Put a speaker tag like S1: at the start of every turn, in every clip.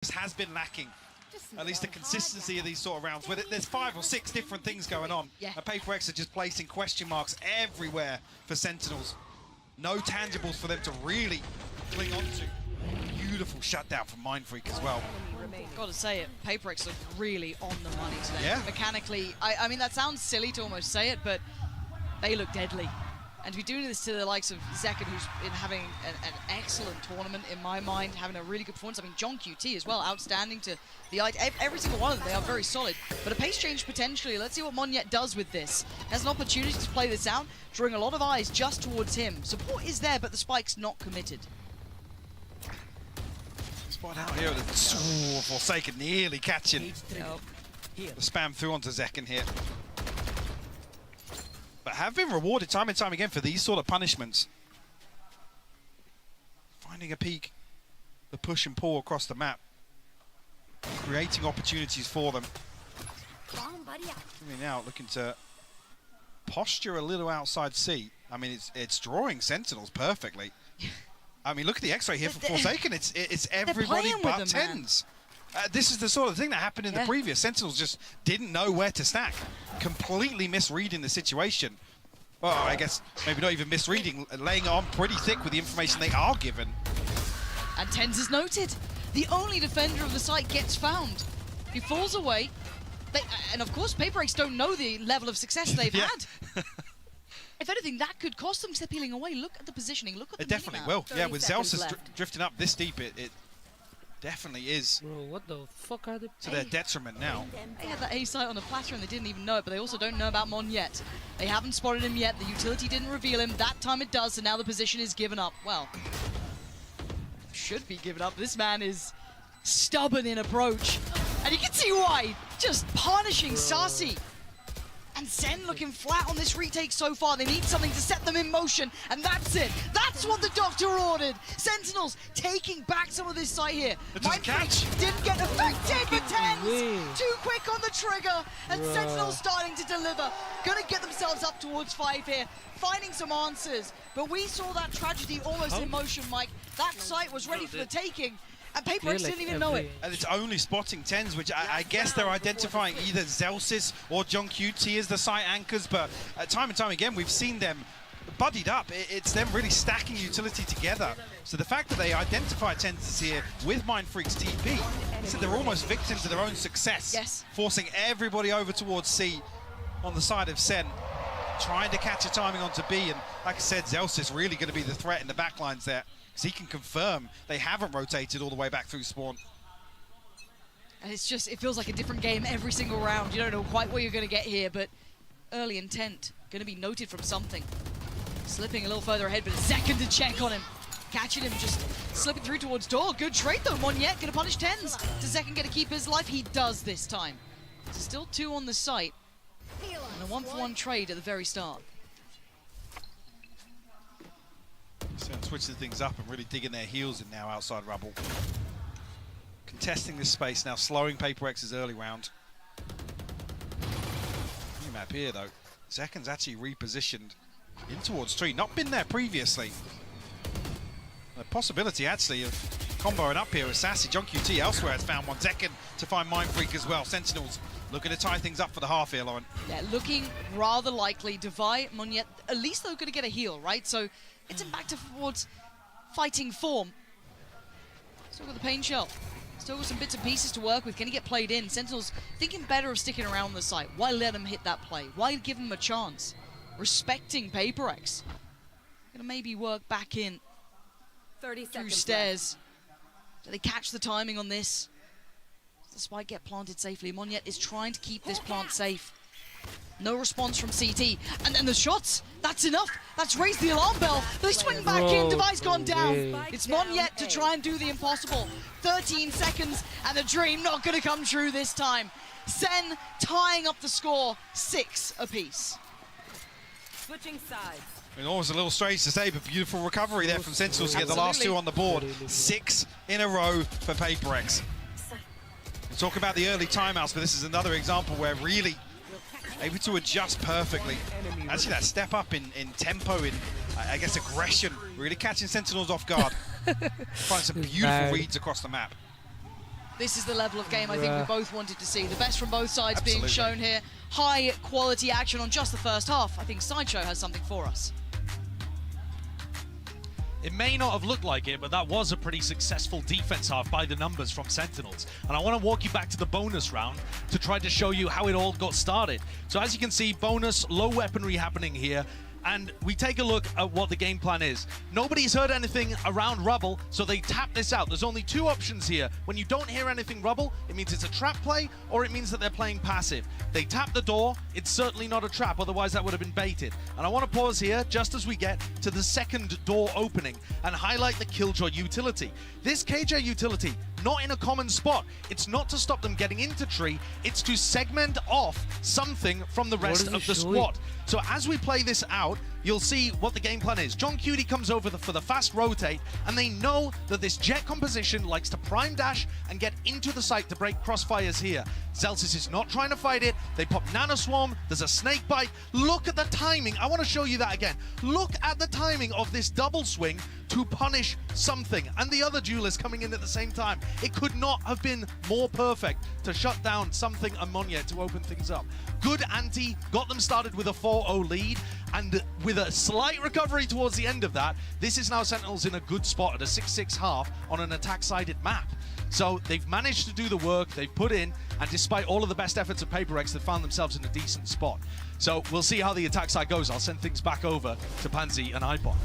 S1: has been lacking. At least the consistency of these sort of rounds, where there's 5 or 6 different things going on.
S2: Yeah.
S1: And PRX are just placing question marks everywhere for Sentinels. No tangibles for them to really cling on to. Beautiful shutdown from Mindfreak as well.
S2: Gotta say it, PRX look really on the money today.
S1: Yeah.
S2: Mechanically, I mean, that sounds silly to almost say it, but they look deadly. And to be doing this to the likes of Zekken, who's been having an excellent tournament in my mind, having a really good performance. I mean, John QT as well, outstanding to the eye. Every single one of them, they are very solid. But a pace change potentially. Let's see what Monyet does with this. Has an opportunity to play this out, drawing a lot of eyes just towards him. Support is there, but the spike's not committed.
S1: Spot out here with the Forsaken nearly catching the spam through onto Zekken here. But have been rewarded time and time again for these sort of punishments. Finding a peak, the push and pull across the map, creating opportunities for them. Coming out, looking to posture a little outside C. I mean, it's drawing Sentinels perfectly. I mean, look at the X-ray here for Forsaken. It's everybody but tens. This is the sort of thing that happened in the previous. Sentinels just didn't know where to stack. Completely misreading the situation. Well, I guess maybe not even misreading, laying it on pretty thick with the information they are given.
S2: And Tens is noted. The only defender of the site gets found. He falls away. And of course, PRX don't know the level of success they've had. If anything, that could cost them because they're peeling away. Look at the positioning. Look at the
S1: It definitely will. Yeah, with Zelsis drifting up this deep, it definitely is.
S3: Bro, what the fuck are they?
S1: To their detriment now.
S2: They had that A site on the platter and they didn't even know it, but they also don't know about Mon yet. They haven't spotted him yet. The utility didn't reveal him. That time it does, so now the position is given up. Well, should be given up. This man is stubborn in approach. And you can see why. Just punishing Sasi. And Sen looking flat on this retake so far. They need something to set them in motion, and that's it. That's what the doctor ordered. Sentinels taking back some of this site here. Mindfreak didn't get affected, but Tens too quick on the trigger, and Sentinels starting to deliver. Gonna get themselves up towards 5 here, finding some answers. But we saw that tragedy almost in motion, Mike. That site was ready for the taking. And PRX didn't even know it.
S1: And it's only spotting Tens, which I guess they're identifying either Zelsis or John QT as the site anchors, but time and time again, we've seen them buddied up. It's them really stacking utility together. So the fact that they identify Tens here with Mindfreak's TP, so they're almost victims of their own success, forcing everybody over towards C on the side of Sen, trying to catch a timing onto B, and like I said, Zelsis really going to be the threat in the backlines there. So he can confirm they haven't rotated all the way back through spawn.
S2: And it's just, it feels like a different game every single round. You don't know quite what you're going to get here, but early intent going to be noted from something. Slipping a little further ahead, but a second to check on him. Catching him, just slipping through towards door. Good trade though, Monyet going to punish Tens. Does Zekken get to keep his life? He does this time. So still 2 on the site. And a 1-for-1 trade at the very start.
S1: Switching things up and really digging their heels in now outside rubble. Contesting this space now, slowing PRX's early round. New map here though. Zekken's actually repositioned in towards tree. Not been there previously. The possibility actually of comboing up here with Sassy. John QT elsewhere has found one. Zekken to find Mindfreak as well. Sentinels looking to tie things up for the half here, Lauren.
S2: Yeah, looking rather likely. Devi, Monyet, at least they're going to get a heal, right? So it's back towards fighting form. Still got the pain shell. Still got some bits and pieces to work with. Can he get played in? Sentinels thinking better of sticking around the site. Why let him hit that play? Why give him a chance? Respecting PRX. Gonna maybe work back in
S4: 30
S2: through stairs. Do they catch the timing on this? Does the spike get planted safely? Monyet is trying to keep this plant safe. No response from CT. And then the shots, that's enough. That's raised the alarm bell. They swing back in, Devi's gone down. It's Monyet to try and do the impossible. 13 seconds, and the dream not gonna come true this time. Sen tying up the score, 6 apiece.
S4: Switching sides.
S1: I mean, almost a little strange to say, but beautiful recovery there from Sentinels to get the last 2 on the board. 6 in a row for PRX. We talk about the early timeouts, but this is another example where really able to adjust perfectly. Actually, that step up in tempo, in I guess aggression, really catching Sentinels off guard. Find some beautiful reads across the map.
S2: This is the level of game I think we both wanted to see. The best from both sides
S1: Absolutely.
S2: being shown here. High quality action on just the first half. I think Sideshow has something for us.
S3: It may not have looked like it, but that was a pretty successful defense half by the numbers from Sentinels. And I want to walk you back to the bonus round to try to show you how it all got started. So as you can see, bonus, low weaponry happening here. And we take a look at what the game plan is. Nobody's heard anything around rubble, so they tap this out. There's only two options here. When you don't hear anything rubble, it means it's a trap play, or it means that they're playing passive. They tap the door, it's certainly not a trap, otherwise that would have been baited. And I want to pause here, just as we get to the second door opening, and highlight the Killjoy utility. This KJ utility, not in a common spot. It's not to stop them getting into tree, it's to segment off something from the rest of the squad. So as we play this out, you'll see what the game plan is. John Cutie comes over for the fast rotate, and they know that this jet composition likes to prime dash and get into the site to break crossfires here. Zelsis is not trying to fight it. They pop Nano Swarm. There's a snake bite. Look at the timing. I want to show you that again. Look at the timing of this double swing to punish something. And the other duelist coming in at the same time. It could not have been more perfect to shut down something and Monyet to open things up. Good ante, got them started with a 4-0 lead, and with a slight recovery towards the end of that, this is now Sentinels in a good spot at a 6-6 half on an attack-sided map. So they've managed to do the work, they've put in, and despite all of the best efforts of PRX, they've found themselves in a decent spot. So we'll see how the attack side goes. I'll send things back over to Pansy and iPod.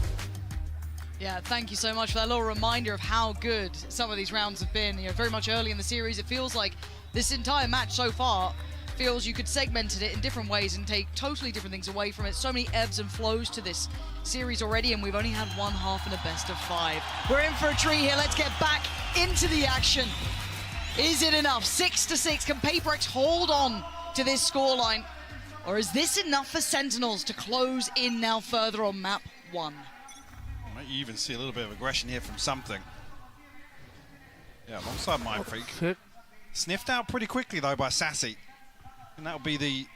S2: Yeah, thank you so much for that little reminder of how good some of these rounds have been. You know, very much early in the series, it feels like this entire match so far feels you could segment it in different ways and take totally different things away from it. So many ebbs and flows to this series already, and we've only had one half in a best of 5. We're in for a treat here. Let's get back into the action. Is it enough? 6-6. Can PRX hold on to this scoreline? Or is this enough for Sentinels to close in now further on map 1?
S1: You even see a little bit of aggression here from something. Yeah, alongside Mind Freak. Sniffed out pretty quickly though by Sassy. And that'll be the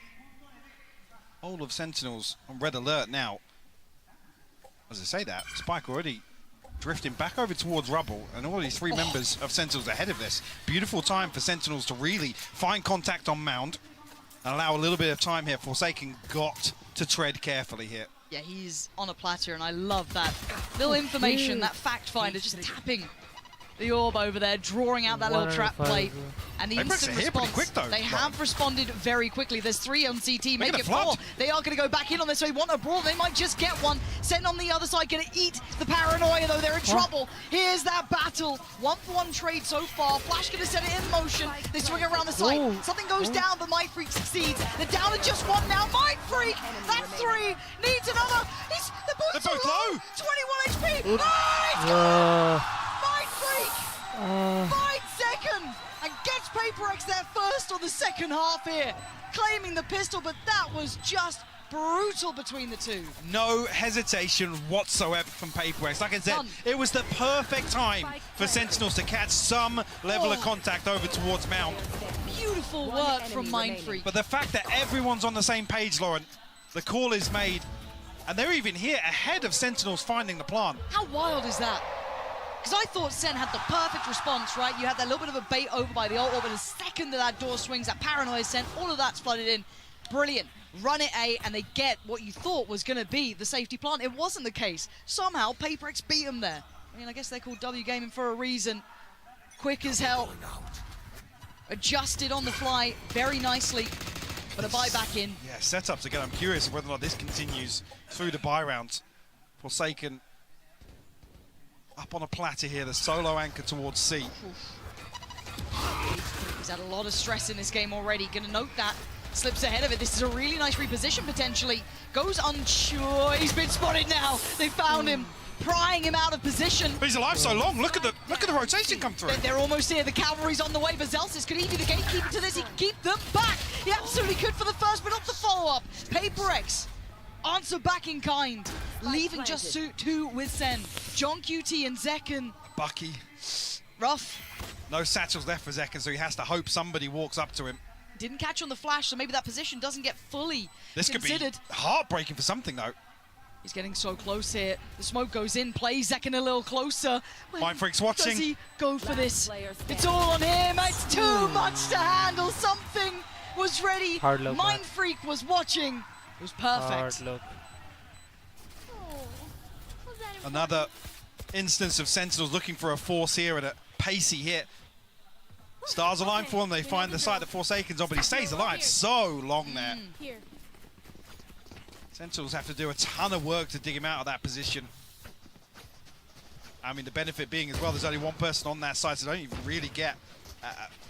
S1: whole of Sentinels on red alert now. As I say that, Spike already drifting back over towards rubble, and all these 3 members of Sentinels ahead of this. Beautiful time for Sentinels to really find contact on Mound and allow a little bit of time here. Forsaken got to tread carefully here.
S2: Yeah, he's on a platter, and I love that little information, that fact finder, just tapping the orb over there, drawing out that little trap plate, and the instant response.
S1: Quick, though,
S2: they have responded very quickly. There's 3 on CT, make it 4.
S1: flood.
S2: They are going to go back in on this. They want a brawl. They might just get one. Sent on the other side, going to eat the paranoia, though. They're in trouble. Here's that battle. 1-for-1 trade so far. Flash going to set it in motion. They swing around the site. Something goes down, but Mind Freak succeeds. They're down to just 1 now. Mind Freak, that's 3. Needs another. They're both low. 21 HP. Mind Freak. 5 seconds and gets PRX their first on the second half here, claiming the pistol, but that was just brutal between the two.
S1: No hesitation whatsoever from PRX. Like I said, it was the perfect time for Sentinels to catch some level of contact over towards Mount.
S2: Beautiful work from Mind Freak.
S1: But the fact that everyone's on the same page, Lauren, the call is made, and they're even here ahead of Sentinels finding the plant.
S2: How wild is that? Because I thought Sen had the perfect response, right? You had that little bit of a bait over by the ult, but the second that door swings, that paranoia Sen, all of that's flooded in. Brilliant. Run it A, and they get what you thought was going to be the safety plant. It wasn't the case. Somehow, PRX beat them there. I mean, I guess they're called W Gaming for a reason. Quick as hell. Adjusted on the fly very nicely. But a buy back in.
S1: Yeah, setups again. I'm curious whether or not this continues through the buy round. Forsaken up on a platter here, the solo anchor towards C.
S2: He's had a lot of stress in this game already. Gonna note that. Slips ahead of it. This is a really nice reposition potentially. Goes unsure. He's been spotted now. They found him, prying him out of position.
S1: But he's alive so long. Look at the rotation come through.
S2: They're almost here. The cavalry's on the way. But Zelsis, could he be the gatekeeper to this? He can keep them back. He absolutely could for the first, but not the follow-up. PRX answer back in kind, leaving just 2 with Sen. John QT and Zekken.
S1: Bucky.
S2: Rough.
S1: No satchels left for Zekken, so he has to hope somebody walks up to him.
S2: Didn't catch on the flash, so maybe that position doesn't get fully
S1: This
S2: considered.
S1: could be heartbreaking for something, though.
S2: He's getting so close here. The smoke goes in, plays Zekken a little closer.
S1: Mindfreak's watching.
S2: Does he go for this?
S4: player
S2: It's all on him. It's too much to handle. Something was ready.
S5: Hard look, man.
S2: Mindfreak was watching. It was perfect.
S5: Hard look.
S1: Another instance of Sentinels looking for a force here and a pacey hit. Stars align for him. They find the site that Forsaken's on, but he stays alive so long there.
S6: Here.
S1: Sentinels have to do a ton of work to dig him out of that position. I mean, the benefit being as well, there's only one person on that side, so they don't even really get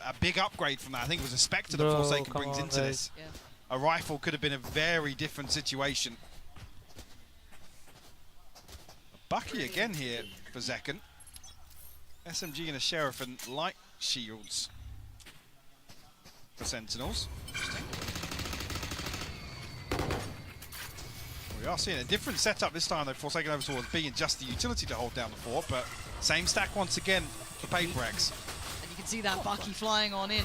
S1: a big upgrade from that. I think it was a Spectre that
S5: Bro,
S1: Forsaken
S5: come
S1: brings
S5: on,
S1: into
S5: guys.
S1: this.
S2: Yeah.
S1: A rifle could have been a very different situation. Bucky again here for Zekken. SMG and a Sheriff and light shields for Sentinels. We are seeing a different setup this time though. Forsaken over towards B and just the utility to hold down the fort, but same stack once again for PRX.
S2: And you can see that Bucky flying on in.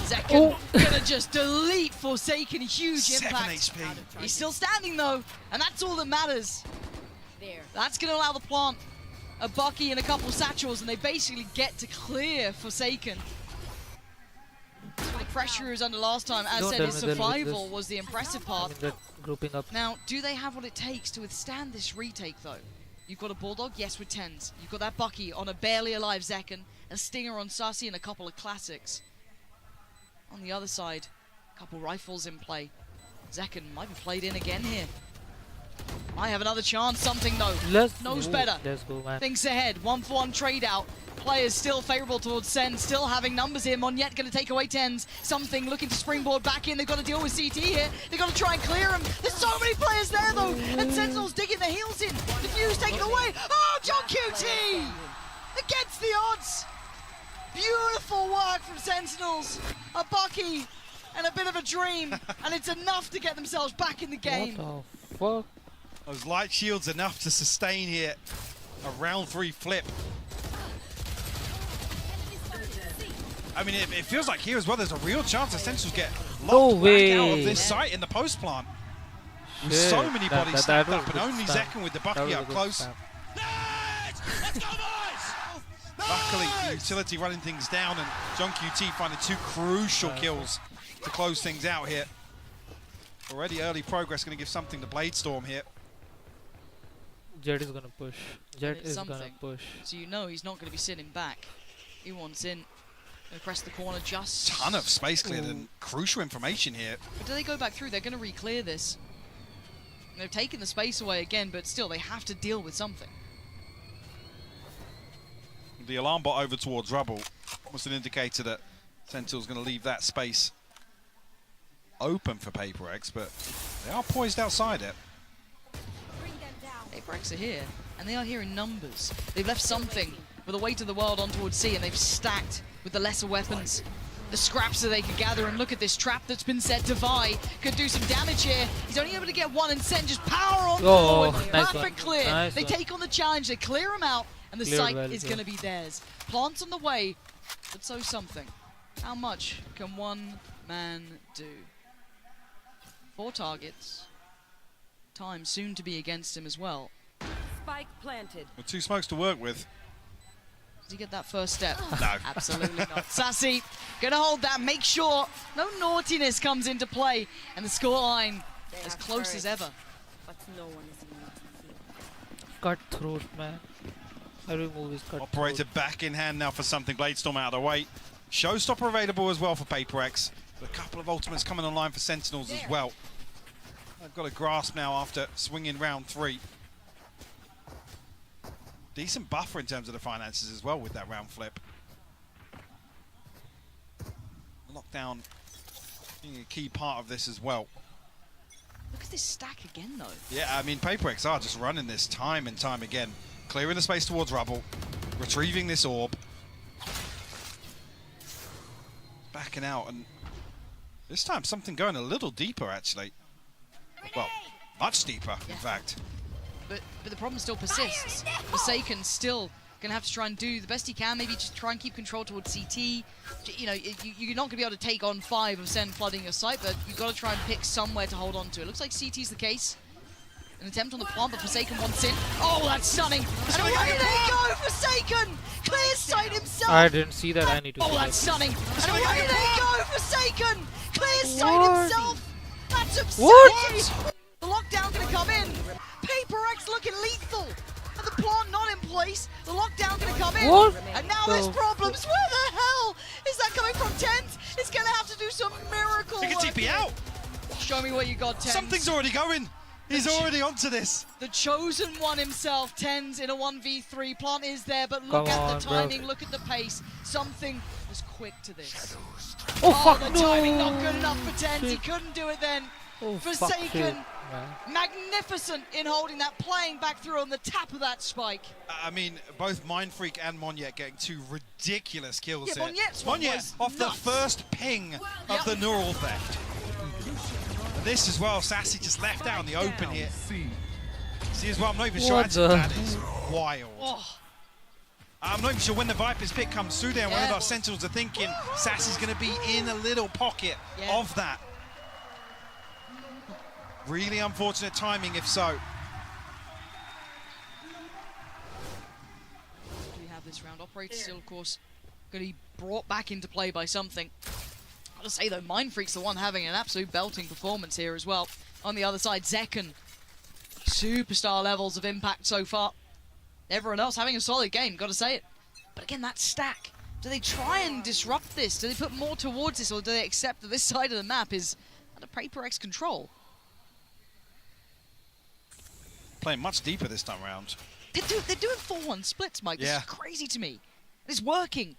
S2: Zekken gonna just delete Forsaken. Huge
S1: 7
S2: impact.
S1: HP.
S2: He's still standing though, and that's all that matters.
S6: There.
S2: That's gonna allow the plant a Bucky and a couple satchels, and they basically get to clear Forsaken. The pressure he was under last time, as
S5: Don't
S2: said,
S5: tell
S2: his
S5: me they'll lose
S2: survival
S5: this.
S2: was the impressive
S5: I
S2: part.
S5: mean, they're grouping up.
S2: Now, do they have what it takes to withstand this retake, though? You've got a Bulldog, yes, with 10s. You've got that Bucky on a barely alive Zekken, a Stinger on Sussy, and a couple of classics. On the other side, a couple rifles in play. Zekken might be played in again here. Might have another chance, something though. Knows better.
S5: Let's go, man.
S2: Thinks ahead, 1-for-1 trade out. Players still favourable towards SEN, still having numbers here. Monyet going to take away 10s. Something looking to springboard back in. They've got to deal with CT here. They've got to try and clear him. There's so many players there though. And Sentinels digging their heels in. Diffuse taken away. Oh, John QT! Against the odds. Beautiful work from Sentinels. A Bucky and a bit of a dream. And it's enough to get themselves back in the game.
S5: What the fuck?
S1: Those light shields enough to sustain here a round 3 flip. I mean, it feels like here as well there's a real chance the Sentinels get
S5: No
S1: locked back
S5: way.
S1: out of this site in the post plant. With so
S5: Shit.
S1: many
S5: That-
S1: bodies
S5: that
S1: stacked
S5: was
S1: up,
S5: a
S1: and
S5: good
S1: only
S5: spam.
S1: Zekken with the
S5: That
S1: Bucky
S5: was a
S1: up
S5: good
S1: close.
S5: spam.
S1: Luckily, the utility running things down, and John QT finding 2 crucial kills to close things out here. Already early progress going to give something to Bladestorm here.
S5: Jet is gonna push. Jet
S2: it's
S5: is gonna
S2: something.
S5: push.
S2: So you know he's not going to be sitting back. He wants in. Gonna press the corner just.
S1: Ton of space cleared and crucial information here.
S2: But do they go back through? They're going to re-clear this. They've taken the space away again, but still they have to deal with something.
S1: The alarm bot over towards Rubble was an indicator that Sentinel's going to leave that space open for PRX, but they are poised outside it.
S2: PRX are here, and they are here in numbers. They've left something with the weight of the world on towards C, and they've stacked with the lesser weapons. The scraps that they could gather, and look at this trap that's been set. Devi could do some damage here. He's only able to get one, and Sen just power on
S5: Oh,
S2: forward.
S5: nice
S2: Perfect
S5: one.
S2: clear.
S5: Nice
S2: they
S5: one.
S2: take on the challenge, they clear him out, and the
S5: Cleared
S2: site
S5: well,
S2: is
S5: yeah.
S2: going to be theirs. Plants on the way, but so something. How much can one man do? 4 targets. Time soon to be against him as well.
S4: Spike planted.
S1: With 2 smokes to work with.
S2: Does he get that first step?
S1: No.
S2: Absolutely not. Sassy, gonna hold that, make sure no naughtiness comes into play, and the scoreline as close as ever.
S4: But no one is immune to fear.
S5: Cutthroat, man. Every move is cutthroat.
S1: Operator back in hand now for something. Bladestorm out of the way. Showstopper available as well for PRX. A couple of ultimates coming online for Sentinels as well. I've got a grasp now after swinging round 3. Decent buffer in terms of the finances as well with that round flip. Lockdown being a key part of this as well.
S2: Look at this stack again, though.
S1: Yeah, I mean, PRX are just running this time and time again. Clearing the space towards Rubble. Retrieving this orb. Backing out, and this time something going a little deeper, actually. Well, much deeper, in fact.
S2: But the problem still persists. Forsaken still gonna have to try and do the best he can, maybe just try and keep control towards CT. You know, you're not gonna be able to take on 5 of SEN flooding your site, but you've got to try and pick somewhere to hold on to. It looks like CT's the case. An attempt on the plant, but Forsaken wants in. Oh, that's stunning. And
S1: gonna
S2: away
S1: go
S2: they go, Forsaken! Clears sight himself!
S5: I didn't see that. I need to
S2: Oh,
S5: see
S2: that's
S5: that.
S2: stunning. And
S1: gonna
S2: away
S1: go
S2: they go, Forsaken! Clears sight
S5: What?
S2: himself! That's absurd!
S5: What?
S2: The lockdown gonna come in. PRX looking lethal. And the plant not in place. The lockdown gonna come in.
S5: What?
S2: And now
S5: the
S2: there's problems. Where the hell is that coming from? Tens is gonna have to do some miracle
S1: He can
S2: work
S1: TP
S2: here.
S1: out.
S2: Show me what you got, Tens.
S1: Something's already going. He's already onto this.
S2: The chosen one himself, Tens in a 1v3. Plant is there, but
S5: Come
S2: look at
S5: on,
S2: the
S5: bro.
S2: timing, look at the pace. Something was quick to this.
S5: Oh, fuck,
S2: the
S5: no.
S2: timing not good enough for Tens. He
S5: Shit.
S2: couldn't do it then.
S5: Oh, fuck shit,
S2: Forsaken,
S5: man.
S2: magnificent in holding that, playing back through on the tap of that spike.
S1: I mean, both Mindfreak and Monyet getting two ridiculous kills
S2: Yeah,
S1: here.
S2: Monyet's one was
S1: off
S2: nuts.
S1: the first ping of
S2: Yep.
S1: the neural theft. And this as well, Sassy just left out in the open here. See as well, I'm not even sure
S5: What
S1: actually
S5: the-
S1: that is wild.
S2: Oh,
S1: I'm not even sure when the Viper's pick comes through there and one of
S2: Yeah.
S1: our Sentinels are thinking Sassy's going to be in a little pocket
S2: Yeah.
S1: of that. Really unfortunate timing if so.
S2: do we have this round? Operator still, of course, going to be brought back into play by something. I've got to say, though, Mindfreak's the one having an absolute belting performance here as well. On the other side, Zekken, superstar levels of impact so far. Everyone else having a solid game, got to say it. But again, that stack. Do they try and disrupt this? Do they put more towards this, or do they accept that this side of the map is under PRX control?
S1: Playing much deeper this time around.
S2: They're doing 4-1 splits, Mike. This
S1: Yeah.
S2: is crazy to me. It's working.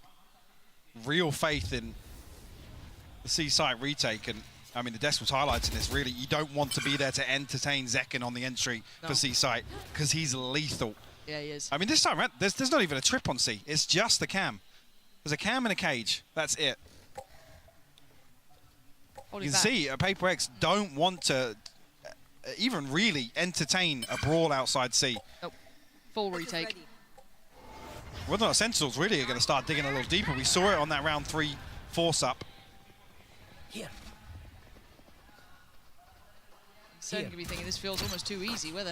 S1: Real faith in the C-site retake, and I mean the Decimals highlights in this really, you don't want to be there to entertain Zekken on the entry
S2: No.
S1: for C-site because he's lethal.
S2: Yeah, he is.
S1: I mean this time around, there's not even a trip on C, it's just the cam. There's a cam and a cage, that's it.
S2: Holding
S1: You can
S2: back.
S1: see PRX don't want to even really entertain a brawl outside C.
S2: Full retake.
S1: Whether or not Sentinels really are going to start digging a little deeper. We saw it on that round 3 force-up.
S2: Sen could be thinking this feels almost too easy. Where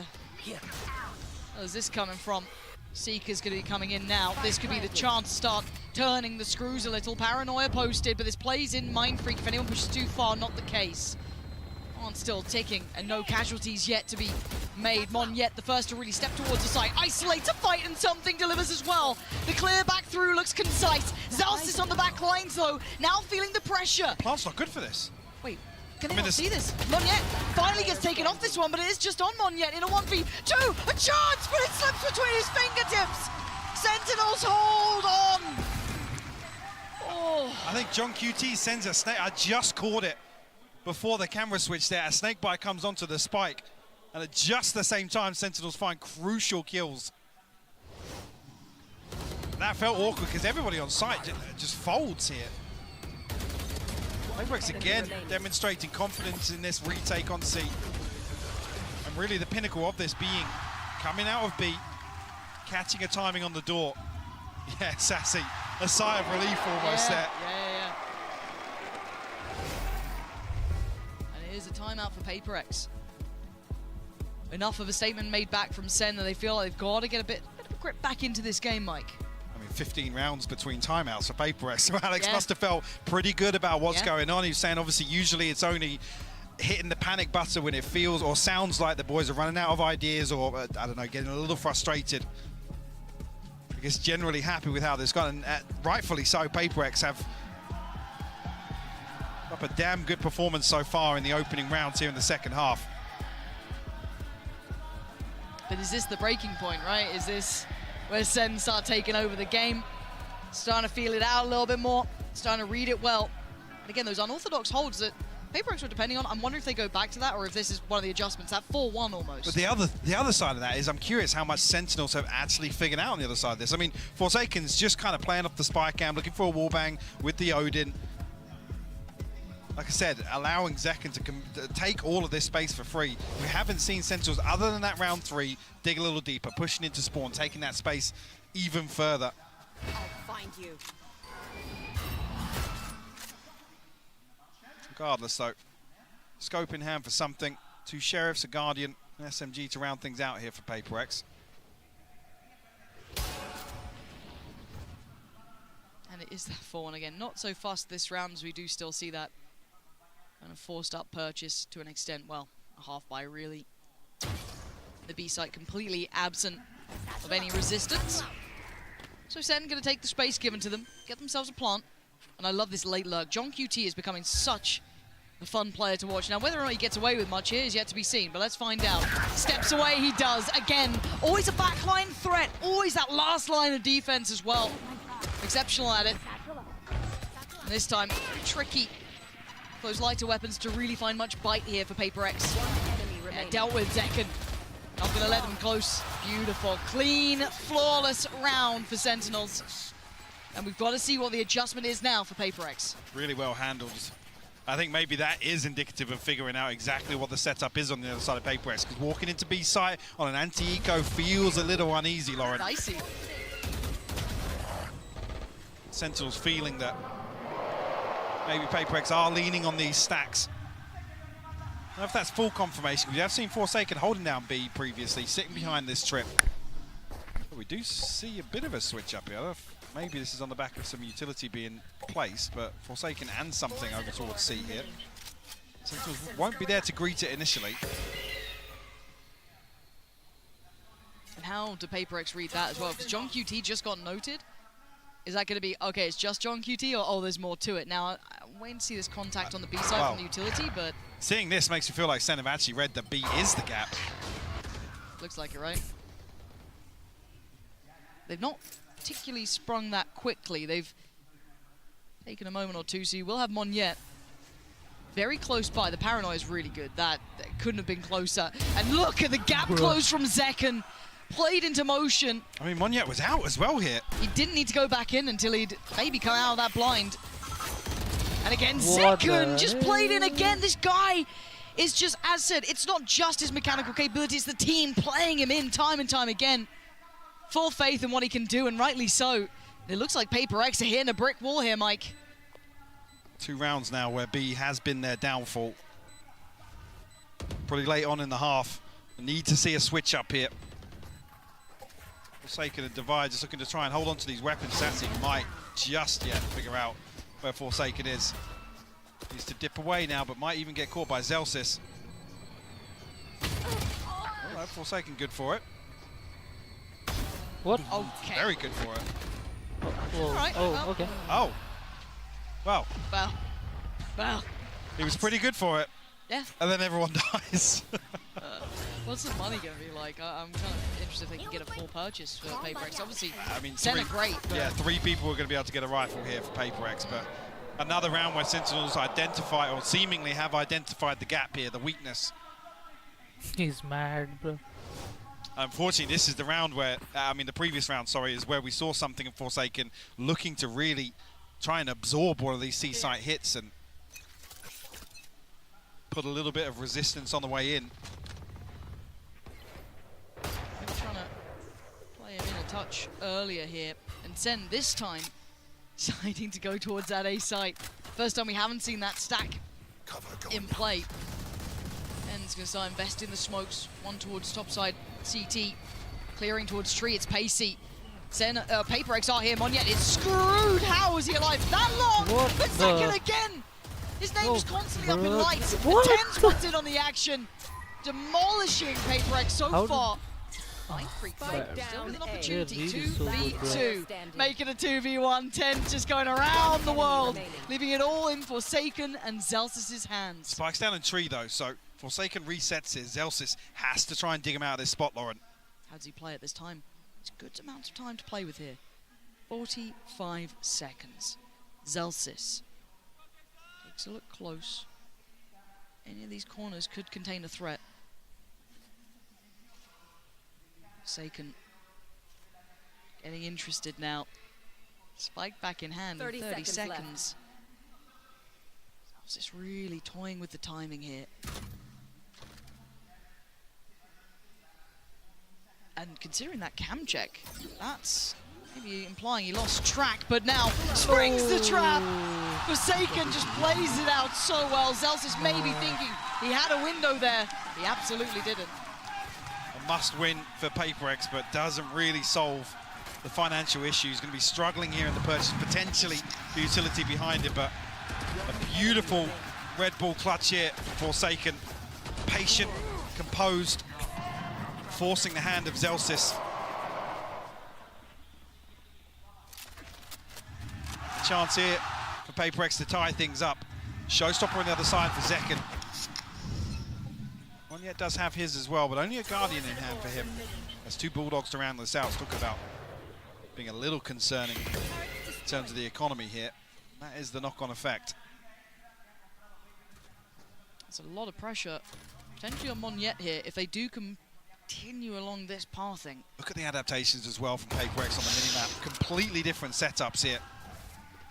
S2: is this coming from? Seeker's going to be coming in now. This could be the chance to start turning the screws a little. Paranoia posted, but this plays in Mindfreak. If anyone pushes too far, not the case. On still ticking, and no casualties yet to be made. Monyet, the first to really step towards the site. Isolates a fight, and something delivers as well. The clear back through looks concise. Zalsis on the back lines, though, now feeling the pressure.
S1: Plant's not good for this.
S2: Wait, can
S1: I
S2: they
S1: mean,
S2: not
S1: this-
S2: see this? Monyet finally gets taken off this one, but it is just on Monyet in a 1v2. A chance, but it slips between his fingertips. Sentinels hold on. Oh,
S1: I think John QT sends a snake. I just caught it before the camera switch there. A snake bite comes onto the spike. And at just the same time, Sentinels find crucial kills. That felt awkward because everybody on site just folds here. PRX again demonstrating confidence in this retake on C. And really the pinnacle of this being coming out of B, catching a timing on the door. Yeah, Sassy, a sigh of relief almost there.
S2: Yeah. And it is a timeout for PRX. Enough of a statement made back from Sen that they feel like they've got to get a bit of grip back into this game, Mike.
S1: I mean, 15 rounds between timeouts for PRX. So Alex
S2: Yeah.
S1: must have felt pretty good about what's
S2: Yeah.
S1: going on. He was saying, obviously, usually it's only hitting the panic button when it feels or sounds like the boys are running out of ideas or, I don't know, getting a little frustrated. I guess generally happy with how this gone, and rightfully so, PRX have up a damn good performance so far in the opening rounds here in the second half.
S2: But is this the breaking point, right? Is this where Sen start taking over the game? Starting to feel it out a little bit more, starting to read it well. And again, those unorthodox holds that PRX were depending on, I'm wondering if they go back to that or if this is one of the adjustments, that 4-1 almost.
S1: But the other side of that is I'm curious how much Sentinels have actually figured out on the other side of this. I mean, Forsaken's just kind of playing off the spike cam, looking for a wallbang with the Odin. Like I said, allowing Zekken to take all of this space for free. We haven't seen Sentinels, other than that round 3, dig a little deeper, pushing into spawn, taking that space even further.
S4: I'll find you.
S1: Regardless though, scope in hand for something. 2 Sheriffs, a Guardian, An SMG to round things out here for PRX.
S2: And it is that 4-1 again. Not so fast this round, as we do still see that kind of forced up purchase to an extent. Well, a half buy really. The B site completely absent of any resistance. So SEN going to take the space given to them, get themselves a plant. And I love this late lurk. John QT is becoming such a fun player to watch. Now, whether or not he gets away with much here is yet to be seen, but let's find out. Steps away, he does. Again, always a backline threat. Always that last line of defense as well. Exceptional at it. And this time, tricky. Those lighter weapons to really find much bite here for PRX. Yeah, dealt with Zekken. Not going to let them close. Beautiful, clean, flawless round for Sentinels. And we've got to see what the adjustment is now for PRX.
S1: Really well handled. I think maybe that is indicative of figuring out exactly what the setup is on the other side of PRX, because walking into B site on an anti-eco feels a little uneasy, Lauren.
S2: Dicey.
S1: Sentinels feeling that maybe PRX are leaning on these stacks. I don't know if that's full confirmation. We have seen Forsaken holding down B previously, sitting behind this trip. But we do see a bit of a switch up here. Maybe this is on the back of some utility being placed, but Forsaken and something over towards C here. Sentinels won't be there to greet it initially.
S2: And how do PRX read that as well? Because John QT just got noted. Is that going to be, okay, it's just John QT, or oh, there's more to it? Now, I'm waiting to see this contact on the B side from the utility, but...
S1: Seeing this makes me feel like Sen have actually read that B is the gap.
S2: Looks like it, right? They've not particularly sprung that quickly. They've taken a moment or two, so you will have Monyet very close by. The paranoia is really good. That couldn't have been closer. And look at the gap close from Zekken. Played into motion.
S1: I mean, Monyet was out as well here.
S2: He didn't need to go back in until he'd maybe come out of that blind. And again, Zekken just played in again. This guy is just, as said, it's not just his mechanical capability, it's the team playing him in time and time again. Full faith in what he can do, and rightly so. It looks like PRX are hitting a brick wall here, Mike.
S1: 2 rounds now where B has been their downfall. Pretty late on in the half. Need to see a switch up here. Forsaken and Divide just looking to try and hold on to these weapons. Sassy might just yet figure out where Forsaken is. Needs to dip away now, but might even get caught by Zelsis. Oh, Forsaken good for it.
S5: What?
S2: Okay.
S1: Very good for it.
S5: Oh,
S2: Right,
S5: oh,
S2: well.
S5: okay.
S1: Oh. Well,
S2: Well.
S1: he was pretty good for it.
S2: Yeah.
S1: And then everyone dies.
S2: What's the money going to be like? I'm kind of interested if they can get a full purchase for PRX. Obviously,
S1: I mean,
S2: SEN are great.
S1: Yeah, 3 people are going to be able to get a rifle here for PRX, but another round where Sentinels identify, or seemingly have identified the gap here, the weakness.
S5: He's mad, bro.
S1: Unfortunately, this is the round where, I mean, the previous round, sorry, is where we saw something in Forsaken looking to really try and absorb one of these C-site hits and put a little bit of resistance on the way in.
S2: Maybe trying to play him in a touch earlier here. And SEN this time deciding to go towards that A site. First time we haven't seen that stack in play. En's going to start investing the smokes. One towards topside CT. Clearing towards tree. It's Pacey. SEN, PRX are here. Monyet is screwed. How is he alive that long?
S5: What
S2: But
S5: the-
S2: Zekken again. His name's constantly up in lights.
S5: What?
S2: 10 spotted on the action. Demolishing PRX so
S5: How did-
S2: far. Mind freak
S4: Spike
S2: though. Still with an
S4: down A.
S2: opportunity.
S5: Yeah, really so good, bro.
S2: 2v2.
S4: Standing.
S2: Making a 2v1. 10 just going around the world. Leaving it all in Forsaken and Zelsis' hands.
S1: Spikes down in tree, though, so Forsaken resets it. Zelsis has to try and dig him out of this spot, Lauren.
S2: How does he play at this time? It's a good amount of time to play with here. 45 seconds. Zelsis takes a look close. Any of these corners could contain a threat. Forsaken getting interested now. Spike back in hand in
S4: 30
S2: 30
S4: seconds
S2: seconds. Zelsis really toying with the timing here. And considering that cam check, that's maybe implying he lost track, but now springs the trap. Forsaken just plays it out so well. Zelsis may be thinking he had a window there. He absolutely didn't.
S1: must win for PRX, but doesn't really solve the financial issues. Going to be struggling here in the purchase, potentially the utility behind it, but a beautiful Red Bull clutch here for Forsaken. Patient, composed, forcing the hand of Zelsis. Chance here for PRX to tie things up. Showstopper on the other side for Zekken. One yet does have his as well, but only a Guardian in hand for him. There's 2 Bulldogs to round this out. Talk about being a little concerning in terms of the economy here. That is the knock-on effect.
S2: It's a lot of pressure, potentially on Monyet here, if they do continue along this pathing.
S1: Look at the adaptations as well from PRX on the minimap. Completely different setups here.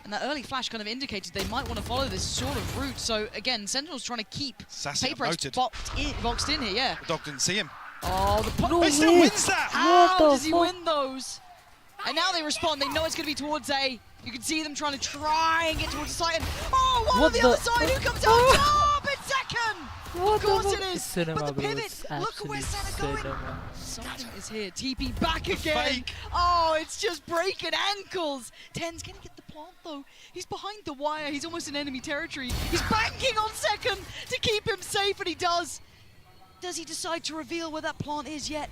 S2: And that early flash kind of indicated they might want to follow this sort of route. So again, Sentinel's trying to keep PRX boxed in here, yeah.
S1: The dog didn't see him.
S2: Oh, the
S1: he still wins that!
S2: How does he win those? And now they respond. They know it's going to be towards A. You can see them trying to and get towards the site. And one on the other side. Who comes out top in second? Of course it is.
S5: Cinema,
S2: but the pivot. Look at where Senna going. Something is here. TP back again.
S1: Fake.
S2: Oh, it's just breaking ankles. Ten's going to get the plant though. He's behind the wire. He's almost in enemy territory. He's banking on second to keep him safe, and he does. Does he decide to reveal where that plant is yet?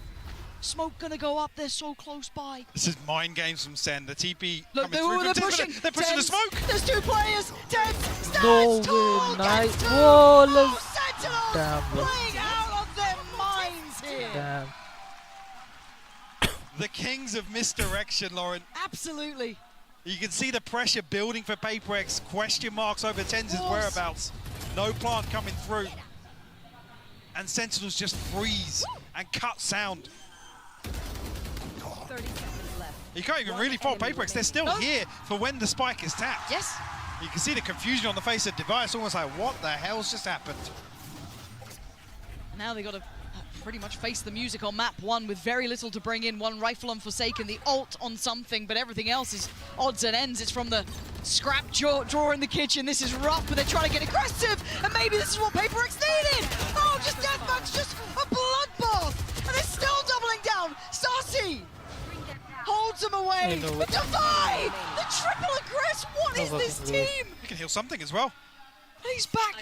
S2: Smoke gonna go up, they're so close by.
S1: This is mind games from Sen. The TP
S2: Look,
S1: coming through.
S2: they're pushing.
S1: They're pushing the smoke.
S2: There's 2 players. Ten stands
S5: No
S2: tall.
S5: way, nice.
S2: Gets 2.
S5: Whoa,
S2: Sentinels
S5: Damn.
S2: playing out of their minds here.
S5: Damn.
S1: The kings of misdirection, Lauren.
S2: Absolutely.
S1: You can see the pressure building for PRX. Question marks over Tenz's
S2: Yes.
S1: whereabouts. No plant coming through. And Sentinels just freeze and cut sound.
S4: 30 seconds left.
S1: You can't even really fault PRX. They're still here for when the spike is tapped.
S2: Yes.
S1: You can see the confusion on the face of Device, almost like, what the hell's just happened?
S2: Now they got to pretty much face the music on map 1 with very little to bring in. 1 rifle on Forsaken, the ult on something, but everything else is odds and ends. It's from the scrap drawer in the kitchen. This is rough, but they're trying to get aggressive, and maybe this is what PRX needed. Oh, just deathmatch, just a bloodbath, and they're still doubling down. Stassi holds them away, but Defy, the triple aggress. What is this team?
S1: You can heal something as well.
S2: He's back,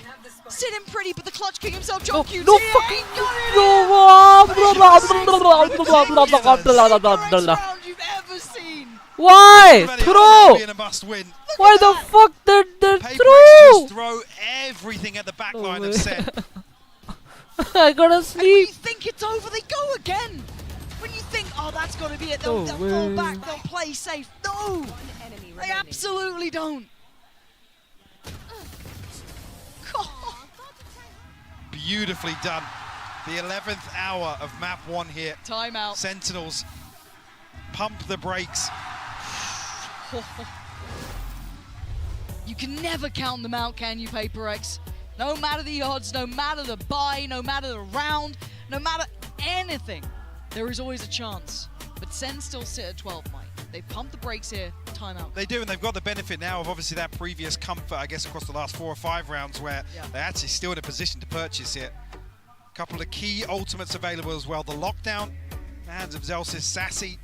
S2: sitting pretty, but the clutch king himself, John QT,
S5: No fucking
S2: ain't got it in.
S5: no.
S2: Round you've ever seen.
S5: Why?
S1: Very
S5: Throw!
S1: being a must win.
S5: Why the fuck they're
S1: PRX
S5: through?
S1: just throw everything at the back line of Sen.
S5: I gotta
S2: And when you
S5: sleep.
S2: think it's over, they go again. When you think, oh, that's got to be it, they'll fall back, they'll play safe. No,
S4: One enemy
S2: they
S4: remaining.
S2: absolutely don't. God.
S1: Beautifully done. The 11th hour of map 1 here.
S2: Timeout.
S1: Sentinels pump the brakes.
S2: You can never count them out, can you, PRX? No matter the odds, no matter the buy, no matter the round, no matter anything, there is always a chance. But Sen still sit at 12, Mike. They pump the brakes here, timeout.
S1: They do, and they've got the benefit now of obviously that previous comfort, I guess, across the last 4 or 5 rounds where they're actually still in a position to purchase here. A couple of key ultimates available as well. The lockdown, in the hands of Zelsis, Sassy.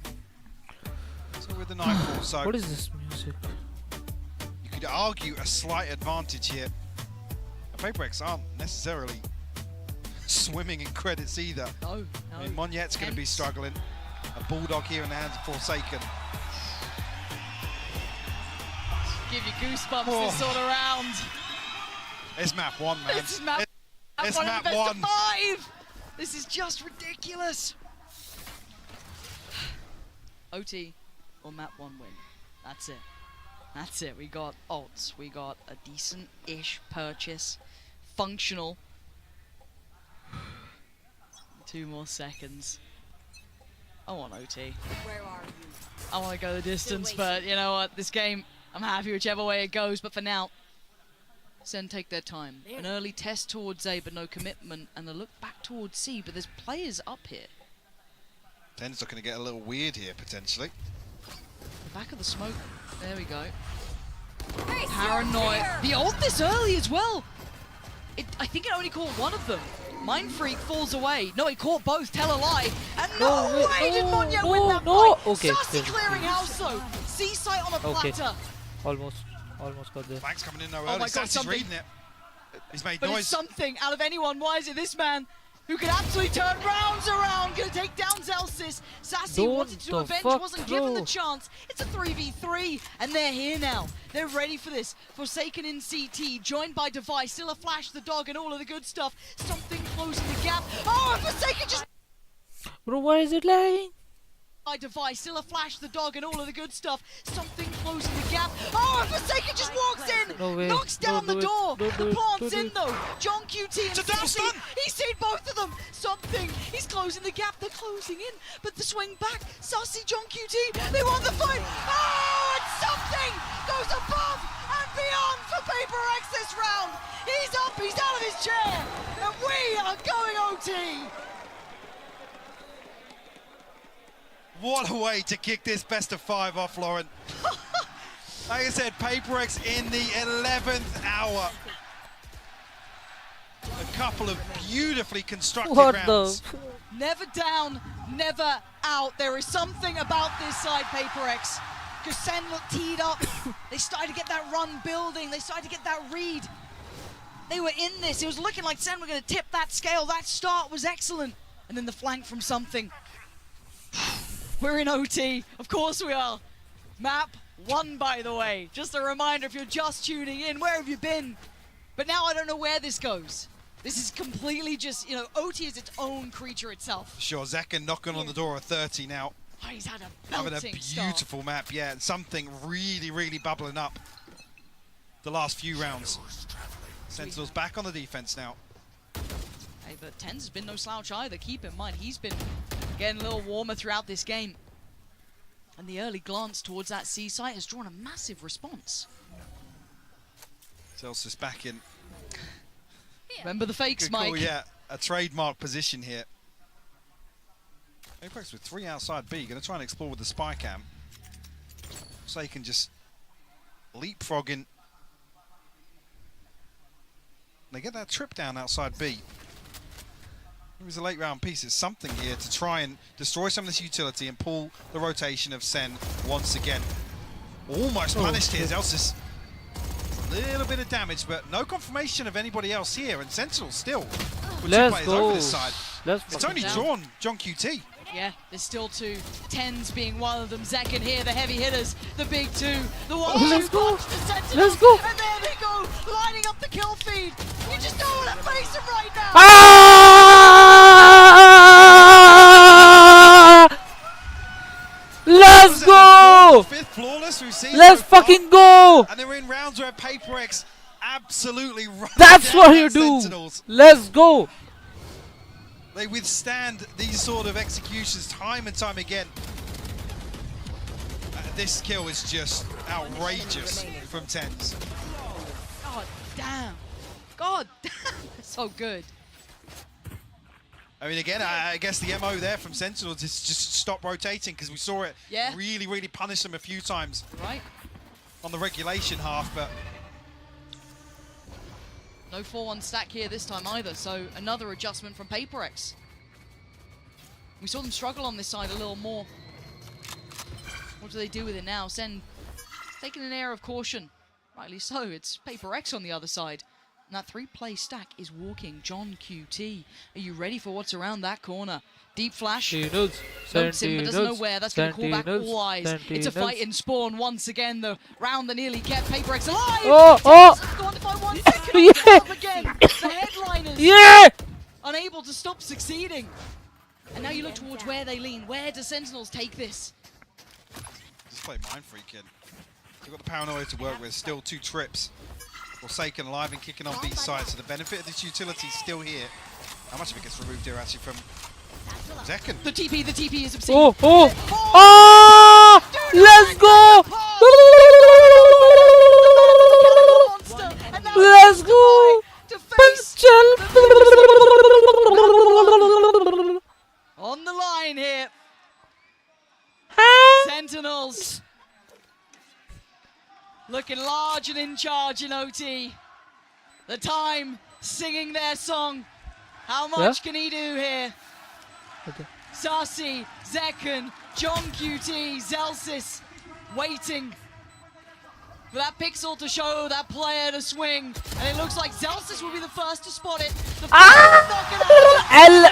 S1: So with the Nightfall, so
S5: What is this music?
S1: you could argue a slight advantage here. PRX aren't necessarily swimming in credits either.
S2: No.
S1: I mean, Monyet's going to be struggling. A Bulldog here in the hands of Forsaken.
S2: Give you goosebumps this sort of round.
S1: It's map 1, man.
S2: This is map,
S1: it's
S2: one
S1: map
S2: of the best
S1: 1.
S2: of 5. This is just ridiculous. OT or map 1 win. That's it. That's it. We got ults. We got a decent-ish purchase. Functional. 2 more seconds. I want OT.
S4: Where are you?
S2: I want to go the distance, but you know what? This game, I'm happy whichever way it goes. But for now, Sen take their time. An early test towards A, but no commitment, and a look back towards C. But there's players up here.
S1: Ten's looking to get a little weird here, potentially.
S2: The back of the smoke. There we go. Paranoid. The ult this early as well. I think it only caught one of them. Mind Freak falls away. No, he caught both. Tell a lie. And
S5: No,
S2: no
S5: wait,
S2: way did
S5: no,
S2: Monya
S5: no,
S2: win that
S5: no.
S2: fight.
S5: Okay,
S2: Sassy
S5: still.
S2: clearing house though. Seaside on a
S5: Okay.
S2: platter.
S5: Almost got there.
S1: Flank's coming in though
S2: Oh
S1: early.
S2: my God,
S1: Sassy's
S2: something.
S1: reading it. He's made
S2: But
S1: noise.
S2: it's something out of anyone. Why is it this man who can absolutely turn rounds around? Gonna take down Zelsis. Sassy
S5: Don't
S2: wanted to
S5: the
S2: avenge,
S5: fuck,
S2: wasn't given the
S5: bro.
S2: chance. It's a 3v3, and they're here now. They're ready for this. Forsaken in CT, joined by Device, still a Flash, the dog, and all of the good stuff. Something closing the gap. Oh, and Forsaken just
S5: Bro, why is it lagging?
S2: by Device, still a Flash, the dog, and all of the good stuff. Something closing the gap. Oh, and Forsaken just walks in,
S5: No way.
S2: knocks down
S5: Don't
S2: the
S5: do it.
S2: door.
S5: Don't do
S2: The
S5: it.
S2: plant's
S5: Don't do
S2: in
S5: it.
S2: though. John QT and
S1: It's a down
S2: Sassy.
S1: stun.
S2: He's seen both of them. Something. He's closing the gap. They're closing in, but the swing back. Sassy, John QT. They won the fight. Oh, and something goes above and beyond for Paper X this round. He's up. He's out of his chair, and we are going OT.
S1: What a way to kick this best of 5 off, Lauren. Like I said, PaperX in the 11th hour. A couple of beautifully constructed
S5: What
S1: rounds.
S5: the?
S2: Never down, never out. There is something about this side, PaperX. Because SEN looked teed up. They started to get that run building. They started to get that read. They were in this. It was looking like SEN were going to tip that scale. That start was excellent. And then the flank from something. We're in OT. Of course we are. Map 1, by the way. Just a reminder, if you're just tuning in, where have you been? But now I don't know where this goes. This is completely just, you know, OT is its own creature itself.
S1: Sure, Zekken knocking on the door of 30 now.
S2: Oh, he's had a
S1: Having a
S2: belting start.
S1: beautiful map, yeah, and something really, really bubbling up the last few rounds. Sentinel's back on the defense now.
S2: Hey, but Tens has been no slouch either. Keep in mind, he's been getting a little warmer throughout this game. And the early glance towards that C site has drawn a massive response.
S1: Zelsis back in.
S2: Remember the fakes,
S1: Good
S2: Mike?
S1: call, yeah. A trademark position here. Apex with 3 outside B. Going to try and explore with the spy cam. So he can just leapfrogging. They get that trip down outside B. It was a late round piece. It's something here to try and destroy some of this utility and pull the rotation of SEN once again. Almost punished here, Zelsis. A little bit of damage, but no confirmation of anybody else here. And Sentinel still with 2
S5: Let's
S1: players
S5: go.
S1: over this side.
S5: Let's
S1: It's
S5: fucking
S1: only
S2: down.
S1: drawn John QT.
S2: Yeah, there's still 2. Tens being one of them. Zekken here, the heavy hitters, the big 2, the one
S5: let's
S2: two
S5: go.
S2: punch, the Sentinels,
S5: Let's go.
S2: and there they go, lining up the kill feed. You just don't want to face him right now.
S5: Ah! Let's go!
S1: 5th flawless we've seen
S5: Let's
S1: so far.
S5: fucking go!
S1: And they're in rounds where PaperX absolutely run
S5: That's
S1: down
S5: what
S1: that
S5: you do!
S1: Sentinels.
S5: Let's go!
S1: They withstand these sort of executions time and time again. This kill is just outrageous from Tens.
S2: God damn. God damn. So good.
S1: I mean, again, I guess the MO there from Sentinels is just stop rotating, because we saw it
S2: Yeah.
S1: really, really punish them a few times
S2: Right.
S1: on the regulation half, but
S2: No 4-1 stack here this time either, so another adjustment from PaperX. We saw them struggle on this side a little more. What do they do with it now? SEN taking an air of caution. Rightly so, it's PaperX on the other side. And that 3-play stack is walking John QT. Are you ready for what's around that corner? Deep flash.
S5: Notes.
S2: Notes him, but doesn't know where. That's going to call back
S5: notes.
S2: all eyes. It's a fight in spawn once again. The round that nearly kept PaperX alive.
S5: Oh, oh.
S2: Go on to fight 1 second.
S5: Yeah.
S2: Up again. The headliners
S5: Yeah!
S2: unable to stop succeeding. And now you look towards where they lean. Where do Sentinels take this?
S1: just play Mind Freak in. They've got the paranoia to work with. Still 2 trips. Forsaken alive and kicking on B side, so the benefit of this utility is still here. How much of it gets removed here actually from Zekken?
S2: The TP is obscene.
S5: Oh, oh! Ah! Let's go! Let's go!
S2: On the line here. Sentinels. Looking large and in charge in OT. The time singing their song How much can he do here?
S5: Okay.
S2: Sasi, Zekken, John QT, Zelsis waiting for that pixel to show that player to swing. And it looks like Zelsis will be the first to spot it. The first knock it out.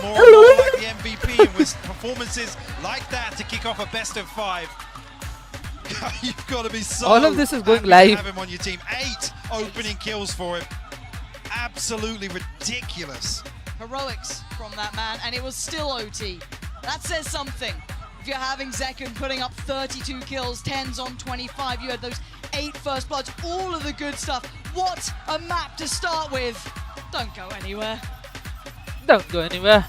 S1: More like the MVP, and with performances like that to kick off a best of 5. You've got to be so
S5: All of this is going
S1: happy to
S5: live.
S1: have him on your team. 8 opening kills for him. Absolutely ridiculous.
S2: Heroics from that man, and it was still OT. That says something. If you're having Zekken putting up 32 kills, 10s on 25, you had those 8 first bloods, all of the good stuff. What a map to start with. Don't go anywhere.
S5: Don't go anywhere.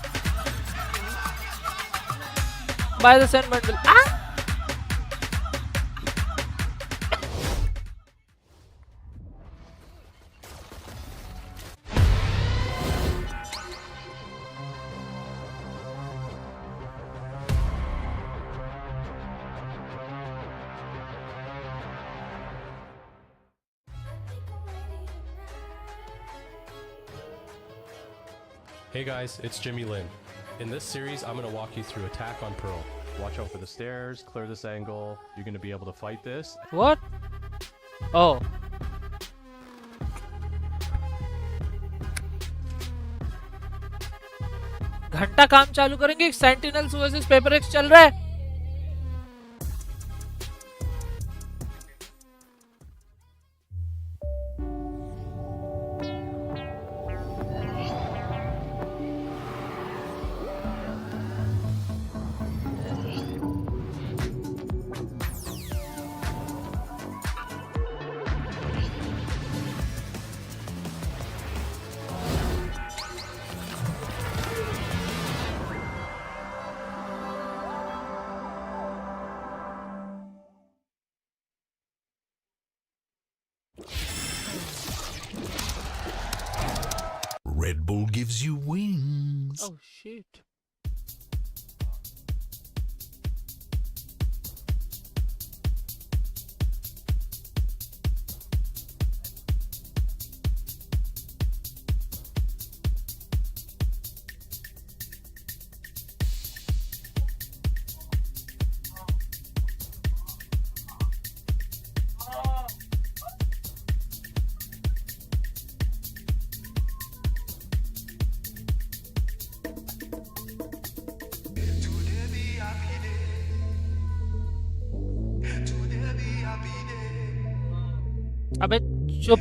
S5: Buy the SEN bundle.
S6: Hey guys, it's Jimmy Lin. In this series, I'm going to walk you through attack on Pearl. Watch out for the stairs, clear this angle, you're going to be able to fight this.
S5: What? Oh. घंटा काम चालू करेंगे sentinels versus paper x चल रहा है
S7: Red Bull gives you wings.
S5: Oh shit. अबे चुप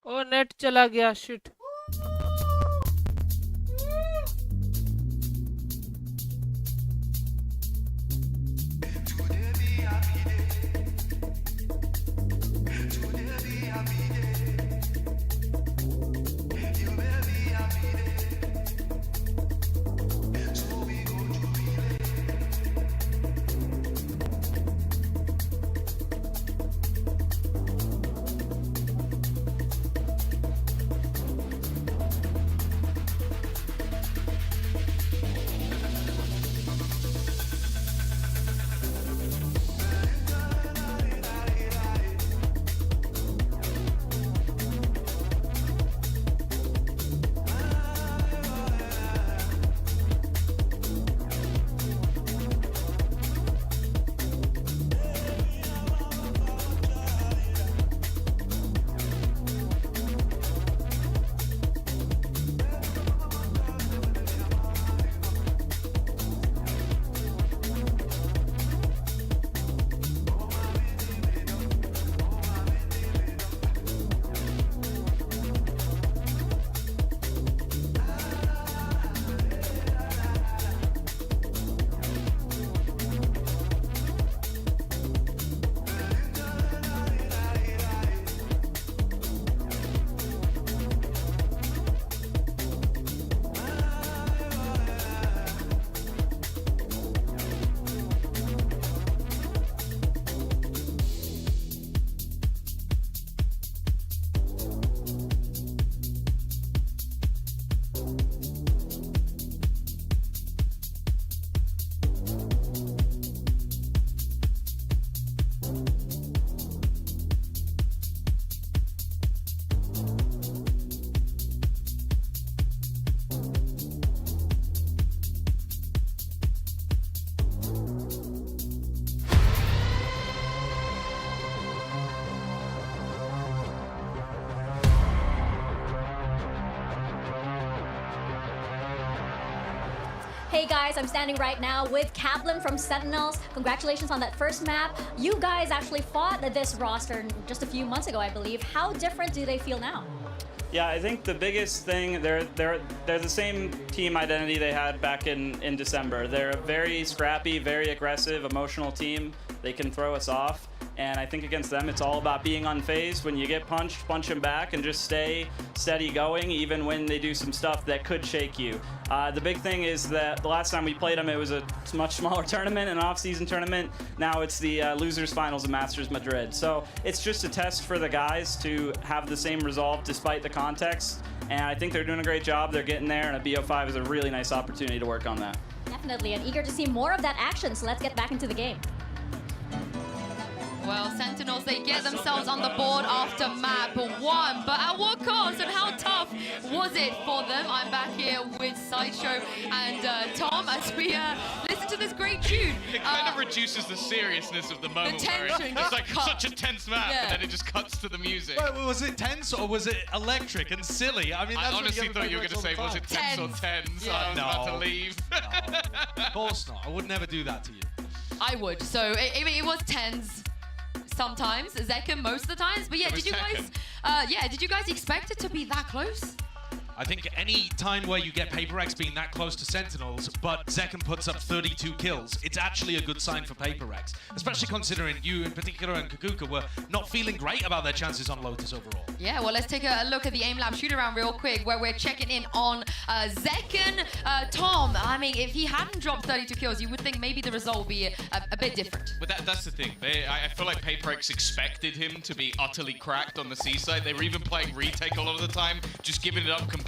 S5: ओ net चला गया shit
S8: Hey guys, I'm standing right now with Kaplan from Sentinels. Congratulations on that first map. You guys actually fought this roster just a few months ago, I believe. How different do they feel now?
S9: Yeah, I think the biggest thing, they're the same team identity they had back in December. They're a very scrappy, very aggressive, emotional team. They can throw us off. And I think against them, it's all about being unfazed. When you get punched, punch them back and just stay steady going, even when they do some stuff that could shake you. The big thing is that the last time we played them, it was a much smaller tournament, an off-season tournament. Now it's the losers finals of Masters Madrid. So it's just a test for the guys to have the same resolve despite the context. And I think they're doing a great job. They're getting there, and a BO5 is a really nice opportunity to work on that.
S8: Definitely, and eager to see more of that action, so let's get back into the game.
S10: Well, Sentinels, they get themselves on the board after map 1, but at what cost and how tough was it for them? I'm back here with Sideshow and Tom as we listen to this great tune.
S11: It kind of reduces the seriousness of the moment.
S10: The tension
S11: It's like
S10: cut.
S11: such a tense map,
S10: Yeah.
S11: and then it just cuts to the music.
S3: Wait, was it tense or was it electric and silly? I mean,
S11: I
S3: that's what
S11: honestly
S3: you get
S11: thought you were
S3: with
S11: going to say,
S3: all
S11: was
S3: the
S11: it
S3: time.
S11: tense or tens?
S10: Yeah.
S11: I was about to
S3: No.
S11: leave.
S3: Of course not. I would never do that to you.
S10: I would. So it was tens sometimes, Zekken most of the times. But yeah,
S11: It was
S10: did you guys expect it to be that close?
S3: I think any time where you get PRX being that close to Sentinels, but Zekken puts up 32 kills, it's actually a good sign for PRX. Especially considering you in particular and Kakuka were not feeling great about their chances on Lotus overall.
S10: Yeah, well, let's take a look at the aim lab shoot around real quick, where we're checking in on Zekken. Tom, I mean, if he hadn't dropped 32 kills, you would think maybe the result would be a bit different.
S11: But that's the thing. I feel like PRX expected him to be utterly cracked on the seaside. They were even playing retake a lot of the time, just giving it up completely.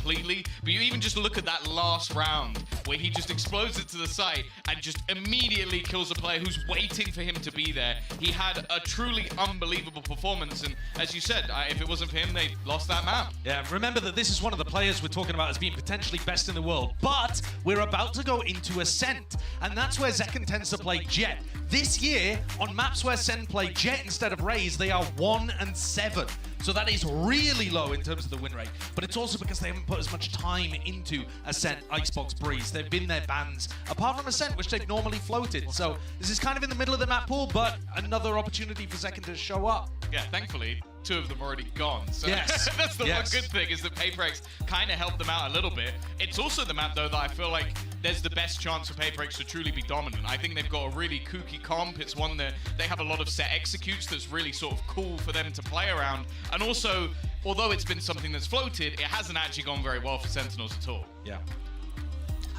S11: But you even just look at that last round where he just explodes it to the site and just immediately kills a player who's waiting for him to be there. He had a truly unbelievable performance, and as you said, if it wasn't for him, they lost that map.
S3: Yeah, remember that this is one of the players we're talking about as being potentially best in the world, but we're about to go into Ascent, and that's where Zekken tends to play Jet. This year, on maps where Sen play Jet instead of Raze, they are 1 and 7. So that is really low in terms of the win rate. But it's also because they haven't put as much time into Ascent, Icebox, Breeze. They've been their bans, apart from Ascent, which they've normally floated. So this is kind of in the middle of the map pool, but another opportunity for Zekken to show up.
S11: Yeah, thankfully, 2 of them already gone. So
S3: Yes.
S11: that's the
S3: Yes.
S11: one good thing, is that PRX kind of helped them out a little bit. It's also the map, though, that I feel like there's the best chance for PRX to truly be dominant. I think they've got a really kooky comp. It's one that they have a lot of set executes that's really sort of cool for them to play around. And also, although it's been something that's floated, it hasn't actually gone very well for Sentinels at all.
S3: Yeah.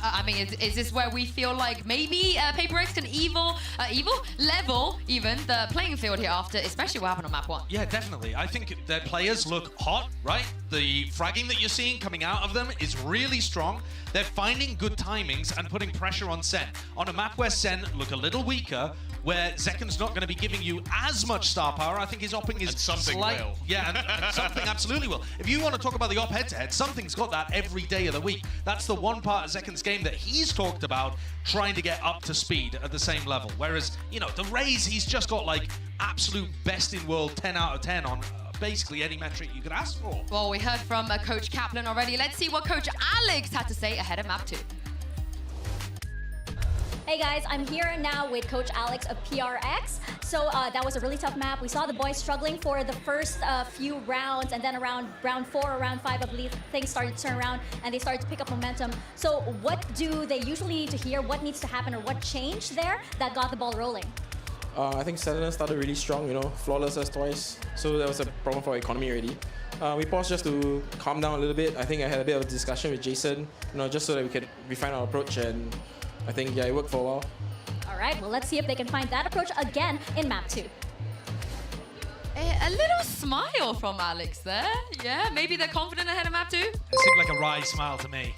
S10: I mean, is this where we feel like maybe PRX can level even the playing field here after, especially what happened on map 1?
S3: Yeah, definitely. I think their players look hot, right? The fragging that you're seeing coming out of them is really strong. They're finding good timings and putting pressure on Sen. On a map where Sen look a little weaker, where Zekken's not going to be giving you as much star power, I think his opping is
S11: And something will.
S3: Yeah, and something absolutely will. If you want to talk about the op head-to-head, something's got that every day of the week. That's the one part of Zekken's game that he's talked about trying to get up to speed at the same level. Whereas, you know, the Raze, he's just got like absolute best in world 10 out of 10 on basically any metric you could ask for.
S10: Well, we heard from Coach Kaplan already. Let's see what Coach Alex had to say ahead of map 2.
S8: Hey guys, I'm here now with Coach Alex of PRX. So that was a really tough map. We saw the boys struggling for the first few rounds, and then around round 4 or round 5, I believe, things started to turn around and they started to pick up momentum. So what do they usually need to hear? What needs to happen, or what changed there that got the ball rolling?
S12: I think Sentinel started really strong, flawless us twice. So that was a problem for economy already. We paused just to calm down a little bit. I think I had a bit of a discussion with Jason, just so that we could refine our approach, and I think, yeah, it worked for a while.
S8: All right, well, let's see if they can find that approach again in map 2.
S10: A little smile from Alex there. Yeah, maybe they're confident ahead of map 2.
S3: It seemed like a wry smile to me.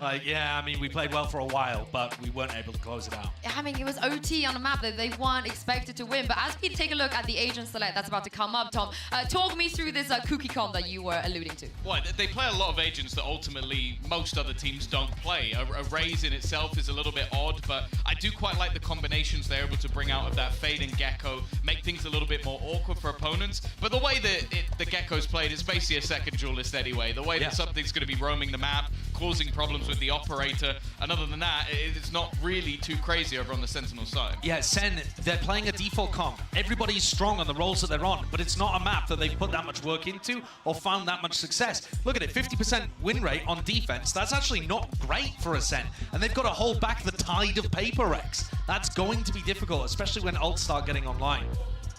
S3: Like, yeah, I mean, we played well for a while, but we weren't able to close it out.
S10: I mean, it was OT on a map that they weren't expected to win. But as we take a look at the agent select that's about to come up, Tom, talk me through this cookie comp that you were alluding to.
S11: Well, they play a lot of agents that ultimately most other teams don't play. A Raze in itself is a little bit odd, but I do quite like the combinations they're able to bring out of that Fade and Gecko, make things a little bit more awkward for opponents. But the way that the Gecko's played, it's basically a second duelist anyway. The way that something's going to be roaming the map, causing problems with the operator. And other than that, it's not really too crazy over on the Sentinel side.
S3: Yeah, Sen, they're playing a default comp. Everybody's strong on the roles that they're on, but it's not a map that they've put that much work into or found that much success. Look at it, 50% win rate on defense. That's actually not great for a Sen. And they've got to hold back the tide of PRX. That's going to be difficult, especially when ults start getting online.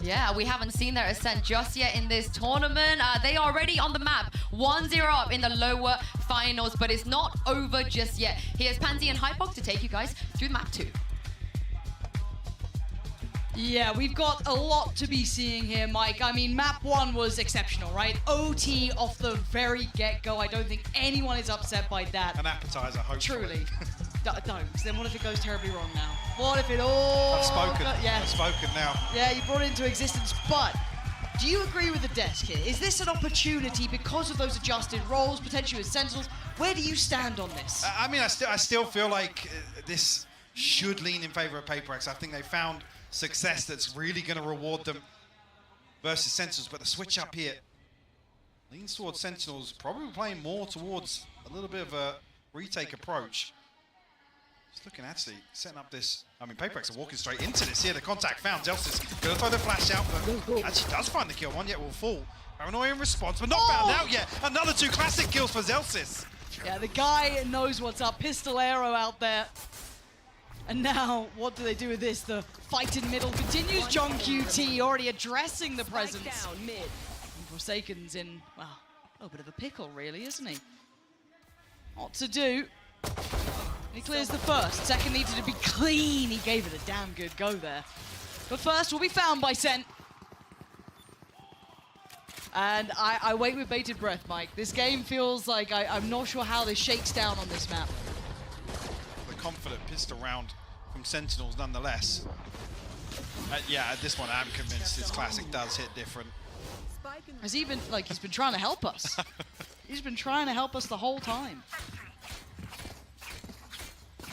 S10: Yeah, we haven't seen their ascent just yet in this tournament. They are already on the map, 1-0 up in the lower finals, but it's not over just yet. Here's Pansy and Hypok to take you guys through map 2.
S2: Yeah, we've got a lot to be seeing here, Mike. I mean, map 1 was exceptional, right? OT off the very get-go. I don't think anyone is upset by that.
S1: An appetizer, hopefully.
S2: Truly. Don't, because then what if it goes terribly wrong now? What if it all...
S1: I've spoken.
S2: Yeah.
S1: I've spoken now.
S2: Yeah, you brought it into existence, but do you agree with the desk here? Is this an opportunity because of those adjusted roles, potentially with Sentinels? Where do you stand on this?
S1: I mean, I still feel like this should lean in favor of PRX. I think they found success that's really going to reward them versus Sentinels, but the switch up here leans towards Sentinels, probably playing more towards a little bit of a retake approach. Just looking actually, setting up this, I mean, PRX are walking straight into this here. The contact found, Zelsis going to throw the flash out, but actually does find the kill. One yet will fall. Paranoia in response, but not found out yet. Another 2 classic kills for Zelsis.
S2: Yeah, the guy knows what's up. Pistol arrow out there. And now, what do they do with this? The fight in middle continues. John QT already addressing the presence.
S4: Down mid.
S2: And Forsaken's in, well, a little bit of a pickle, really, isn't he? What to do? He clears the first. Second needed to be clean. He gave it a damn good go there. But first will be found by Sen. And I wait with bated breath, Mike. This game feels like I'm not sure how this shakes down on this map.
S1: The confident pistol round from Sentinels nonetheless. Yeah, at this one I'm convinced this classic does hit different.
S2: Has he been, like, he's been trying to help us. He's been trying to help us the whole time.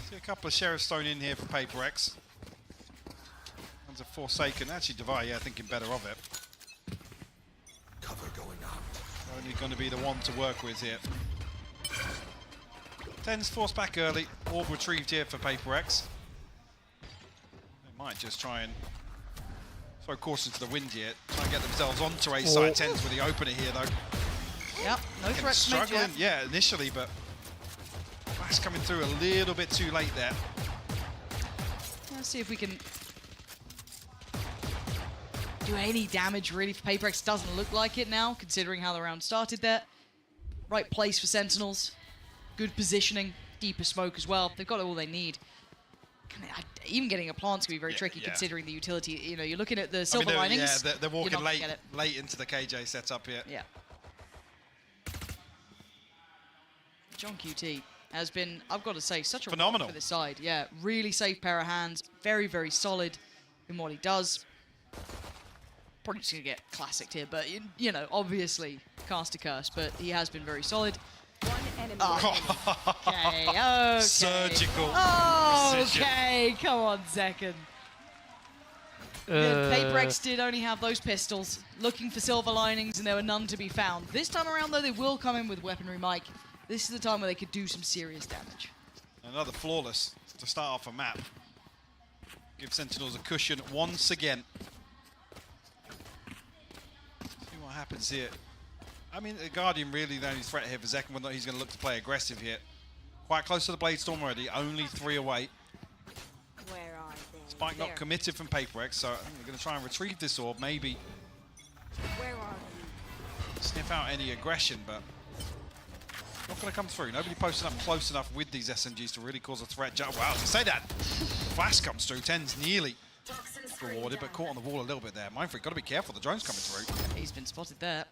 S1: See a couple of Sheriffs thrown in here for PRX. One's a Forsaken. Actually, Devi, yeah, thinking better of it.
S7: Cover going up.
S1: Only going to be the one to work with here. 10's forced back early. Orb retrieved here for PRX. They might just try and throw caution to the wind here. Try and get themselves onto a side. 10's with the opener here, though.
S2: Yep, no threats to make yet.
S1: Yeah, initially, but Flash coming through a little bit too late there.
S2: Let's see if we can do any damage really for PRX. Doesn't look like it now, considering how the round started there. Right place for Sentinels. Good positioning. Deeper smoke as well. They've got all they need. Even getting a plant's going to be very tricky considering the utility. You know, you're looking at the silver linings.
S1: Yeah, they're walking late into the KJ setup here.
S2: Yeah. John QT has been, I've got to say, such a
S1: phenomenal
S2: for this side. Yeah, really safe pair of hands. Very, very solid in what he does. Probably just going to get classicked here, but, you know, obviously cast a curse, but he has been very solid.
S4: One enemy.
S2: Okay.
S1: Surgical
S2: precision. Okay, come on, second. PRX did only have those pistols, looking for silver linings, and there were none to be found. This time around, though, they will come in with weaponry, Mike. This is the time where they could do some serious damage.
S1: Another flawless to start off a map. Give Sentinels a cushion once again. See what happens here. I mean, the Guardian really the only threat here for Zekken, whether he's going to look to play aggressive here. Quite close to the Blade Storm already, only 3 away.
S4: Where are they?
S1: Spike not committed from PRX, so I think they're going to try and retrieve this orb, maybe.
S4: Where are you?
S1: Sniff out any aggression, but not going to come through. Nobody posting up close enough with these SMGs to really cause a threat. Wow, to say that, Flash comes through. 10's nearly rewarded, but caught on the wall a little bit there. Mindfreak, got to be careful. The drone's coming through.
S2: He's been spotted there.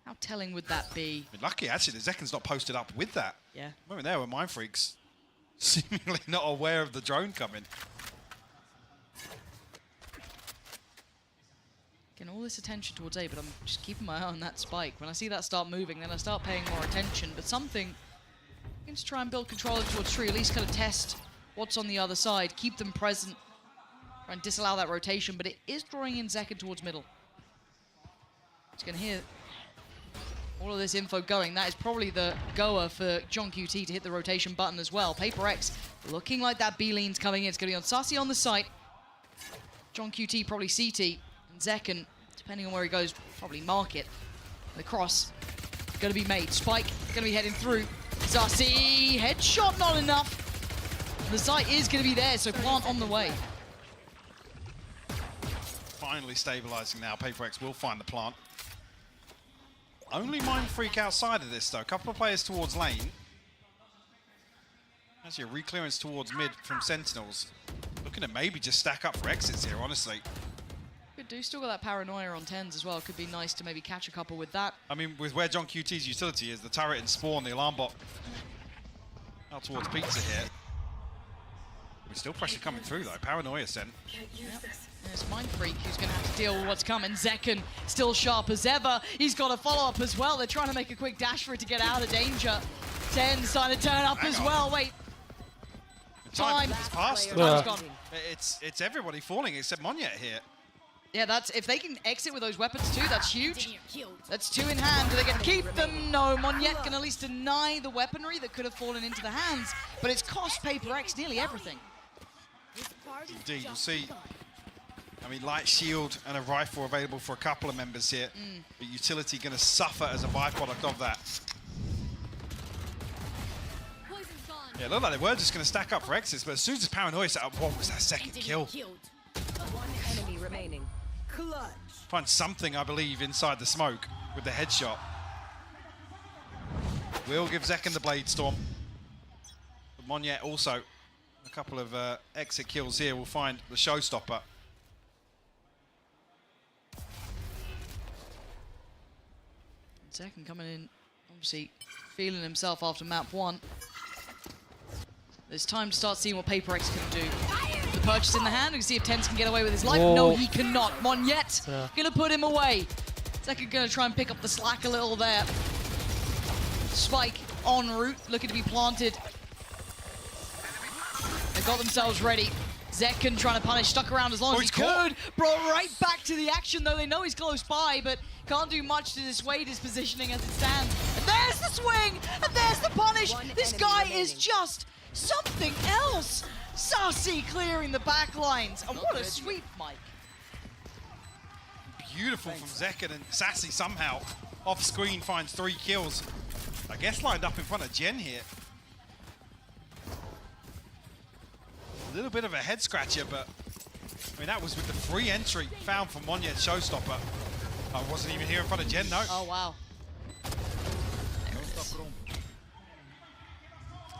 S2: How telling would that be?
S1: I mean, lucky, actually, the Zekken's not posted up with that.
S2: Yeah.
S1: Moment there where Mindfreak's seemingly not aware of the drone coming.
S2: Getting all this attention towards A, but I'm just keeping my eye on that spike. When I see that start moving, then I start paying more attention. But something, I'm going to try and build control towards tree, at least kind of test what's on the other side, keep them present, try and disallow that rotation, but it is drawing in Zekken towards middle. It's going to hear all of this info going, that is probably the goer for John QT to hit the rotation button as well. PRX looking like that B-lean's coming in. It's going to be on Sassy on the site. John QT probably CT. And Zekken, depending on where he goes, probably market. The cross going to be made. Spike going to be heading through. Sassy, headshot not enough. The site is going to be there, so plant on the way.
S1: Finally stabilizing now. PRX will find the plant. Only Mind Freak outside of this, though. A couple of players towards lane. Actually, a re-clearance towards mid from Sentinels. Looking to maybe just stack up for exits here, honestly.
S2: Could do. Still got that paranoia on 10s as well. Could be nice to maybe catch a couple with that.
S1: I mean, with where John QT's utility is, the turret and spawn, the alarm bot out towards Pizza here. There's still pressure coming through, though. Paranoia, Sen.
S2: Yep. There's Mind Freak who's going to have to deal with what's coming. Zekken still sharp as ever. He's got a follow-up as well. They're trying to make a quick dash for it to get out of danger. 10's trying to turn up as well. Wait. Time.
S1: It's past.
S2: Time's gone.
S1: It's everybody falling except Monyet here.
S2: Yeah, that's if they can exit with those weapons too, that's huge. That's 2 in hand. Do they get to keep them? No. Monyet can at least deny the weaponry that could have fallen into the hands, but it's cost PRX nearly everything.
S1: Indeed, you'll see. I mean, light shield and a rifle available for a couple of members here, but utility going to suffer as a byproduct of that. Yeah, it looked like they were just going to stack up for exits, but as soon as Paranoia set up, what was that second kill?
S4: One enemy remaining. Clutch.
S1: Find something, I believe, inside the smoke with the headshot. Will give Zekken the Blade Storm. But Monyet also, a couple of exit kills here, will find the showstopper.
S2: Zekken coming in, obviously feeling himself after map 1. There's time to start seeing what PRX can do. The purchase in the hand, we can see if 10s can get away with his life.
S5: Whoa.
S2: No, he cannot. Monyet gonna put him away. Zekken gonna try and pick up the slack a little there. Spike en route, looking to be planted. They got themselves ready. Zekken trying to punish, stuck around as long as he could. Brought right back to the action, though. They know he's close by, but can't do much to dissuade his positioning as it stands. And there's the swing, and there's the punish. This guy is just something else. Sassy clearing the back lines. And what a sweep, Mike.
S1: Beautiful from Zekken, and Sassy somehow off screen finds 3 kills. I guess lined up in front of Jen here. A little bit of a head scratcher, but I mean that was with the free entry found from Monyet showstopper. I wasn't even here in front of Jen, no.
S2: Oh wow.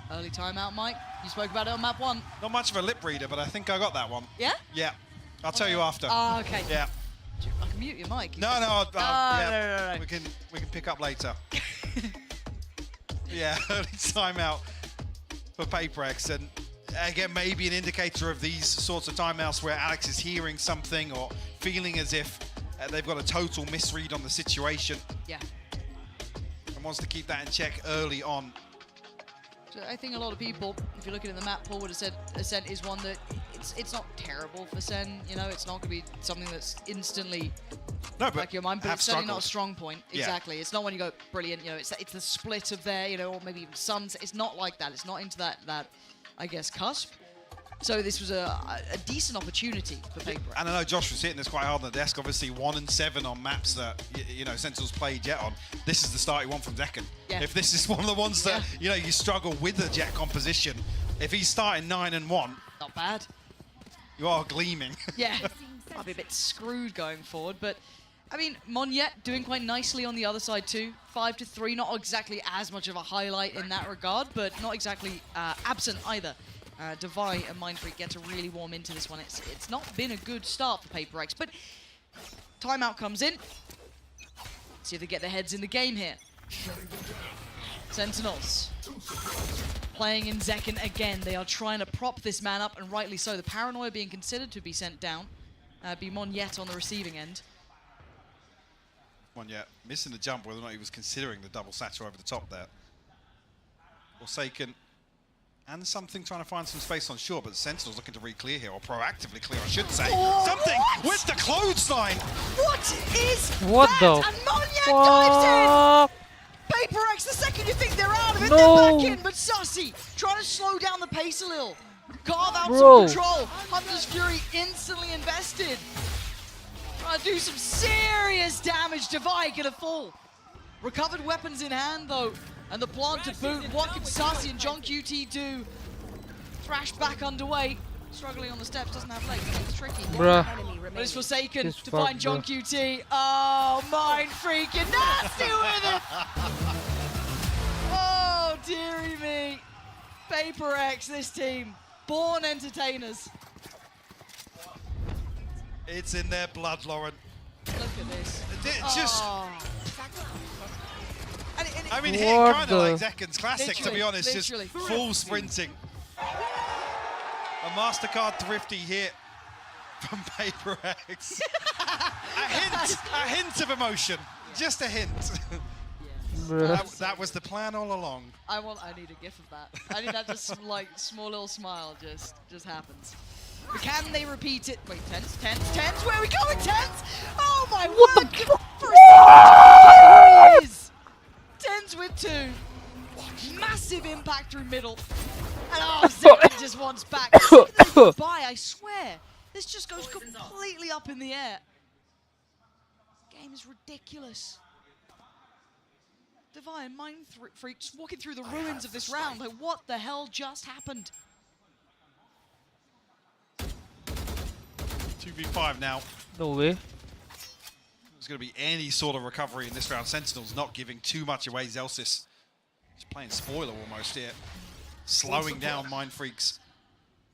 S2: Early timeout, Mike. You spoke about it on map 1.
S1: Not much of a lip reader, but I think I got that one.
S2: Yeah?
S1: Yeah. I'll tell you after.
S2: Oh, okay.
S1: Yeah.
S2: I can mute your mic.
S1: No.
S2: No.
S1: We can pick up later. Yeah, early timeout for PRX, and again maybe an indicator of these sorts of timeouts where Alex is hearing something or feeling as if they've got a total misread on the situation.
S2: Yeah.
S1: And wants to keep that in check early on.
S2: So I think a lot of people, if you're looking at the map, Paul would have said SEN is one that it's not terrible for SEN. You know, it's not going to be something that's instantly like your mind, but it's certainly not a strong point. Exactly. Yeah. It's not when you go brilliant. You know, it's the split of there. You know, or maybe even Suns. It's not like that. It's not into that I guess cusp. So this was a decent opportunity for PRX.
S1: And I know Josh was hitting this quite hard on the desk. Obviously 1 and 7 on maps that you know Sentinels played Jet on. This is the start you want from Zekken. Yeah. If this is one of the ones that you know you struggle with the Jet composition, if he's starting 9 and 1,
S2: not bad.
S1: You are gleaming.
S2: Yeah, might be a bit screwed going forward, but I mean Monyet doing quite nicely on the other side too. 5-3, not exactly as much of a highlight in that regard, but not exactly absent either. Devi and Mind Freak get to really warm into this one. It's not been a good start for PRX, but timeout comes in. See if they get their heads in the game here. Sentinels playing in Zekken again. They are trying to prop this man up, and rightly so. The paranoia being considered to be sent down. Be Monyet on the receiving end.
S1: Monyet missing the jump, whether or not he was considering the double satchel over the top there. Forsaken. And something trying to find some space on shore, but the Sentinel's looking to re-clear here, or proactively clear, I should say. Something with the clothesline!
S2: What is
S5: what
S2: that?
S5: The
S2: and Monyet dives in! PRX, the second you think they're out of it,
S5: No.
S2: they're back in, but Sussy trying to slow down the pace a little. Carve out
S5: Bro.
S2: some control. Hunter's Fury instantly invested. Trying to do some serious damage. Devi gonna fall. Recovered weapons in hand though, and the plant to boot. What can Sussy and John QT do? Thrash back underway. Struggling on the steps, doesn't have legs. It's tricky.
S5: Bruh.
S2: But it's Forsaken
S5: He's
S2: to
S5: fucked,
S2: find John
S5: bro.
S2: QT. Oh, mind freaking nasty with it. Oh, dearie me. PRX, this team, born entertainers.
S1: It's in their blood, Lauren.
S2: Look at this.
S1: Just,
S2: Oh.
S1: I mean, hitting
S5: What
S1: kind
S5: the-
S1: of like Zekken's classic, to be
S2: Literally,
S1: honest.
S2: literally.
S1: Just full sprinting. A MasterCard thrifty hit from PRX. a hint of emotion. Just a hint.
S5: Bruh.
S1: That was the plan all along.
S2: I need a gif of that. I need that just like small little smile just happens. But can they repeat it? Wait, tens? Where are we going, tens? Oh my word! What the tens with 2. Massive impact through middle. And Zekken just wants back. Goodbye, I swear. This just goes completely up in the air. Game is ridiculous. Divine Mind Freaks walking through the ruins of this round. Like, what the hell just happened?
S1: 2v5 now.
S5: No way.
S1: There's going to be any sort of recovery in this round. Sentinels not giving too much away. Zelsis just playing spoiler almost here. Slowing down Mind Freak's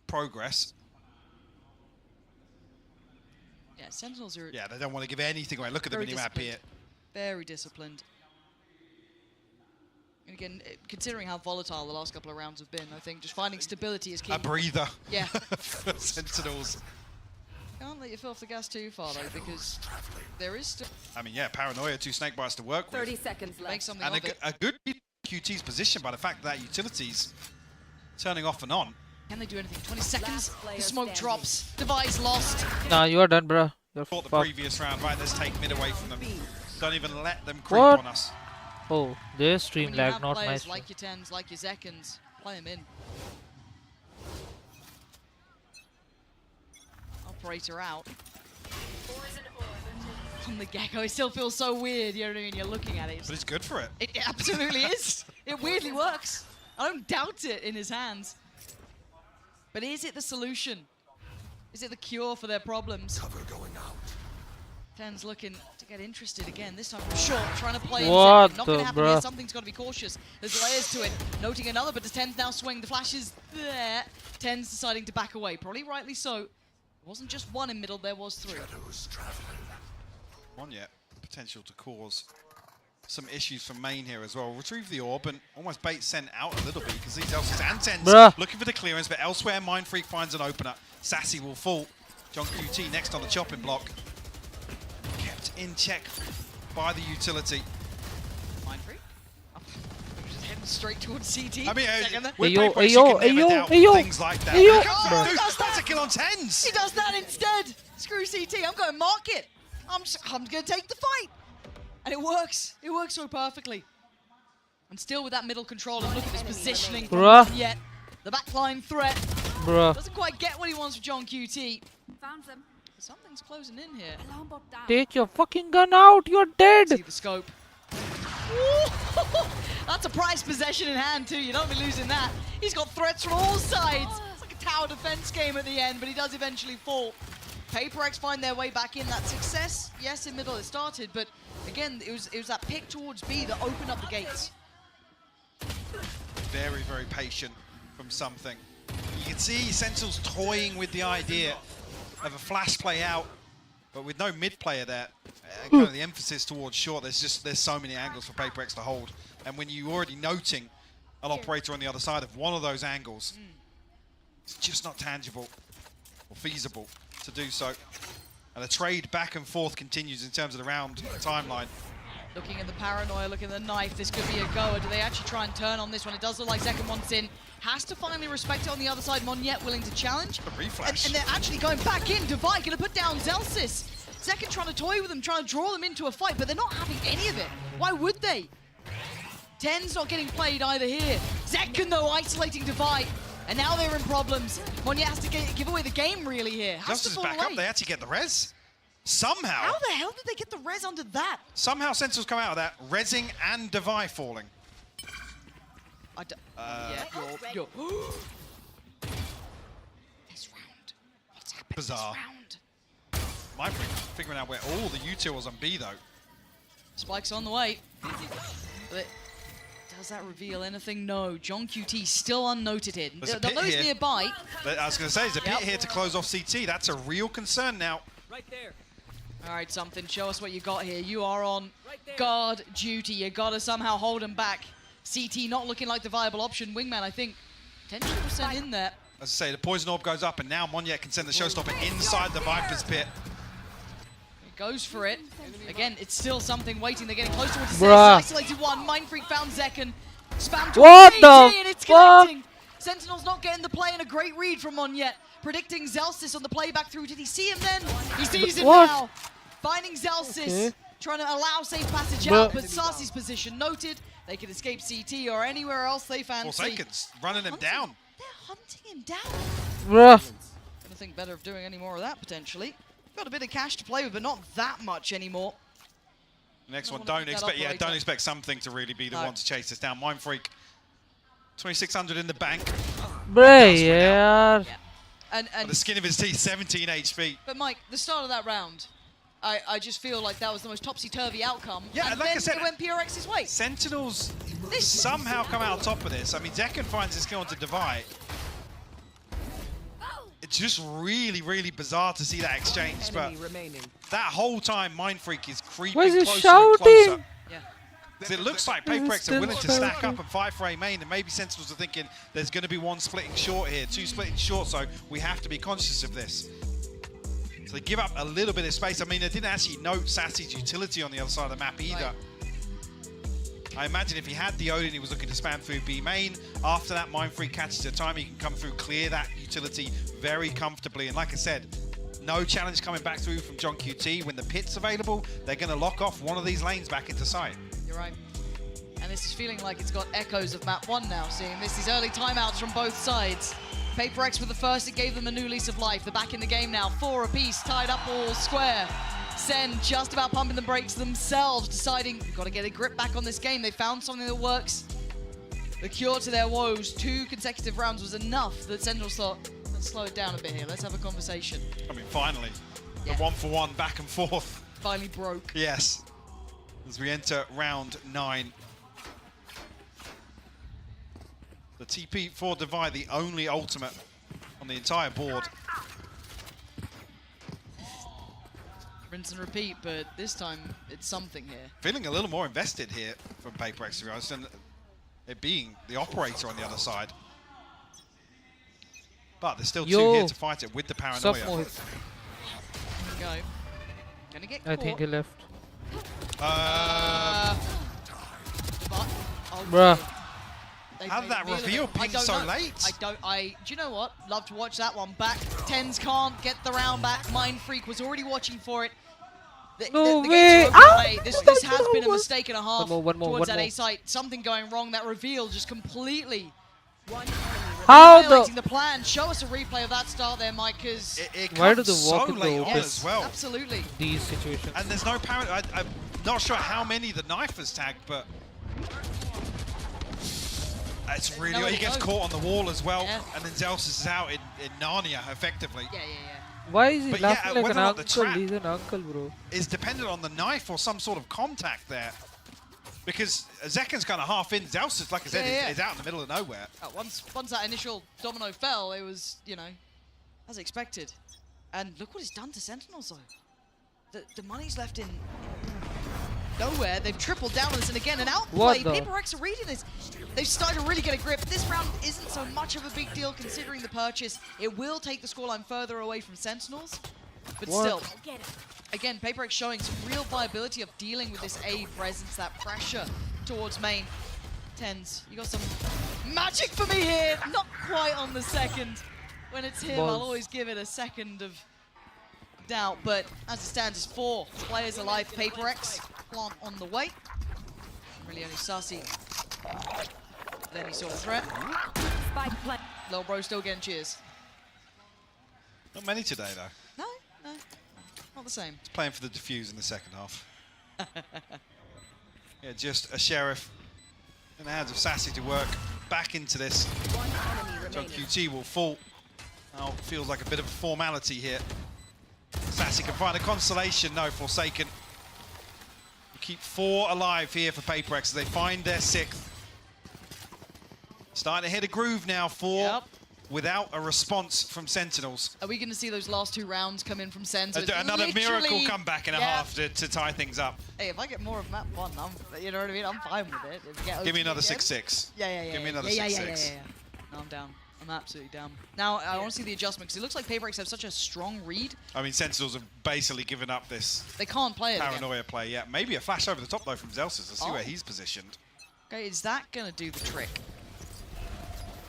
S1: progress.
S2: Yeah, Sentinels are
S1: Yeah, they don't want to give anything away. Look at the
S2: very
S1: minimap here.
S2: very disciplined. And again, considering how volatile the last couple of rounds have been, I think just finding stability is key.
S1: A breather.
S2: Yeah.
S1: For Sentinels.
S2: Can't let you feel off the gas too far though, because there is still.
S1: I mean, yeah, Paranoia, 2 snake bites to work with.
S4: 30 seconds left.
S2: Make something
S1: And
S2: of it.
S1: a good QT's position by the fact that utility's turning off and on.
S2: Can they do anything? 20 seconds.
S4: player
S2: The smoke
S4: standing.
S2: drops. Device lost.
S5: Nah, you are done, bruh. You're
S1: Fought the
S5: fucked.
S1: previous round, right? Let's take mid away from them. Don't even let them creep
S5: What?
S1: on us.
S5: Oh, their stream
S2: When you
S5: lag,
S2: have
S5: not
S2: players
S5: my stream.
S2: like your tens, like your Zekkens, play them in. Operator out. On the Gecko, it still feels so weird, you know what I mean? You're looking at it.
S1: But it's good for it.
S2: It absolutely is. It weirdly works. I don't doubt it in his hands. But is it the solution? Is it the cure for their problems?
S7: Cover going out.
S2: Ten's looking to get interested again. This time from short, trying to play
S5: What
S2: in. Not going
S5: the
S2: to happen here.
S5: bruh?
S2: Something's got to be cautious. There's layers to it. Noting another, but does Ten's now swing? The flash is there. Ten's deciding to back away. Probably rightly so. It wasn't just one in middle, there was 3.
S7: Shadows traveling.
S1: One yet. Potential to cause some issues from main here as well. Retrieve the orb and almost bait Sen out a little bit because these Elsa's and Tens
S5: Bruh.
S1: looking for the clearance, but elsewhere Mind Freak finds an opener. Sassy will fall. John QT next on the chopping block. Kept in check by the utility.
S2: Mind Freak? Just heading straight towards CT.
S1: I mean,
S2: Second there.
S1: with
S5: Ayo,
S1: PRX, you
S5: ayo,
S1: can never
S5: ayo,
S1: doubt
S5: ayo,
S1: things like that.
S5: ayo.
S1: Look at
S2: Bruh.
S1: dude,
S2: Does that.
S1: that's a kill on Tens.
S2: He does that instead. Screw CT. I'm going market. I'm going to take the fight. And it works. It works so perfectly. And still with that middle control, and look at this positioning from
S5: Bruh.
S2: yet. The backline threat.
S5: Bruh.
S2: Doesn't quite get what he wants from John QT.
S4: Found them.
S2: Something's closing in here.
S4: Alarm bot down.
S5: Take your fucking gun out, you're dead!
S2: See the scope. That's a prized possession in hand too. You don't be losing that. He's got threats from all sides. It's like a tower defense game at the end, but he does eventually fall. PRX find their way back in. That success, yes, in middle it started, but again, it was that pick towards B that opened up the gates.
S1: Very, very patient from something. You can see Sentinel's toying with the idea of a flash play out, but with no mid player there, and kind of the emphasis towards short, there's so many angles for PRX to hold. And when you're already noting an operator on the other side of one of those angles, it's just not tangible or feasible to do so. And the trade back and forth continues in terms of the round timeline.
S2: Looking at the paranoia, looking at the knife, this could be a goer. Do they actually try and turn on this one? It does look like Zekken wants in. Has to finally respect it on the other side. Monyet willing to challenge.
S1: The reflash.
S2: And they're actually going back in. Devi going to put down Zelsis. Zekken trying to toy with them, trying to draw them into a fight, but they're not having any of it. Why would they? Ten's not getting played either here. Zekken, though, isolating Divide. And now they're in problems. Monya has to give away the game, really, here.
S1: Justice is back up. They actually get the res. Somehow.
S2: How the hell did they get the res under that?
S1: Somehow Sentinels come out of that, resing and Devi falling.
S2: Yeah, you're this round. What's happening
S1: Bizarre.
S2: this round?
S1: Mindfreak figuring out where all the utils on B, though.
S2: Spike's on the way. But does that reveal anything? No. John QT still unnoted here. They'll know he's nearby.
S1: I was going to say, there's a pit here to close off CT. That's a real concern now.
S5: Right there.
S2: All right, something. Show us what you got here. You are on guard duty. You got to somehow hold him back. CT not looking like the viable option. Wingman, I think, 10% in there.
S1: As I say, the poison orb goes up, and now Monyet can send the showstopper inside the Viper's pit.
S2: He goes for it. Again, it's still something waiting. They're getting close towards the isolated one. Mindfreak found Zekken. Spam towards AT, and it's connecting. Sentinel's not getting the play, and a great read from Monyet. Predicting Zelsys on the playback through. Did he see him then? He sees him now. Finding Zelsys. Trying to allow safe passage out, but Sarsi's position noted. They can escape CT or anywhere else they fancy.
S1: Forsaken's running him down.
S2: They're hunting him down. Gonna think better of doing any more of that, potentially. Got a bit of cash to play with, but not that much anymore.
S1: Next one, don't expect something to really be the one to chase this down. Mindfreak, 2,600 in the bank.
S2: And
S1: the skin of his teeth, 17 HP.
S2: But Mike, the start of that round, I just feel like that was the most topsy-turvy outcome.
S1: Yeah,
S2: and
S1: like
S2: then
S1: I said,
S2: it went PRX's way.
S1: Sentinels somehow come out on top of this. I mean, Zekken finds his kill onto Devi. It's just really, really bizarre to see that exchange. But that whole time, Mindfreak is creeping closer and closer. It looks like PRX are willing to stack up and fight for A main, and maybe Sentinels are thinking there's going to be one splitting short here, two splitting short, so we have to be conscious of this. So they give up a little bit of space. I mean, they didn't actually note Sassy's utility on the other side of the map either. I imagine if he had the Odin, he was looking to spam through B main. After that, Mindfreak catches the time, he can come through, clear that utility very comfortably. And like I said, no challenge coming back through from John QT. When the pit's available, they're going to lock off one of these lanes back into sight.
S2: You're right. And this is feeling like it's got echoes of map 1 now, seeing this is early timeouts from both sides. PRX with the first, it gave them a new lease of life. They're back in the game now, 4 apiece, tied up all square. SEN just about pumping the brakes themselves, deciding we've got to get a grip back on this game. They found something that works. The cure to their woes, 2 consecutive rounds was enough that Sentinels thought, let's slow it down a bit here, let's have a conversation.
S1: I mean, finally, the 1-for-1 back and forth.
S2: Finally broke.
S1: Yes. As we enter round 9. The TP for Devi, the only ultimate on the entire board.
S2: Rinse and repeat, but this time it's something here.
S1: Feeling a little more invested here from PRX, to be honest, and it being the operator on the other side. But there's still 2 here to fight it with the paranoia.
S2: Here we go. Gonna get caught.
S5: I think he left.
S2: Bruh.
S1: How did that reveal ping so late?
S2: Do you know what? Love to watch that one back. Tens can't get the round back. Mindfreak was already watching for it.
S5: No way!
S2: This has been a mistake and a half towards that A site. Something going wrong. That reveal just completely violating the plan. Show us a replay of that start there, Mike, because
S5: why do the walk
S1: so late on as well?
S2: Absolutely.
S5: These situations.
S1: And there's no parent. I'm not sure how many the knife has tagged, but it's really he gets caught on the wall as well, and then Zelsys is out in Narnia effectively.
S5: Why is he laughing like an
S1: whether or not the
S5: uncle?
S1: trap
S5: He's an uncle, bro.
S1: is dependent on the knife or some sort of contact there. Because Zekken's kind of half in. Zelsys, like I said, is out in the middle of nowhere.
S2: Once that initial domino fell, it was, you know, as expected. And look what it's done to Sentinels, though. The money's left in nowhere. They've tripled down on this, and again, an outplay. PRX are reading this. They've started to really get a grip. This round isn't so much of a big deal considering the purchase. It will take the scoreline further away from Sentinels, but still. Again, PRX showing some real viability of dealing with this A presence, that pressure towards main. Tens, you got some magic for me here. Not quite on the second. When it's him, I'll always give it a second of doubt, but as it stands, it's 4 players alive. PRX plant on the way. Really only Sassy Then he saw the threat.
S4: Spike plant.
S2: Little bro still getting cheers.
S1: Not many today, though.
S2: No, not the same.
S1: He's playing for the defuse in the second half. Yeah, just a sheriff in the hands of Sassy to work back into this. John QT will fall. Now feels like a bit of a formality here. Sassy can find a consolation. No, Forsaken. You keep 4 alive here for PRX as they find their 6th. Starting to hit a groove now for without a response from Sentinels.
S2: Are we going to see those last 2 rounds come in from Sen? So
S1: Another miracle comeback in a half to tie things up.
S2: Hey, if I get more of map 1, you know what I mean? I'm fine with it. If we get
S1: Give me
S2: OT
S1: another
S2: again.
S1: 6-6.
S2: Yeah.
S1: Give me another 6-6.
S2: Yeah. No, I'm down. I'm absolutely down. Now, I want to see the adjustment, because it looks like PRX have such a strong read.
S1: I mean, Sentinels have basically given up this
S2: They can't play it
S1: paranoia
S2: again.
S1: play yet. Maybe a flash over the top, though, from Zelsis. Let's see where he's positioned.
S2: Okay, is that going to do the trick?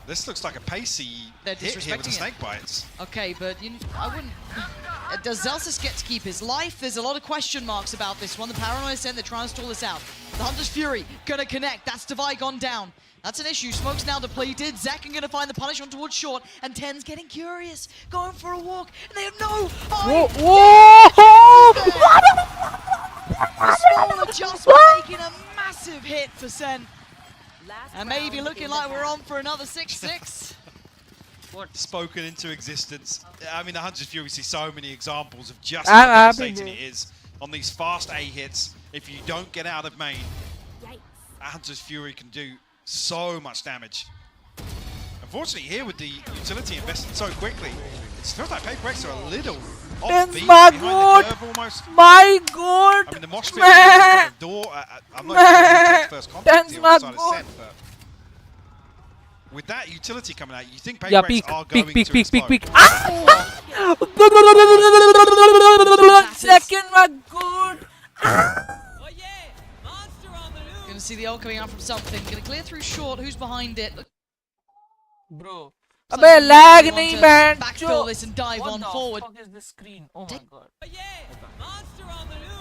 S1: This looks like a pacey
S2: They're
S1: hit here with the
S2: disrespecting it.
S1: snake bites.
S2: Okay, but I wouldn't... Does Zelsis get to keep his life? There's a lot of question marks about this one. The Paranoia Sen, they're trying to stall this out. The Hunter's Fury gonna connect. That's Devi gone down. That's an issue. Smoke's now depleted. Zakin gonna find the punish on towards short, and Ten's getting curious, going for a walk, and they have no A small adjustment making a massive hit for Sen. And maybe looking like we're on for another 6-6.
S1: Spoken into existence. I mean, the Hunter's Fury see so many examples of just how devastating it is on these fast A hits. If you don't get out of main, a Hunter's Fury can do so much damage. Unfortunately, here with the utility invested so quickly, it feels like PRX are a little offbeat behind the curve almost.
S5: My god!
S1: I mean, the mosh pit is in front of the door. I'm not sure who takes first contact here on the side of Sen, but with that utility coming out, you think PRX are going to explode.
S5: Peek. Ah! 1 second, my god!
S2: Gonna see the ult coming out from something. Gonna clear through short. Who's behind it?
S5: Bro. Abey lag nahi band.
S2: Backfill this and dive on forward.
S5: What the fuck is this screen? Oh my god.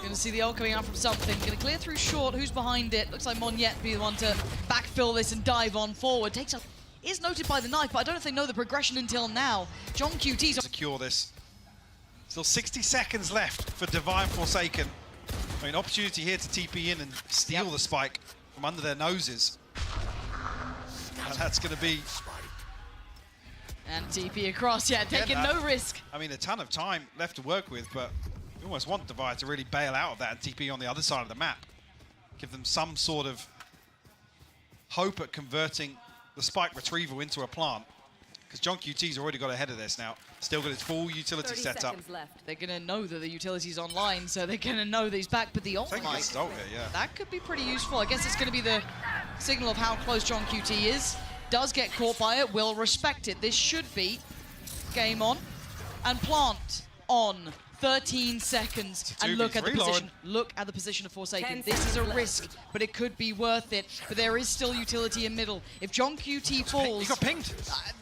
S2: Gonna see the ult coming out from something. Gonna clear through short. Who's behind it? Looks like Monyet be the one to backfill this and dive on forward. Takes a... Is noted by the knife, but I don't know if they know the progression until now. John QT's...
S1: Secure this. Still 60 seconds left for Divine Forsaken. I mean, opportunity here to TP in and steal the spike from under their noses. And that's going to be...
S2: And TP across, taking no risk.
S1: I mean, a ton of time left to work with, but you almost want Divine to really bail out of that and TP on the other side of the map. Give them some sort of hope at converting the spike retrieval into a plant. Because John QT's already got ahead of this now. Still got his full utility set up.
S2: They're going to know that the utility's online, so they're going to know that he's back. But the ult might,
S1: yeah.
S2: that could be pretty useful. I guess it's going to be the signal of how close John QT is. Does get caught by it, will respect it. This should be game on. And plant on 13 seconds. And look at the position. Look at the position of Forsaken. This is a risk, but it could be worth it. But there is still utility in middle. If John QT falls...
S1: He got pinged.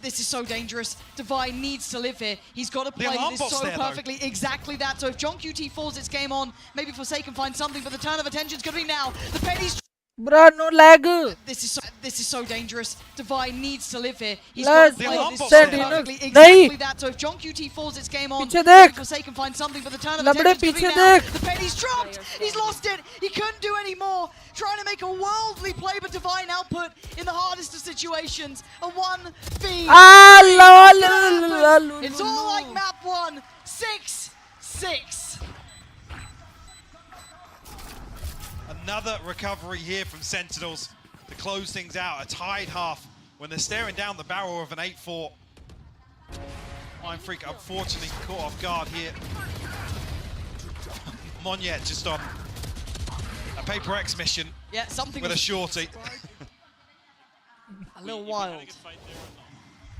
S2: This is so dangerous. Divine needs to live here. He's got to play this so perfectly. Exactly that. So if John QT falls, it's game on. Maybe Forsaken finds something, but the turn of attention is going to be now. The penny's...
S5: Bruh, no lag.
S2: This is so dangerous. Divine needs to live here. He's
S5: Let's
S2: got to play this so
S5: set
S2: perfectly.
S5: it.
S2: Exactly that. So if John QT falls, it's game on.
S5: Piche
S2: Forsaken finds something, but the turn of
S5: Lamde
S2: attention is
S5: piche
S2: now.
S5: dekh.
S2: The penny's dropped. He's lost it. He couldn't do any more. Trying to make a worldly play, but Divine output in the hardest of situations. A 1v. It's all like map 1. 6-6.
S1: Another recovery here from Sentinels to close things out. A tied half when they're staring down the barrel of an 8-4. Mind Freak unfortunately caught off guard here. Monyet just on a PRX mission
S2: Something
S1: with a shorty.
S2: A little wild.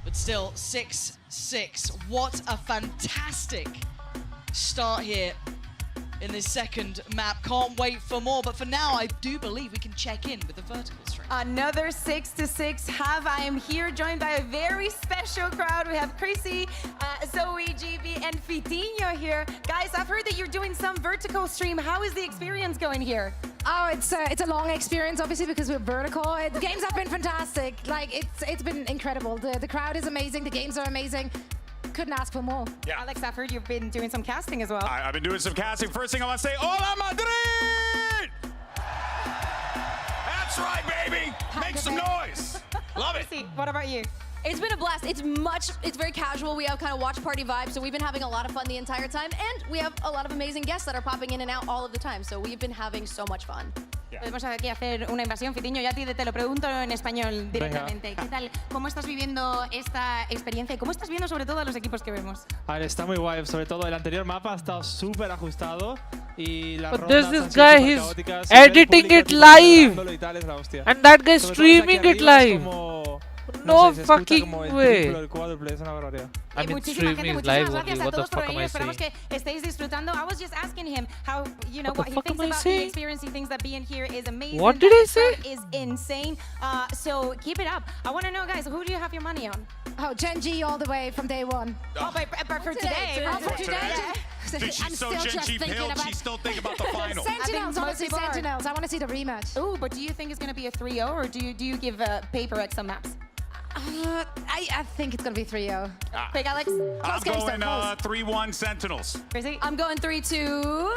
S2: But still, 6-6. What a fantastic start here in this second map. Can't wait for more, but for now, I do believe we can check in with the vertical stream.
S13: Another 6-6 half. I am here joined by a very special crowd. We have Chrissy, Zoe, GB, and Fitinho here. Guys, I've heard that you're doing some vertical stream. How is the experience going here?
S14: Oh, it's a long experience, obviously, because we're vertical. The games have been fantastic. Like, it's been incredible. The crowd is amazing. The games are amazing. Couldn't ask for more.
S13: Yeah. Alex, I've heard you've been doing some casting as well.
S15: I've been doing some casting. First thing I want to say, Hola Madrid! That's right, baby! Make some noise! Love it!
S13: What about you?
S16: It's been a blast. It's very casual. We have kind of watch party vibes, so we've been having a lot of fun the entire time, and we have a lot of amazing guests that are popping in and out all of the time, so we've been having so much fun.
S13: Podemos aquí hacer una invasión, Fitiño. Yo a ti te lo pregunto en español directamente. ¿Qué tal? ¿Cómo estás viviendo esta experiencia y cómo estás viendo sobre todo a los equipos que vemos?
S17: A ver, está muy guay. Sobre todo el anterior mapa ha estado súper ajustado y las
S5: But
S17: rondas
S5: there's
S17: han
S5: this
S17: sido
S5: guy,
S17: súper
S5: he's
S17: caóticas.
S5: editing it live,
S17: Y tal, es la hostia.
S5: and that guy
S17: Sobre todo
S5: streaming
S17: aquí
S5: it
S17: arriba es
S5: live.
S17: como-
S5: No
S17: sé, se escucha
S5: fucking
S17: como el
S5: way.
S17: triplo, el cuádruple, es una barbaridad.
S5: I mean,
S13: Muchísima gente,
S5: streaming is
S13: muchísimas
S5: live
S13: gracias
S5: only.
S13: a
S5: What the
S13: todos por
S5: fuck am
S13: venir.
S5: I
S13: Esperamos
S5: saying?
S13: que estéis disfrutando. I was just asking him how, you know,
S5: What
S13: what
S5: the
S13: he
S5: fuck
S13: thinks
S5: am I
S13: about the
S5: saying?
S13: experience. He thinks that being here is amazing.
S5: What did
S13: that
S5: I
S13: the
S5: say?
S13: crowd is insane. So keep it up. I want to know, guys, who do you have your money on?
S14: Oh, Gen G all the way from day one.
S13: Oh, but for today.
S14: Oh, for today?
S15: Dude, she's so Gen G pilled, she's still thinking about the final.
S14: Sentinels, honestly,
S13: most people are.
S14: Sentinels. I want to see the rematch.
S13: Ooh, but do you think it's going to be a 3-0 or do you give PRX some maps?
S14: I think it's going to be 3-0.
S13: Big Alex?
S15: I'm
S14: games,
S15: going
S14: though,
S15: 3-1 Sentinels.
S13: Crazy?
S16: I'm going 3-2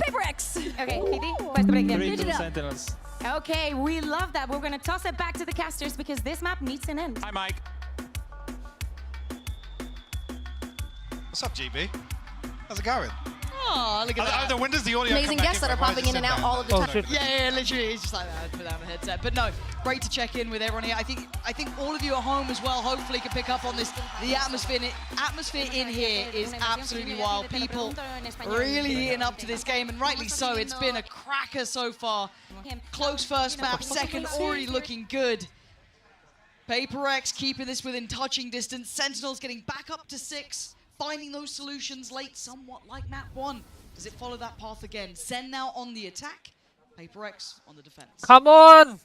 S16: PRX.
S13: Okay, Fiti, puedes break them.
S17: 3-2 Sentinels.
S13: Okay, we love that. We're going to toss it back to the casters because this map needs an end.
S15: Hi, Mike.
S1: What's up, GB? How's it going?
S2: Oh, look at that.
S1: When does the audio
S16: Amazing
S1: come back
S16: guests that are
S1: Why
S16: popping
S1: does
S16: in
S1: it
S16: and
S1: sit
S16: out
S1: down?
S16: all of the time.
S2: Yeah, literally, it's just like that. Put down the headset. But no, great to check in with everyone here. I think all of you at home as well, hopefully, can pick up on this. The atmosphere in here is absolutely wild. People really heating up to this game, and rightly so. It's been a cracker so far. Close first map, second already looking good. PRX keeping this within touching distance. Sentinels getting back up to 6, finding those solutions late, somewhat like map 1. Does it follow that path again? SEN now on the attack, PRX on the defense.
S5: Come on,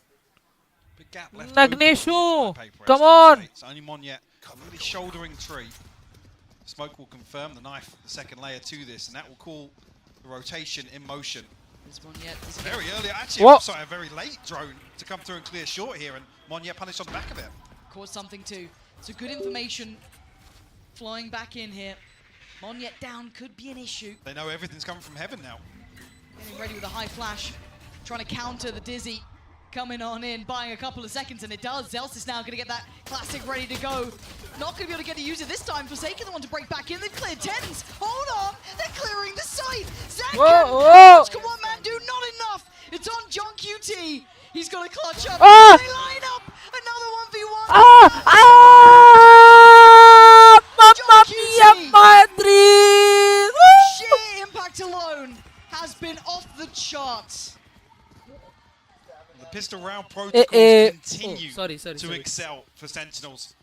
S1: Big gap left
S5: Nagneshu.
S1: open for PRX.
S5: Come on.
S1: It's only Monyet really shouldering tree. Smoke will confirm the knife, the second layer to this, and that will call the rotation in motion.
S2: This Monyet is
S1: Very early, actually,
S5: What?
S1: sorry, a very late drone to come through and clear short here, and Monyet punished on the back of it.
S2: Caught something too. So good information flying back in here. Monyet down could be an issue.
S1: They know everything's coming from heaven now.
S2: Getting ready with a high flash, trying to counter the Dizzy. Coming on in, buying a couple of seconds, and it does. Zels is now going to get that classic ready to go. Not going to be able to get to use it this time. Forsaken the one to break back in. They've cleared 10s. Hold on, they're clearing the site. Zakin, what's come on, man, do not enough. It's on John QT. He's got to clutch up. They line up. Another 1v1.
S5: Mamma mia, Madrid!
S2: Sheer impact alone has been off the charts.
S1: The pistol round protocols continue to excel for Sentinels.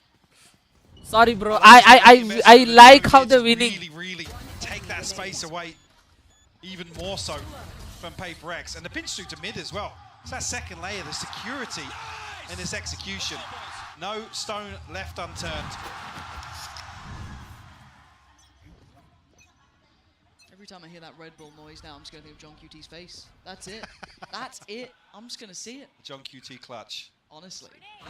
S5: Sorry, bro. I like how they're winning.
S1: Really take that space away, even more so from PRX. And the pinch through to mid as well. It's that second layer, the security in this execution. No stone left unturned.
S2: Every time I hear that Red Bull noise now, I'm just going to think of John QT's face. That's it. That's it. I'm just going to see it.
S1: John QT clutch.
S2: Honestly. I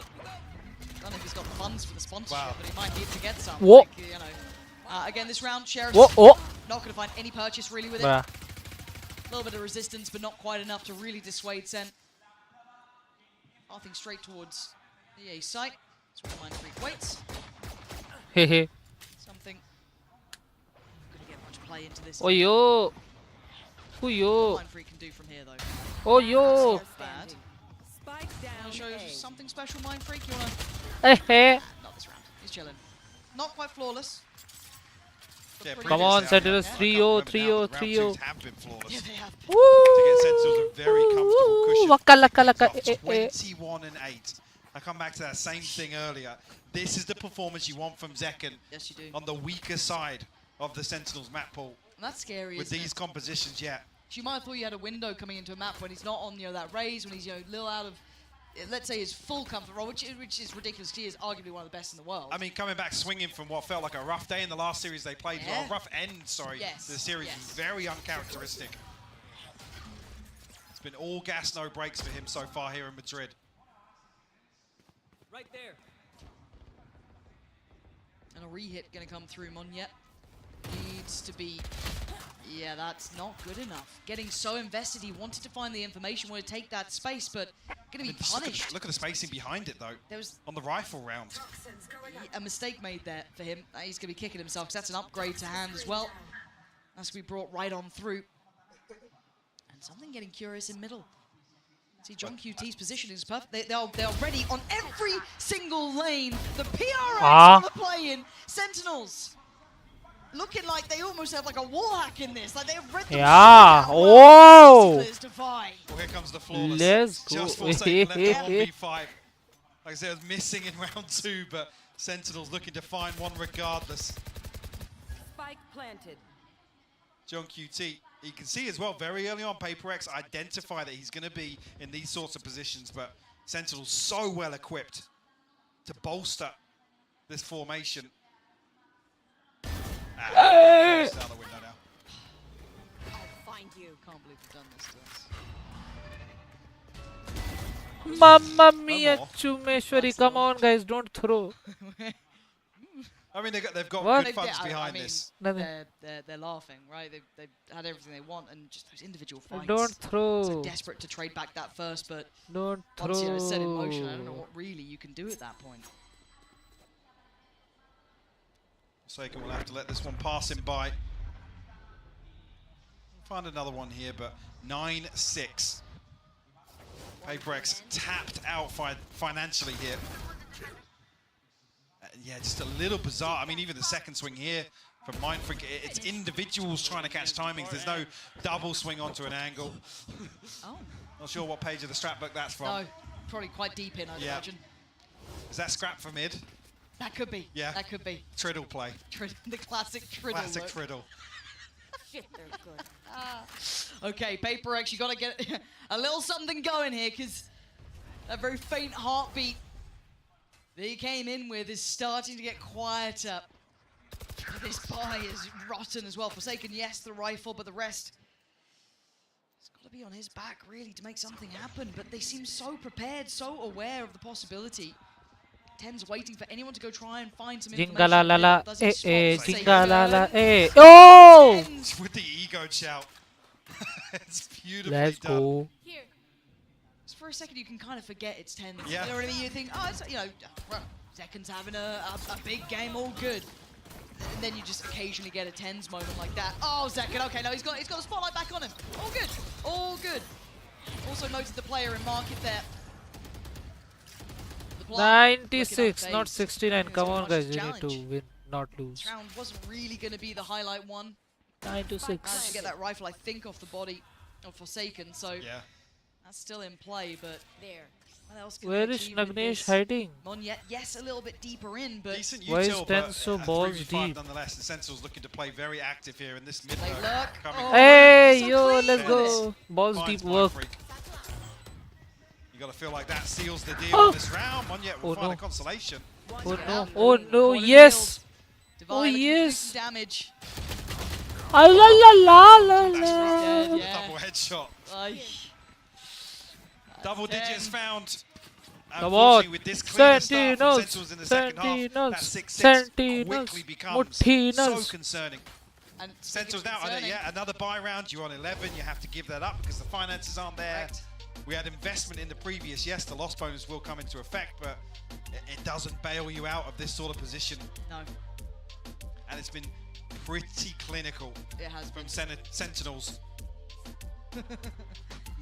S2: don't know if he's got funds for the sponsorship,
S1: Wow.
S2: but he might need to get some.
S5: What?
S2: Like, you know. Again, this round, Sheriff's
S5: What?
S2: not going to find any purchase really with it.
S5: Bruh.
S2: A little bit of resistance, but not quite enough to really dissuade Sen. Pathing straight towards the A site. That's where Mind Freak waits.
S5: Hehe.
S2: Something. Gonna get much play into this.
S5: Oh yo. Oh yo.
S2: Mind Freak can do from here though.
S5: Oh yo.
S2: That's not bad. Wanna show you something special, Mind Freak? You wanna?
S5: Hehe.
S2: Not this round. He's chilling. Not quite flawless.
S1: Yeah,
S5: Come on, Sentinels 3-0, 3-0, 3-0.
S1: Round 2s have been flawless.
S2: Yeah, they have.
S5: Woo!
S1: To get Sentinels a very comfortable cushion.
S5: Waka laka laka.
S1: It's 21-8. I come back to that same thing earlier. This is the performance you want from Zekken.
S2: Yes, you do.
S1: On the weaker side of the Sentinels map pool.
S2: And that's scary.
S1: With
S2: isn't
S1: these
S2: it?
S1: compositions, yeah.
S2: You might have thought you had a window coming into a map when he's not on, that raise, when he's, a little out of, let's say, his full comfort role, which is ridiculous. He is arguably one of the best in the world.
S1: I mean, coming back swinging from what felt like a rough day in the last series they played,
S2: Yeah.
S1: well, rough end, sorry.
S2: Yes,
S1: The series was very uncharacteristic. been all gas, no brakes for him so far here in Madrid.
S2: Right there. And a re-hit going to come through. Monyet needs to be... Yeah, that's not good enough. Getting so invested, he wanted to find the information, wanted to take that space, but going to be punished.
S1: Look at the spacing behind it, though.
S2: There was
S1: on the rifle round.
S2: A mistake made there for him. He's going to be kicking himself because that's an upgrade to hand as well. That's going to be brought right on through. And something getting curious in middle. See, John QT's position is perfect. They are ready on every single lane. The PRX on the play-in. Sentinels looking like they almost have like a wall hack in this. Like they've read the
S5: Oh!
S1: Well, here comes the flawless.
S5: Let's go.
S1: Just Forsaken left on V5. Like I said, it was missing in round 2, but Sentinels looking to find one regardless.
S4: Spike planted.
S1: John QT, you can see as well very early on, PRX identify that he's going to be in these sorts of positions, but Sentinel's so well equipped to bolster this formation. Out the window now.
S2: I'll find you. Can't believe we've done this to us.
S5: Mamma mia, Chumeshwari, come on guys, don't throw.
S1: I mean, they've got
S5: What?
S1: good funds behind this.
S2: They're laughing, right? They've had everything they want, and just those individual fights.
S5: Don't throw.
S2: So desperate to trade back that first, but
S5: Don't
S2: once
S5: throw.
S2: it's set in motion, I don't know what really you can do at that point.
S1: Forsaken will have to let this one pass him by. Find another one here, but 9-6. PRX tapped out financially here. Yeah, just a little bizarre. I mean, even the second swing here from Mindfreak, it's individuals trying to catch timings. There's no double swing onto an angle.
S2: Oh.
S1: Not sure what page of the strap book that's from.
S2: No, probably quite deep in, I'd imagine.
S1: Is that scrap for mid?
S2: That could be.
S1: Yeah.
S2: That could be.
S1: Triddle play.
S2: The classic Triddle.
S1: Classic
S2: look.
S1: Triddle.
S4: Shit, they're good.
S2: Okay, PRX, you got to get a little something going here, because that very faint heartbeat that he came in with is starting to get quieter. This buy is rotten as well. Forsaken, yes, the rifle, but the rest, it's got to be on his back, really, to make something happen. But they seem so prepared, so aware of the possibility. Ten's waiting for anyone to go try and find some information.
S5: Jingalala,
S2: Does he swap Forsaken?
S5: jingalala, oh!
S1: With the ego shout. It's beautifully
S5: Let's
S1: done.
S5: go.
S2: Here. Just for a second, you can kind of forget it's 10.
S1: Yeah.
S2: You know what I mean? You think, oh, it's, you know, well, Zekan's having a big game, all good. And then you just occasionally get a 10s moment like that. Oh, Zekan, okay, no, he's got the spotlight back on him. All good, all good. Also noted the player in market there. The plant,
S5: 96, not 69. Come on guys, you need to
S2: challenge.
S5: win, not lose.
S2: This round wasn't really going to be the highlight one.
S5: 96.
S2: Managed to get that rifle, I think, off the body of Forsaken, so
S1: yeah.
S2: That's still in play, but
S16: there.
S2: What else can
S5: Where
S2: they
S5: is
S2: achieve with
S5: Nagnesh
S2: this?
S5: hiding?
S2: Monyet, yes, a little bit deeper in, but
S1: Decent
S5: Why is
S1: util,
S5: 10
S1: but
S5: so
S1: at
S5: balls
S1: 3v5
S5: deep?
S1: nonetheless. The Sentinels looking to play very active here in this mid
S2: They
S1: lurk
S2: lurk.
S1: coming
S2: Oh,
S1: forward.
S5: Hey,
S2: so
S5: yo,
S2: clean
S5: let's
S2: with
S5: go. Balls
S1: Finds
S5: deep work.
S1: Mindfreak. You got to feel like that seals the deal
S5: Oh.
S1: on this round. Monyet will
S5: Oh,
S1: find
S5: no.
S1: a consolation.
S5: Oh no, oh no, yes!
S2: Divine
S5: Oh
S2: looking to do
S5: yes!
S2: some damage.
S5: Ah, la la la la
S1: That's
S5: la.
S1: rough.
S2: Yeah.
S1: Double headshot.
S2: Ay.
S1: Double
S2: 10.
S1: digits found.
S5: Come on,
S1: Unfortunately, with this clean start from
S5: Sentinels,
S1: Sentinels in the second half,
S5: Sentinels,
S1: that 6-6
S5: Sentinels,
S1: quickly becomes so
S5: Mortinos.
S1: concerning.
S2: And
S1: Sentinels now, yeah, another buy round. You're on 11. You have to give that up because the finances aren't there.
S2: Correct.
S1: We had investment in the previous. Yes, the loss bonus will come into effect, but it doesn't bail you out of this sort of position.
S2: No,
S1: And it's been pretty clinical
S2: it has
S1: from
S2: been.
S1: Sentinels in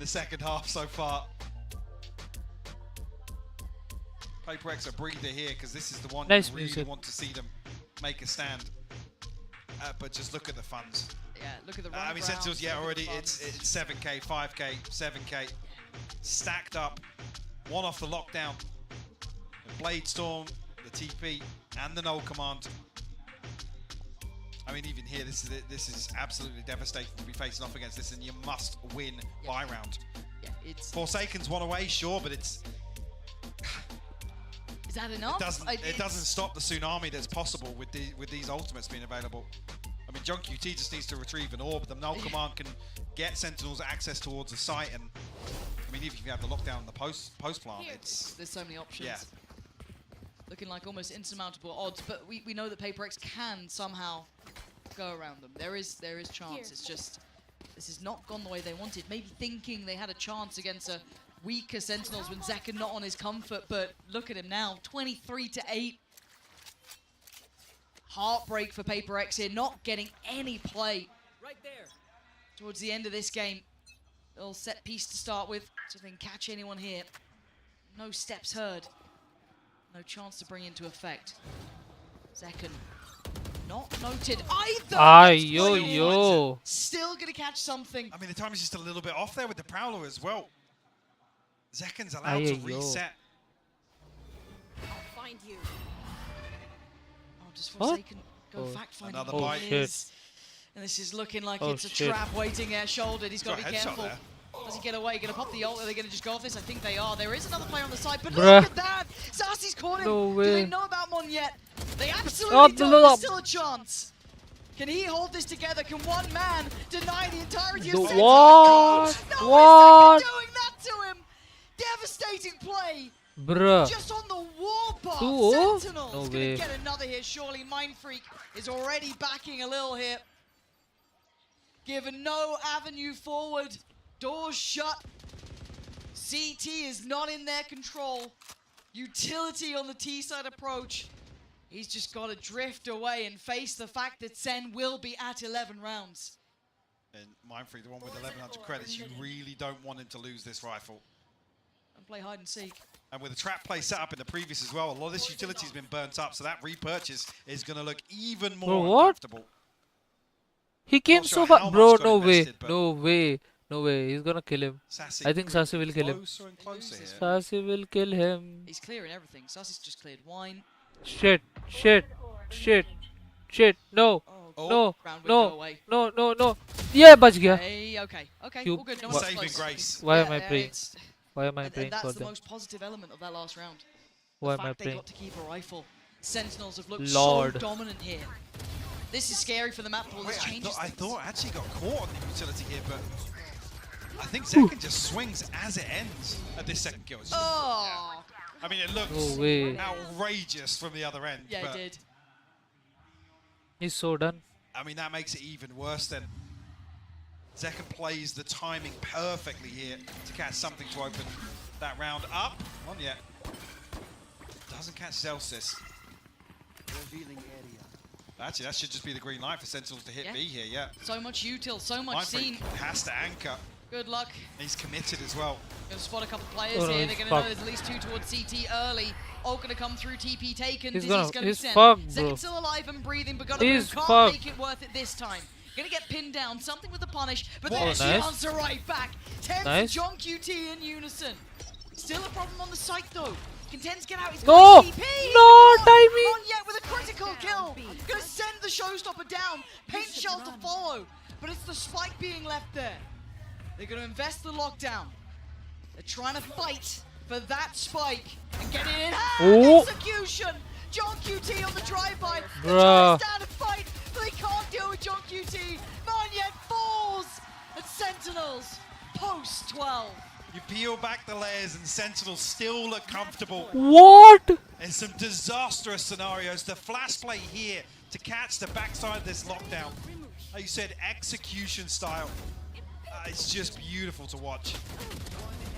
S1: the second half so far. PRX a breather here because this is the one
S5: Nice
S1: you really
S5: music.
S1: want to see them make a stand. But just look at the funds.
S2: Yeah, look at the
S1: I mean, Sentinels, yeah, already it's 7k, 5k, 7k, stacked up, one off the lockdown, the Blade Storm, the TP, and the null command. I mean, even here, this is absolutely devastating to be facing off against this, and you must win by round.
S2: Yeah, it's.
S1: Forsaken's one away, sure, but it's
S2: Is that enough?
S1: it doesn't stop the tsunami that's possible with these ultimates being available. I mean, John QT just needs to retrieve an orb. The null command can get Sentinels access towards the site, and I mean, even if you have the lockdown and the post plant,
S2: There's so many options.
S1: Yeah.
S2: Looking like almost insurmountable odds, but we know that PRX can somehow go around them. There is chance. It's just this has not gone the way they wanted. Maybe thinking they had a chance against a weaker Sentinels when Zekken not on his comfort, but look at him now, 23-8. Heartbreak for PRX here, not getting any play
S4: Right there.
S2: towards the end of this game. Little set piece to start with, so they can catch anyone here. No steps heard. No chance to bring into effect. Zekken, not noted either.
S5: Yo.
S2: Still gonna catch something.
S1: I mean, the time is just a little bit off there with the Prowler as well. Zekken's allowed to reset.
S4: I'll find you.
S2: Oh, just for a second, go fact finding.
S1: Another bite.
S5: Shit.
S2: And this is looking like it's a trap waiting there, shouldered. He's got to be careful.
S1: There.
S2: Does he get away? Gonna pop the ult? Are they gonna just go off this? I think they are. There is another player on the side, but
S5: Bruh.
S2: look at that! Sassy's caught him.
S5: No way.
S2: Do they know about Mon yet? They absolutely don't. There's still a chance. Can he hold this together? Can one man deny the entirety of Sentinel?
S5: What?
S2: No,
S5: What?
S2: is Zekken doing that to him? Devastating play.
S5: Bruh.
S2: Just on the warpath.
S5: 2-0?
S2: Sentinels
S5: No
S2: gonna
S5: way.
S2: get another here. Surely Mind Freak is already backing a little here. Given no avenue forward, doors shut. CT is not in their control. Utility on the T-side approach. He's just got to drift away and face the fact that SEN will be at 11 rounds.
S1: And Mindfree, the one with 1100 credits, you really don't want him to lose this rifle.
S2: And play hide and seek.
S1: And with the trap play set up in the previous as well, a lot of this utility has been burnt up, so that repurchase is going to look even more
S5: Bro, what?
S1: uncomfortable.
S5: He came
S1: Not
S5: so
S1: sure
S5: far.
S1: how
S5: Bro,
S1: much got
S5: no way.
S1: invested, but
S5: No way. No way. He's gonna kill him.
S1: Sassy
S5: I think Sassy will kill him.
S1: closer and closer here.
S5: Sassy will kill him.
S2: He's clearing everything. Sassy's just cleared wine.
S5: Shit. No.
S1: Oh.
S5: No.
S2: Round would go
S5: No.
S2: away.
S5: No. Yeah, bach gaya.
S2: Hey, okay,
S5: You-
S2: all good. No
S5: Wha-
S2: one's
S1: Saving
S2: close.
S1: grace.
S5: Why
S2: Yeah,
S5: am I praying?
S2: it's-
S5: Why am I
S2: and
S5: praying
S2: that's
S5: for
S2: the
S5: them?
S2: most positive element of that last round.
S5: Why
S2: The
S5: am I
S2: fact they
S5: praying?
S2: got to keep a rifle. Sentinels have looked
S5: Lord.
S2: so dominant here. This is scary for the map pool. This
S1: Wait,
S2: changes
S1: I
S2: things.
S1: thought actually got caught on the utility here, but I think Zekken just swings as it ends at this second kill. It's just-
S2: Oh!
S1: I mean, it looks
S5: No way.
S1: outrageous from the other end.
S2: Yeah,
S1: but,
S2: it did.
S5: He's so done.
S1: I mean, that makes it even worse then. Zekken plays the timing perfectly here to catch something to open that round up. Not yet. Doesn't catch Zelsis.
S4: Revealing area.
S1: Actually, that should just be the green light for Sentinels to hit
S2: Yeah.
S1: B here, yeah.
S2: So much util, so much
S1: Mindfreak
S2: seen.
S1: has to anchor.
S2: Good luck.
S1: He's committed as well.
S2: Gonna spot a couple players
S5: Oh, no,
S2: here.
S5: he's
S2: They're gonna know
S5: fucked.
S2: there's at least two towards CT early. All gonna come through. TP taken.
S5: He's
S2: Dizzy's
S5: gonna-
S2: be
S5: he's
S2: sent.
S5: fucked, bro.
S2: Zeken's still alive and breathing, but gonna
S5: He's
S2: can't
S5: fucked.
S2: make it worth it this time. Gonna get pinned down. Something with the punish, but
S5: Oh,
S2: then she
S5: nice.
S2: answer right back. Tens
S5: Nice.
S2: and John QT in unison. Still a problem on the site though. Can Tens get out? He's
S5: No!
S2: got TP.
S5: No, timing!
S2: Not yet with a critical kill. Gonna send the showstopper down. Paint shell to follow, but it's the spike being left there. They're gonna invest the lockdown. They're trying to fight for that spike and get it in hand.
S5: Oh.
S2: Execution. John QT on the drive-by. They're trying
S5: Bruh.
S2: to stand and fight, but they can't deal with John QT. Marnyet falls. And Sentinels post 12.
S1: You peel back the layers and Sentinels still look comfortable.
S5: What?
S1: In some disastrous scenarios. The flash play here to catch the backside of this lockdown. Like you said, execution style. It's just beautiful to watch.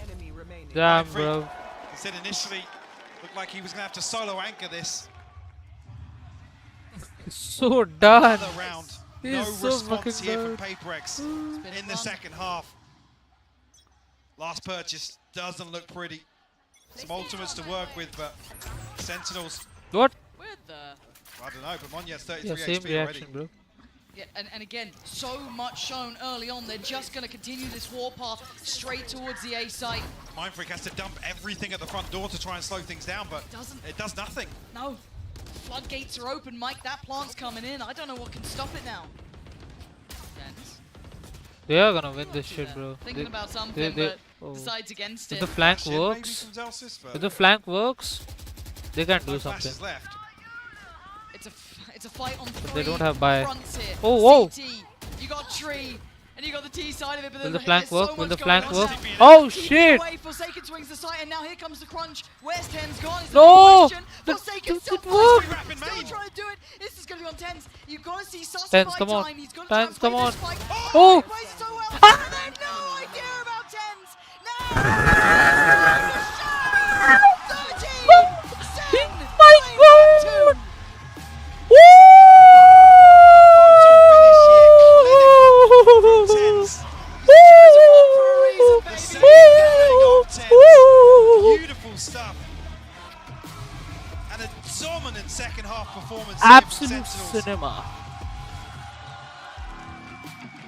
S4: Enemy remaining.
S5: Damn,
S1: Mindfreak,
S5: bro.
S1: He said initially, looked like he was going to have to solo anchor this.
S5: He's so done.
S1: Another round.
S5: He's
S1: No
S5: so
S1: response
S5: fucking
S1: here from
S5: done.
S1: PRX in the second half. Last purchase doesn't look pretty. Some ultimates to work with, but Sentinels,
S5: What?
S2: Where the...
S1: I don't know, but Monyet's 33
S5: Yeah, same
S1: HP
S5: reaction,
S1: already.
S5: bro.
S2: Yeah, and again, so much shown early on. They're just going to continue this warpath straight towards the A site.
S1: Mindfreak has to dump everything at the front door to try and slow things down, but it does nothing.
S2: No. Floodgates are open, Mike. That plant's coming in. I don't know what can stop it now. Dance.
S5: They are gonna win this shit, bro.
S2: Thinking
S5: They-
S2: about something,
S5: they-
S2: but decides against
S5: If
S2: it.
S5: the flank
S1: Flash in maybe
S5: works,
S1: from Zelsis, but
S5: if the flank works, they can do
S1: no
S5: something.
S1: flashes left.
S2: It's a fight on
S5: But
S2: three
S5: they don't have buy.
S2: fronts here.
S5: Oh, whoa.
S2: CT, you got Tree. And you got the T side of it, but
S5: Will the
S2: there's
S5: flank
S2: so
S5: work?
S2: much
S5: Will the
S2: going
S5: flank
S2: on
S5: work?
S2: now.
S5: Oh
S2: Keeping
S5: shit!
S2: away, Forsaken swings the site, and now here comes the crunch. Where's Tens gone? Is
S5: No!
S2: the big question. Forsaken still
S5: worked.
S2: pushing, still trying to do it. This is going to be on Tens. You've got to see Sus
S5: Tens,
S2: by
S5: come on.
S2: time. He's got to try and
S5: Tens,
S2: play
S5: come on.
S2: this fight.
S5: Oh!
S2: He plays so well, and they have no idea about Tens. Now, 13, Sen,
S5: My
S2: God!
S1: Beautiful stuff. And a dominant second half performance.
S5: Absolute cinema.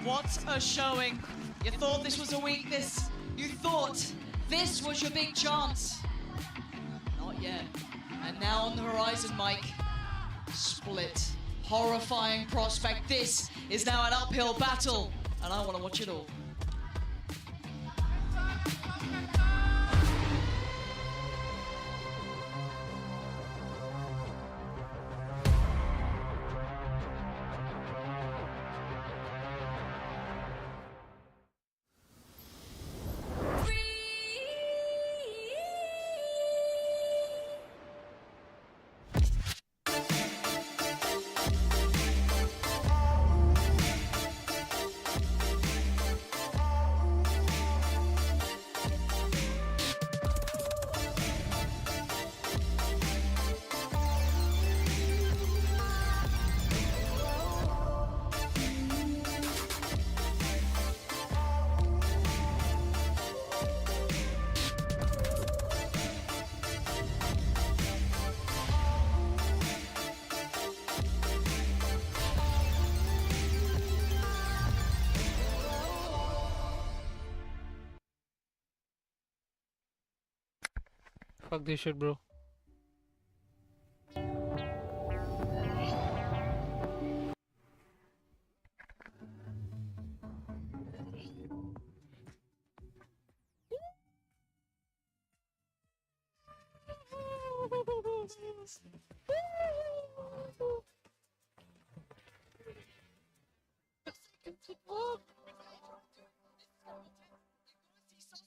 S2: What a showing. You thought this was a weakness. You thought this was your big chance. Not yet. And now on the horizon, Mike. Split. Horrifying prospect. This is now an uphill battle. And I want to watch it all.
S5: Fuck this shit, bro.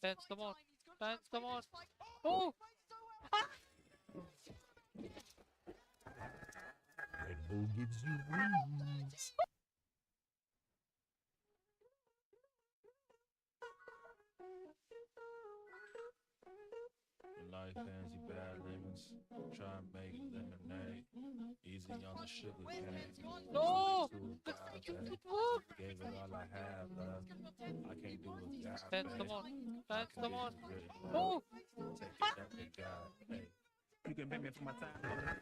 S5: Tens, come on. Tens, come on. Oh!
S7: Red Bull gives you wings.
S18: Like fancy bad lemons, try and make lemonade. Easy on the sugar cane.
S5: No!
S18: Gave it all I have, love. I can't do it, God.
S5: Tens, come on. Tens, come on.
S18: Oh!
S5: Oh!
S18: Take it up to God. Hey, you can pay me for my time.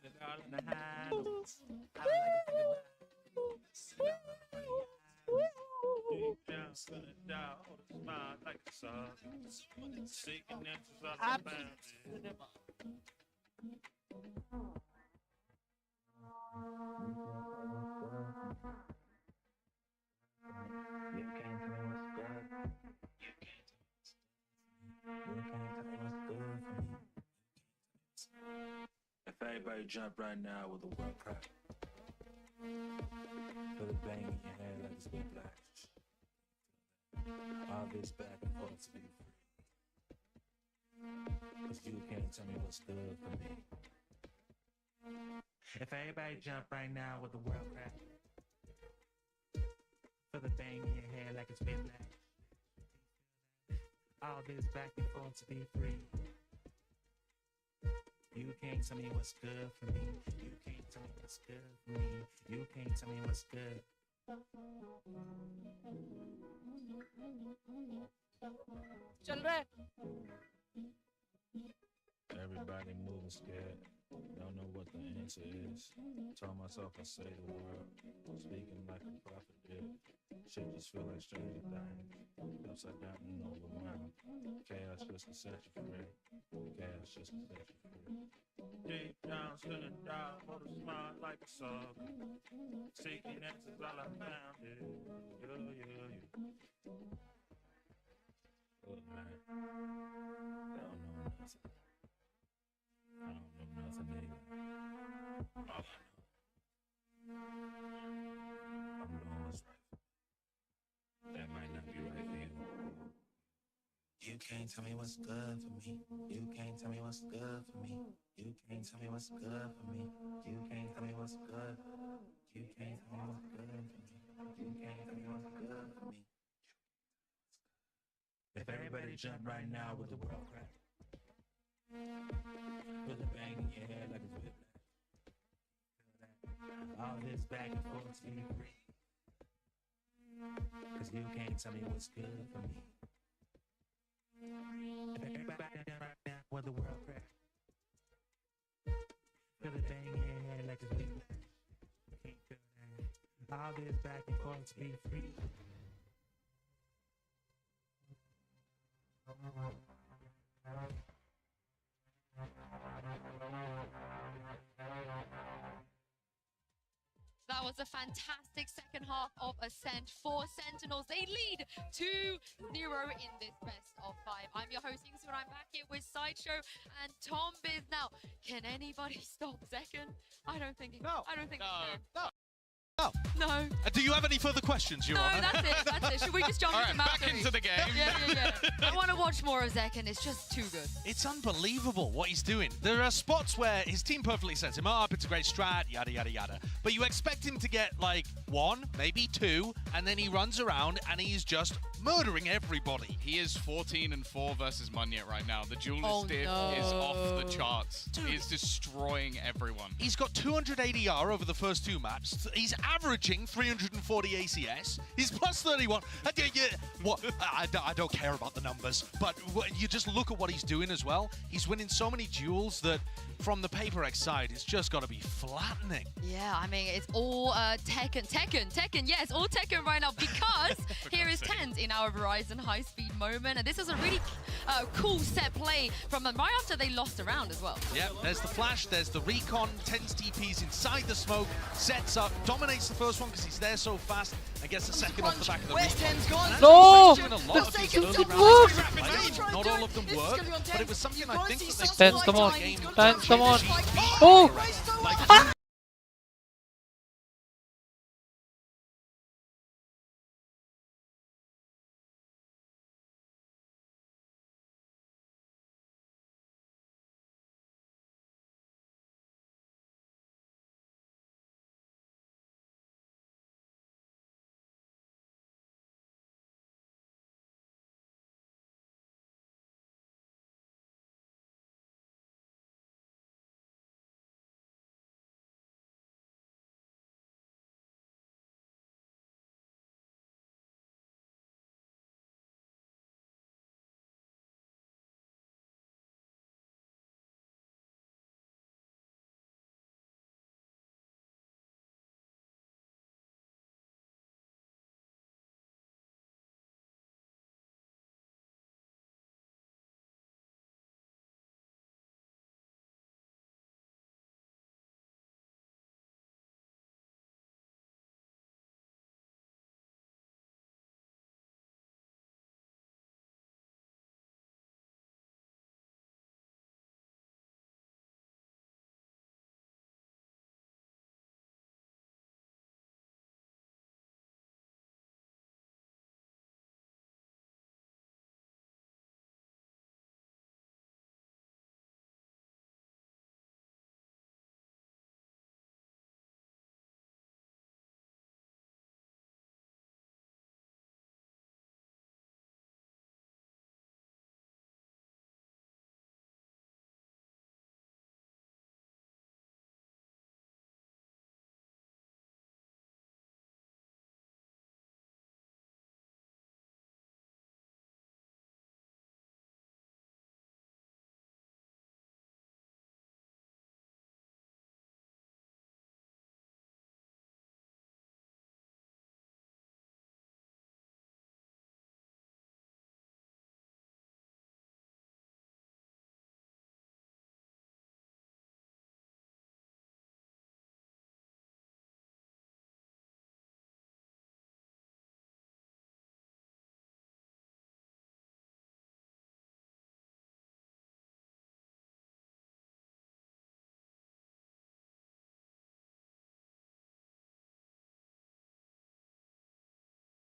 S18: It's all in the handles. I like it. Deep down, spinning down, hold a smile like a song. Seeking answers all around it. If everybody jump right now with a world crack, feel the bang in your head like it's been flash. All this back and forth to be free. Cause you can't tell me what's good for me. If everybody jump right now with the world crack, feel the bang in your head like it's been flash. All this back and forth to be free. You can't tell me what's good for me. You can't tell me what's good for me. You can't tell me what's good. Everybody moving scared. Don't know what the answer is. Told myself I say the word. Speaking like a prophet did. Shit just feel like stranger things. Upside down and overwhelmed. Chaos just to set you free. Chaos just to set you free. Deep down, spinning down, hold a smile like a song. Seeking answers all I found is you. Look, man, I don't know nothing. I don't know nothing either. All I know, I'm doing what's right. You can't tell me what's good for me. You can't tell me what's good for me. You can't tell me what's good for me. You can't tell me what's good. You can't tell me what's good for me. You can't tell me what's good for me. If everybody jump right now with the world crack. Put the bang in your head like it's whiplash. All this back and forth to be free. Cause you can't tell me what's good for me. If everybody jump right now with the world crack. Put the bang in your head like it's whiplash. Can't feel that. All this back and forth to be free.
S10: That was a fantastic second half of Ascent for Sentinels. They lead 2-0 in this best of 5. I'm your host, Yingsu, and I'm back here with Sideshow and Tom Biz. Now, can anybody stop Zekken? I don't think
S3: No.
S10: I don't think we can.
S3: No.
S10: No.
S3: Do you have any further questions, Your Honor?
S10: No, that's it. That's it. Should we just jump
S11: All
S10: into
S11: right,
S10: Map
S11: back
S10: 3?
S11: into the game.
S10: Yeah. I want to watch more of Zekken. It's just too good.
S3: It's unbelievable what he's doing. There are spots where his team perfectly sets him up, it's a great strat, yada, yada, yada. But you expect him to get like 1, maybe 2, and then he runs around and he's just murdering everybody.
S11: He is 14-4 versus Munyet right now. The duelist diff is off the charts.
S3: Dude.
S11: He is destroying everyone.
S3: He's got 200 ADR over the first 2 maps. He's averaging 340 ACS. He's plus 31. What? I don't care about the numbers, but you just look at what he's doing as well. He's winning so many duels that from the PRX side, it's just got to be flattening.
S10: Yeah, I mean, it's all Tekken. Yeah, it's all Tekken right now because here is TenZ in our Verizon high-speed moment. And this is a really cool set play from them right after they lost a round as well.
S3: Yeah, there's the flash, there's the recon, TenZ TPs inside the smoke, sets up, dominates the first one because he's there so fast, and gets the second off the back of the recon.
S5: No!
S3: Doing a lot of these early rounds. Not all of them work, but it was something I think that they
S5: TenZ, come on.
S3: game
S5: TenZ, come on.
S3: GP.
S5: Oh!
S3: Like,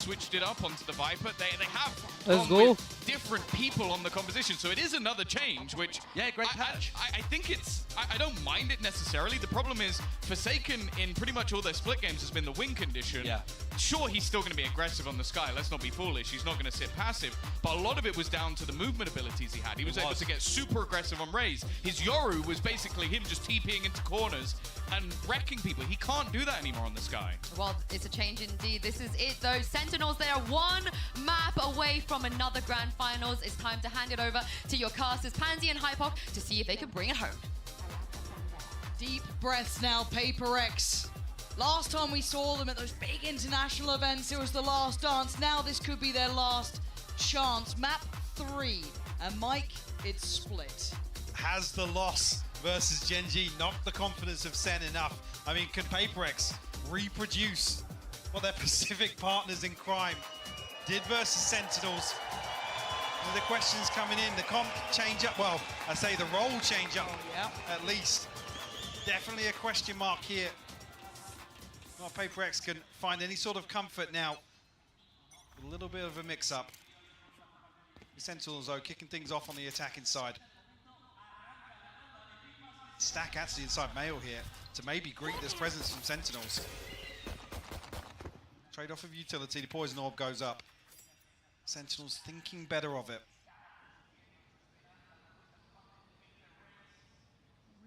S11: switched it up onto the Viper. They have
S5: Let's
S11: gone
S5: go.
S11: with different people on the composition, so it is another change, which
S3: great catch.
S11: I think it's I don't mind it necessarily. The problem is Forsaken in pretty much all their split games has been the win condition.
S3: Yeah.
S11: Sure, he's still going to be aggressive on the Sky. Let's not be foolish. He's not going to sit passive. But a lot of it was down to the movement abilities he had. He was able to get super aggressive on Raze. His Yoru was basically him just TPing into corners and wrecking people. He can't do that anymore on the Sky.
S10: Well, it's a change indeed. This is it, though. Sentinels, they are one map away from another grand finals. It's time to hand it over to your casters, Pansy and Hypok, to see if they can bring it home.
S2: Deep breaths now, PRX. Last time we saw them at those big international events, it was the last dance. Now this could be their last chance. Map 3. And Mike, it's split.
S1: Has the loss versus Gen G knocked the confidence of SEN enough? I mean, can PRX reproduce what their Pacific partners in crime did versus Sentinels? The questions coming in, the comp change up, well, I say the role change up, at least. Definitely a question mark here. Well, PRX can find any sort of comfort now. A little bit of a mix-up. Sentinels, though, kicking things off on the attacking side. Stack actually inside Mail here to maybe greet this presence from Sentinels. Trade off of utility, the poison orb goes up. Sentinels thinking better of it.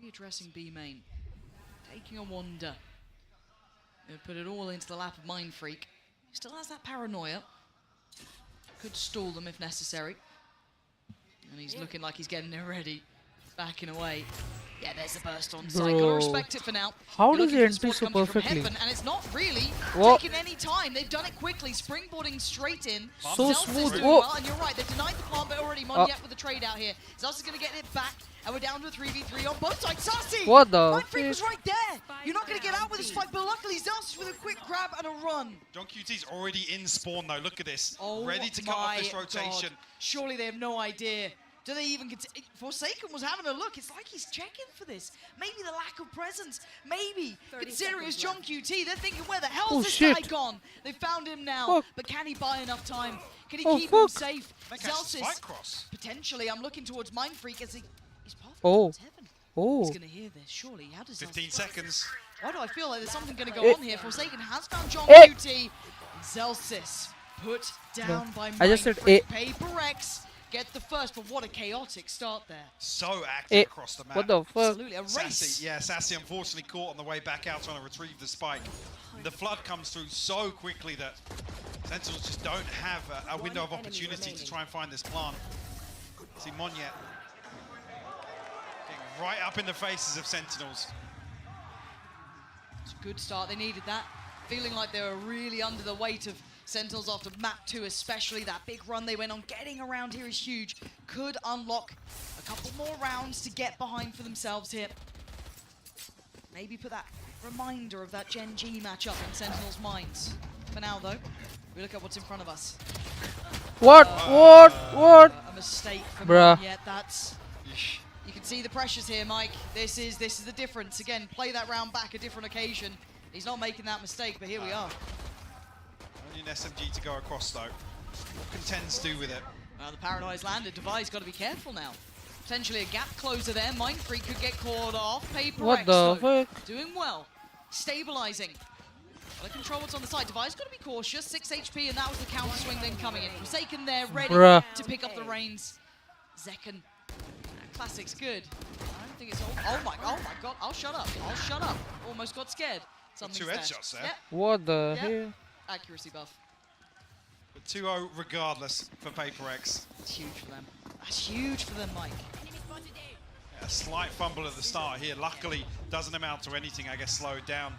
S2: Readdressing B main. Taking a wander. He'll put it all into the lap of Mind Freak. Still has that paranoia. Could stall them if necessary. And he's looking like he's getting it ready. Backing away. Yeah, there's a burst on site. Gotta respect it for now.
S5: How
S2: You're
S5: does he
S2: looking for
S5: enter
S2: the
S5: so
S2: squad coming from
S5: perfectly?
S2: heaven, and it's not really
S5: What?
S2: taking any time. They've done it quickly, springboarding straight in.
S5: So
S2: Zelsis
S5: smooth.
S2: doing
S5: Whoa.
S2: well, and you're right, they've denied the plant, but already Monyet with the trade out here. Zelsis is going to get it back, and we're down to a 3v3 on both sides. Sassy!
S5: What the
S2: Mind Freak
S5: heck?
S2: was right there. You're not going to get out with this fight, but luckily Zelsis with a quick grab and a run.
S1: John QT's already in spawn, though. Look at this.
S2: Oh
S1: Ready to cut off this
S2: my
S1: rotation.
S2: God. Surely they have no idea. Do they even consider? Forsaken was having a look. It's like he's checking for this. Maybe the lack of presence. Maybe considering it's John QT, they're thinking, where the hell's this guy gone? They found him now, but can he buy enough time? Can he keep him safe? Zelsis, potentially. I'm looking towards Mind Freak as he's pathing towards heaven. He's going to hear this, surely. How does
S1: 15 seconds.
S2: Why do I feel like there's something going to go on here? Forsaken has found John QT. Zelsis put down by Mind Freak. PRX get the first, but what a chaotic start there.
S1: So active across the map.
S5: What the fuck?
S2: Absolutely, a race.
S1: Sassy, yeah, Sassy unfortunately caught on the way back out trying to retrieve the spike. The flood comes through so quickly that Sentinels just don't have a window of opportunity to try and find this plant. See Monyet getting right up in the faces of Sentinels.
S2: It's a good start, they needed that. Feeling like they were really under the weight of Sentinels after map 2 especially. That big run they went on, getting around here is huge. Could unlock a couple more rounds to get behind for themselves here. Maybe put that reminder of that Gen G matchup in Sentinels' minds. For now though, we look at what's in front of us.
S5: What? What?
S2: A mistake for
S5: Bruh.
S2: Monyet, that's... You can see the pressures here, Mike. This is the difference. Again, play that round back a different occasion. He's not making that mistake, but here we are.
S1: Only an SMG to go across though. What can Tens do with it?
S2: Well, the Paranoia's landed. Devi's got to be careful now. Potentially a gap closer there. Mind Freak could get caught off. PRX
S5: What the fuck?
S2: doing well. Stabilizing. Gotta control what's on the side. Devi's got to be cautious. 6 HP, and that was the counter swing then coming in. Forsaken there, ready to pick up the reins. Zekken. Classic's good. I don't think it's all. Oh my god. I'll shut up. Almost got scared. Something's
S1: Two headshots there.
S2: Yep.
S5: What the hell?
S2: Accuracy buff.
S1: But 2-0 regardless for PRX.
S2: It's huge for them. That's huge for them, Mike.
S1: A slight fumble at the start here. Luckily, doesn't amount to anything, I guess, slowed down.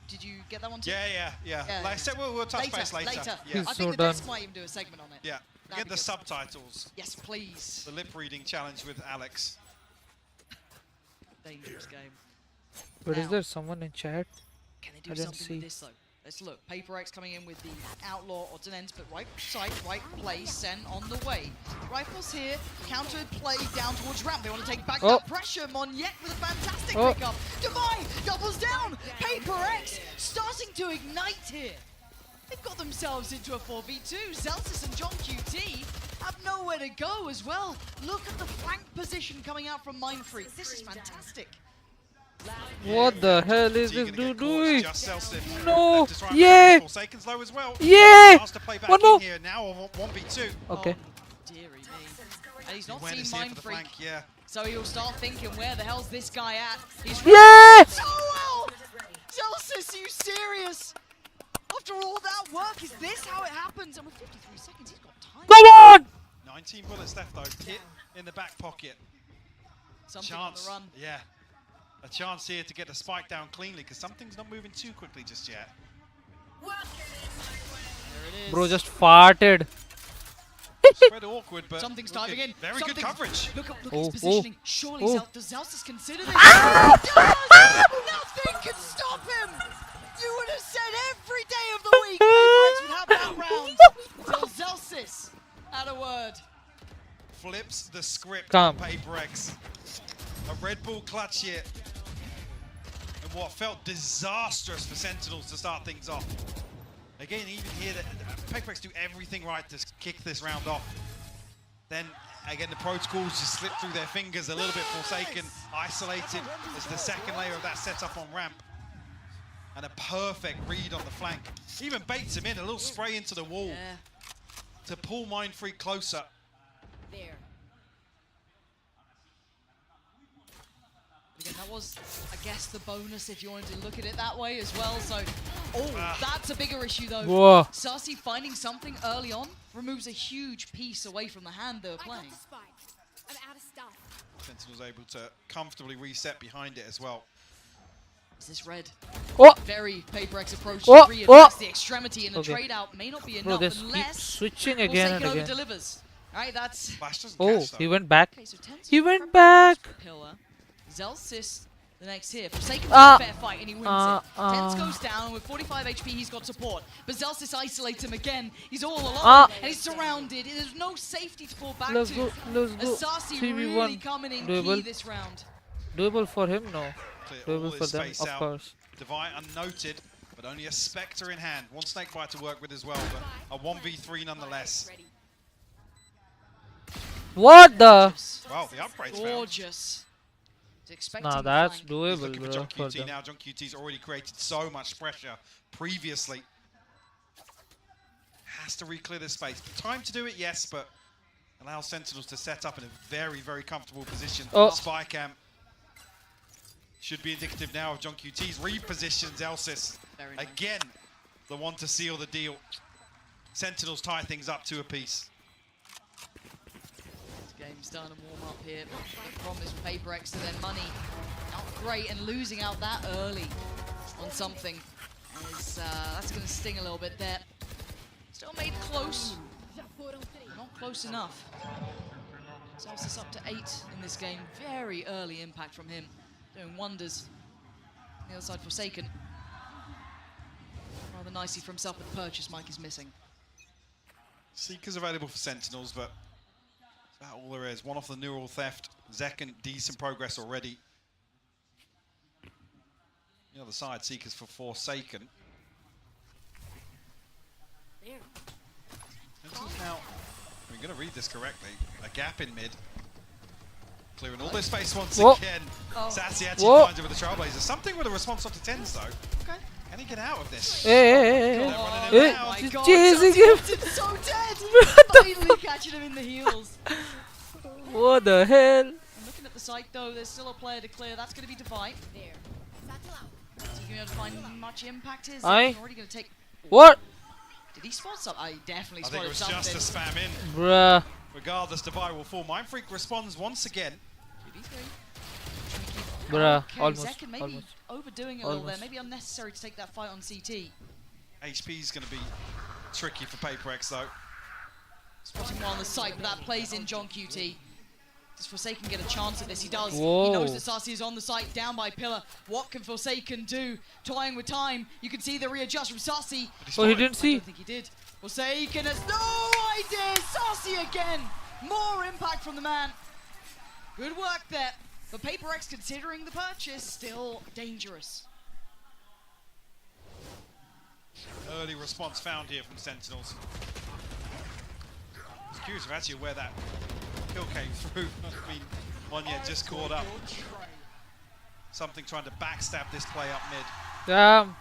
S2: Did you get that one too?
S1: Yeah. Like I said, we'll touch base later. Yeah.
S2: I think the desk might even do a segment on it.
S1: Yeah. Get the subtitles.
S2: Yes, please.
S1: The lip reading challenge with Alex.
S2: Dangerous game.
S5: But is there someone in chat?
S2: Can they do something with this though? Let's look. PRX coming in with the Outlaw odds and ends, but right side, right place, SEN on the way. Rifles here, counter play down towards ramp. They want to take back that pressure. Monyet with a fantastic pickup. Devi doubles down. PRX starting starting to ignite here. They've got themselves into a 4v2. Zelsis and John QT have nowhere to go as well. Look at the flank position coming out from Mindfreak. This is fantastic.
S5: What the hell is this dude doing?
S1: Just Zelsis.
S5: No!
S1: Left to right,
S5: Yeah!
S1: Forsaken's low as well.
S5: Yeah!
S1: Chance to play back
S5: One more!
S1: in here now on 1v2.
S5: Okay.
S2: Dearie me. And he's not
S1: Went
S2: seen
S1: is here for the
S2: Mindfreak.
S1: flank, yeah.
S2: So he'll start thinking, where the hell's this guy at? He's
S5: Yeah!
S2: so well! Zelsis, are you serious? After all that work, is this how it happens? And with 53 seconds, he's got time.
S5: Come on!
S1: 19 bullets left though. Hit in the back pocket.
S2: Something
S1: Chance.
S2: on the run.
S1: Yeah. A chance here to get the spike down cleanly because something's not moving too quickly just yet.
S2: There it is.
S5: Bro just farted.
S1: Spread awkward, but
S2: Something's diving in.
S1: very good coverage.
S2: Look at
S5: Oh,
S2: his positioning.
S5: oh,
S2: Surely
S5: oh.
S2: does Zelsis consider this? He does! Nothing can stop him! You would have said every day of the week PRX would have that round. Until Zelsis had a word.
S1: Flips the script
S5: Calm.
S1: on PRX. A Red Bull clutch here. And what felt disastrous for Sentinels to start things off. Again, even here, PRX do everything right to kick this round off. Then, again, the protocols just slip through their fingers a little bit. Forsaken, isolated as the second layer of that setup on ramp. And a perfect read on the flank. Even baits him in, a little spray into the wall to pull Mindfreak closer.
S2: There. Again, that was, I guess, the bonus if you wanted to look at it that way as well. So, that's a bigger issue though.
S5: Whoa.
S2: Sassy finding something early on removes a huge piece away from the hand they were playing.
S16: I'm out of stuff.
S1: Sentinel's able to comfortably reset behind it as well.
S2: Is this red?
S5: Oh.
S2: Very PRX approach
S5: Oh.
S2: to readdress the extremity, and the
S5: Okay.
S2: trade out may not be
S5: Bro,
S2: enough
S5: they keep
S2: unless
S5: switching again and
S2: Forsaken
S5: again.
S2: over-delivers. Alright, that's
S5: Oh, he went back.
S2: Okay, so Ten's
S5: He went back.
S2: Pillar. Zelsis the next here. Forsaken's
S5: Ah.
S2: a fair fight and he wins it. Tenz goes down with 45 HP, he's got support. But Zelsis isolates him again. He's all alone and he's surrounded. There's no safety to fall back
S5: Let's
S2: to.
S5: go, let's go.
S2: Asasi
S5: 3v1.
S2: really coming in key
S5: Doable.
S2: this round.
S5: Doable for him? No.
S1: Clear all
S5: Doable for
S1: his
S5: them,
S1: space
S5: of
S1: out.
S5: course.
S1: Divide unnoted, but only a Spectre in hand. One Snakebite to work with as well, but a 1v3 nonetheless.
S5: What the?
S1: Wow, the upgrade's found.
S2: Gorgeous.
S5: Nah, that's
S1: He's
S5: doable,
S1: looking for
S5: bro.
S1: John
S5: For
S1: QT
S5: them.
S1: now. John QT's already created so much pressure previously. Has to re-clear this space. Time to do it, yes, but allow Sentinels to set up in a very, very comfortable position.
S5: Oh.
S1: Spy cam should be indicative now of John QT's repositions Elsis.
S2: Very nice.
S1: Again, the one to seal the deal. Sentinels tie things up 2 apiece.
S2: Game's done and warm up here. The problem is with PRX to then money. Not great, and losing out that early on something is that's going to sting a little bit there. Still made close. Not close enough. Zelsis up to 8 in this game. Very early impact from him. Doing wonders. On the other side, Forsaken. Rather nicely for himself, but the purchase Mike is missing.
S1: Seeker's available for Sentinels, but that's all there is. One off the neural theft. Zekken, decent progress already. The other side, Seekers for Forsaken. Sentinels now, I'm going to read this correctly, a gap in mid. Clearing all this space once
S5: Whoa.
S1: again.
S2: Oh.
S1: Sassy actually
S5: Whoa.
S1: finds it with the Trailblazer. Something with a response onto Tens though.
S2: Okay.
S1: Can he get out of this?
S5: Hey, hey, hey,
S1: They're
S5: hey.
S1: running him
S5: Hey,
S1: down.
S5: she's
S2: God,
S5: chasing
S2: Sassy
S5: him.
S2: Upton's so dead!
S5: What the
S2: Finally catching him in the heels.
S5: What the hell?
S2: And looking at the site though, there's still a player to clear. That's going to be Divide. There. Is he going to be able to find much impact here? Is
S5: Aye.
S2: already going to take...
S5: What?
S2: Did he spot something? I definitely
S1: I think it
S2: spotted
S1: was
S2: something.
S1: just a spam in.
S5: Bruh.
S1: Regardless, Divide will fall. Mindfreak responds once again.
S5: Bruh.
S2: Okay,
S5: Almost.
S2: Zekken maybe
S5: Almost.
S2: overdoing it a little there.
S5: Almost.
S2: Maybe unnecessary to take that fight on CT.
S1: HP is going to be tricky for PRX though.
S2: Spotting one on the site, but that plays in John QT. Does Forsaken get a chance at this? He does.
S5: Whoa.
S2: He knows that Sassy is on the site, down by Pillar. What can Forsaken do? Toying with time. You can see the readjust from Sassy.
S5: Oh, he didn't
S2: I
S5: see.
S2: don't think he did. Forsaken has no idea. Sassy again. More impact from the man. Good work there. But PRX, considering the purchase, still dangerous.
S1: early response found here from Sentinels. I was curious if actually where that kill came through. I mean, Monyet just caught up. Something trying to backstab this play up mid.
S5: Damn.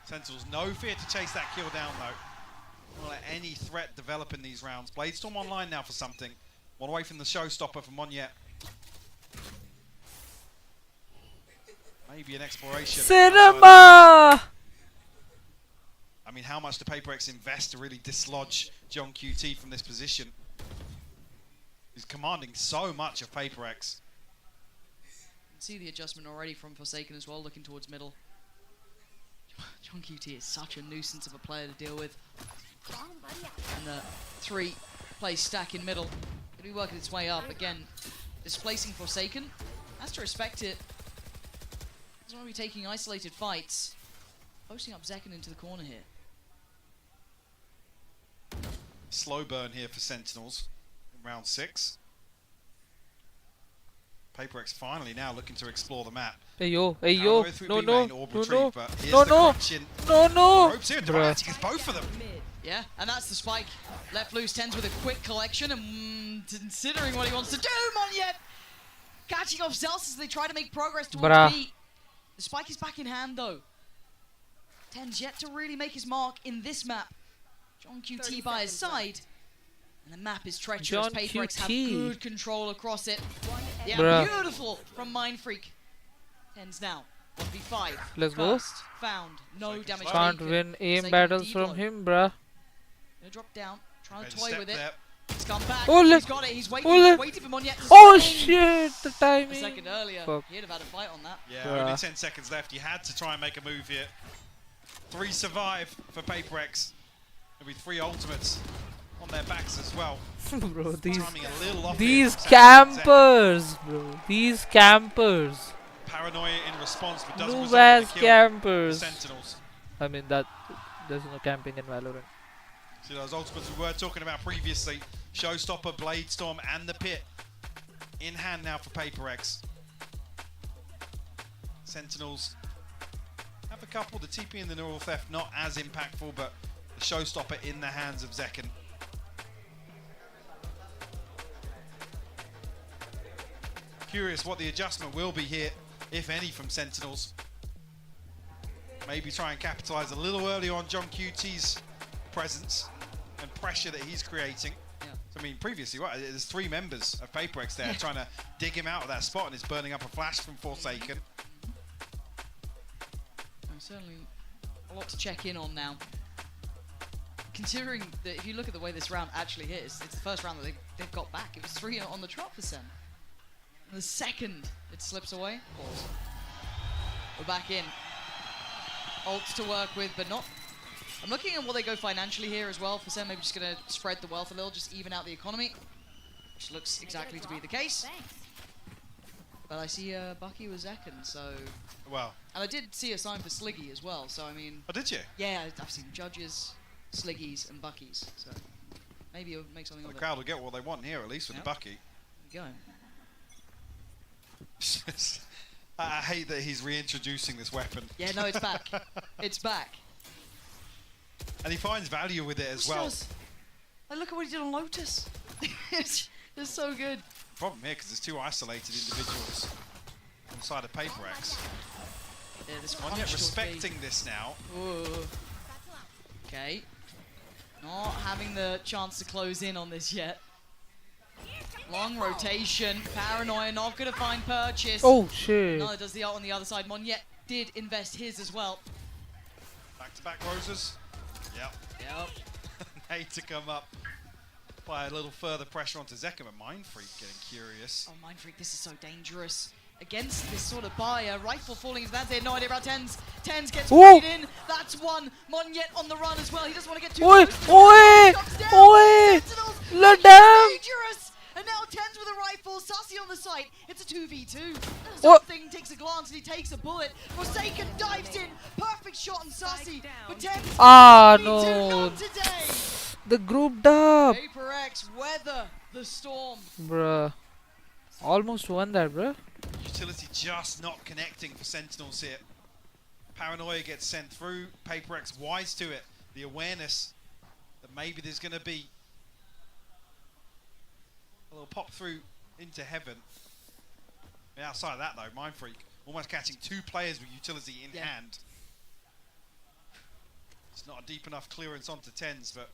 S1: Sentinels, no fear to chase that kill down though. Don't let any threat develop in these rounds. Bladestorm online now for something. One away from the showstopper for Monyet. Maybe an exploration.
S5: Cinema!
S1: I mean, how much do PaperX invest to really dislodge John QT from this position? He's commanding so much of PaperX.
S2: You can see the adjustment already from Forsaken as well, looking towards middle. John QT is such a nuisance of a player to deal with. And the 3-play stack in middle. Gonna be working its way up. Again, displacing Forsaken. Has to respect it. Doesn't want to be taking isolated fights. Posting up Zekken into the corner here.
S1: Slow burn here for Sentinels in round 6. PaperX finally now looking to explore the map.
S5: Hey yo, no, no, no, no, no,
S1: Ropes here, Durant gets both of them.
S2: Yeah, and that's the spike. Left loose, Tens with a quick collection, and considering what he wants to do, Monyet catching off Zels as they try to make progress towards B. The spike is back in hand though. Tens yet to really make his mark in this map. John QT by his side. And the map is treacherous. PaperX have good control across it. Yeah, beautiful from Mindfreak. Tens now. 1v5.
S5: Let's go.
S2: Found. No damage
S5: Can't
S2: taken.
S5: win aim battles from him, bruh.
S2: Gonna drop down. Trying to toy with it. He's come back.
S5: Oh,
S2: He's got it. He's waiting for Monyet to
S5: oh
S2: swing.
S5: shit, the timing.
S2: A second earlier,
S5: Fuck.
S2: he'd have had a fight on that.
S1: Yeah, only 10 seconds left. You had to try and make a move here. 3 survive for PaperX. There'll be 3 ultimates on their backs as well.
S5: Bro,
S1: these
S5: campers, bro. These campers.
S1: Paranoia in response, but doesn't
S5: Noob ass
S1: result in the kill
S5: campers.
S1: for Sentinels.
S5: I mean that there's no camping in Valorant.
S1: See those ultimates we were talking about previously. Showstopper, Bladestorm, and the Pit in hand now for PaperX. Sentinels have a couple. The TP and the Neural Theft not as impactful, but the Showstopper in the hands of Zekken. Curious what the adjustment will be here, if any, from Sentinels. Maybe try and capitalize a little early on John QT's presence and pressure that he's creating.
S2: Yeah.
S1: So, I mean, previously, there's 3 members of PaperX there trying to dig him out of that spot, and it's burning up a flash from Forsaken.
S2: Certainly a lot to check in on now. Considering that if you look at the way this round actually is, it's the first round that they've got back. It was 3 on the trot for SEN. And the second it slips away, pause. We're back in. Ults to work with, but not. I'm looking at what they go financially here as well for SEN. Maybe just going to spread the wealth a little, just even out the economy. Which looks exactly to be the case. But I see Bucky with Zekken, so...
S1: Well.
S2: And I did see a sign for Sliggy as well, so I mean...
S1: Oh, did you?
S2: Yeah, I've seen Judges, Sliggies, and Buckies, so... Maybe it'll make something of it.
S1: The crowd will get what they want here, at least with the Bucky.
S2: There you go.
S1: I hate that he's reintroducing this weapon.
S2: Yeah, no, it's back. It's back.
S1: And he finds value with it as well.
S2: Like, look at what he did on Lotus. It's so good.
S1: Problem here, because there's 2 isolated individuals on the side of PaperX.
S2: Yeah, this
S1: Monyet respecting this now.
S2: Ooh. Okay. Not having the chance to close in on this yet. Long rotation. Paranoia not going to find purchase.
S5: Oh, shit.
S2: Neither does the ult on the other side. Monyet did invest his as well.
S1: Back-to-back roses. Yep. Hate to come up. Apply a little further pressure onto Zekken, but Mindfreak getting curious.
S2: Oh, Mindfreak, this is so dangerous. Against this sort of buyer, rifle falling into that. They had no idea about Tens. Tens gets sprayed in. That's one. Monyet on the run as well. He doesn't want to get too close.
S5: Let them.
S2: Dangerous. And now Tens with a rifle. Sassy on the site. It's a 2v2. Something takes a glance and he takes a bullet. Forsaken dives in. Perfect shot on Sassy. But Tens.
S5: No.
S2: Not today.
S5: The group up.
S2: PaperX weather the storm.
S5: Bruh. Almost won that, bruh.
S1: Utility just not connecting for Sentinels here. Paranoia gets sent through. PRX wise to it. The awareness that maybe there's going to be a little pop through into heaven. And outside of that though, Mind Freak almost catching 2 players with utility in hand. It's not a deep enough clearance onto tens, but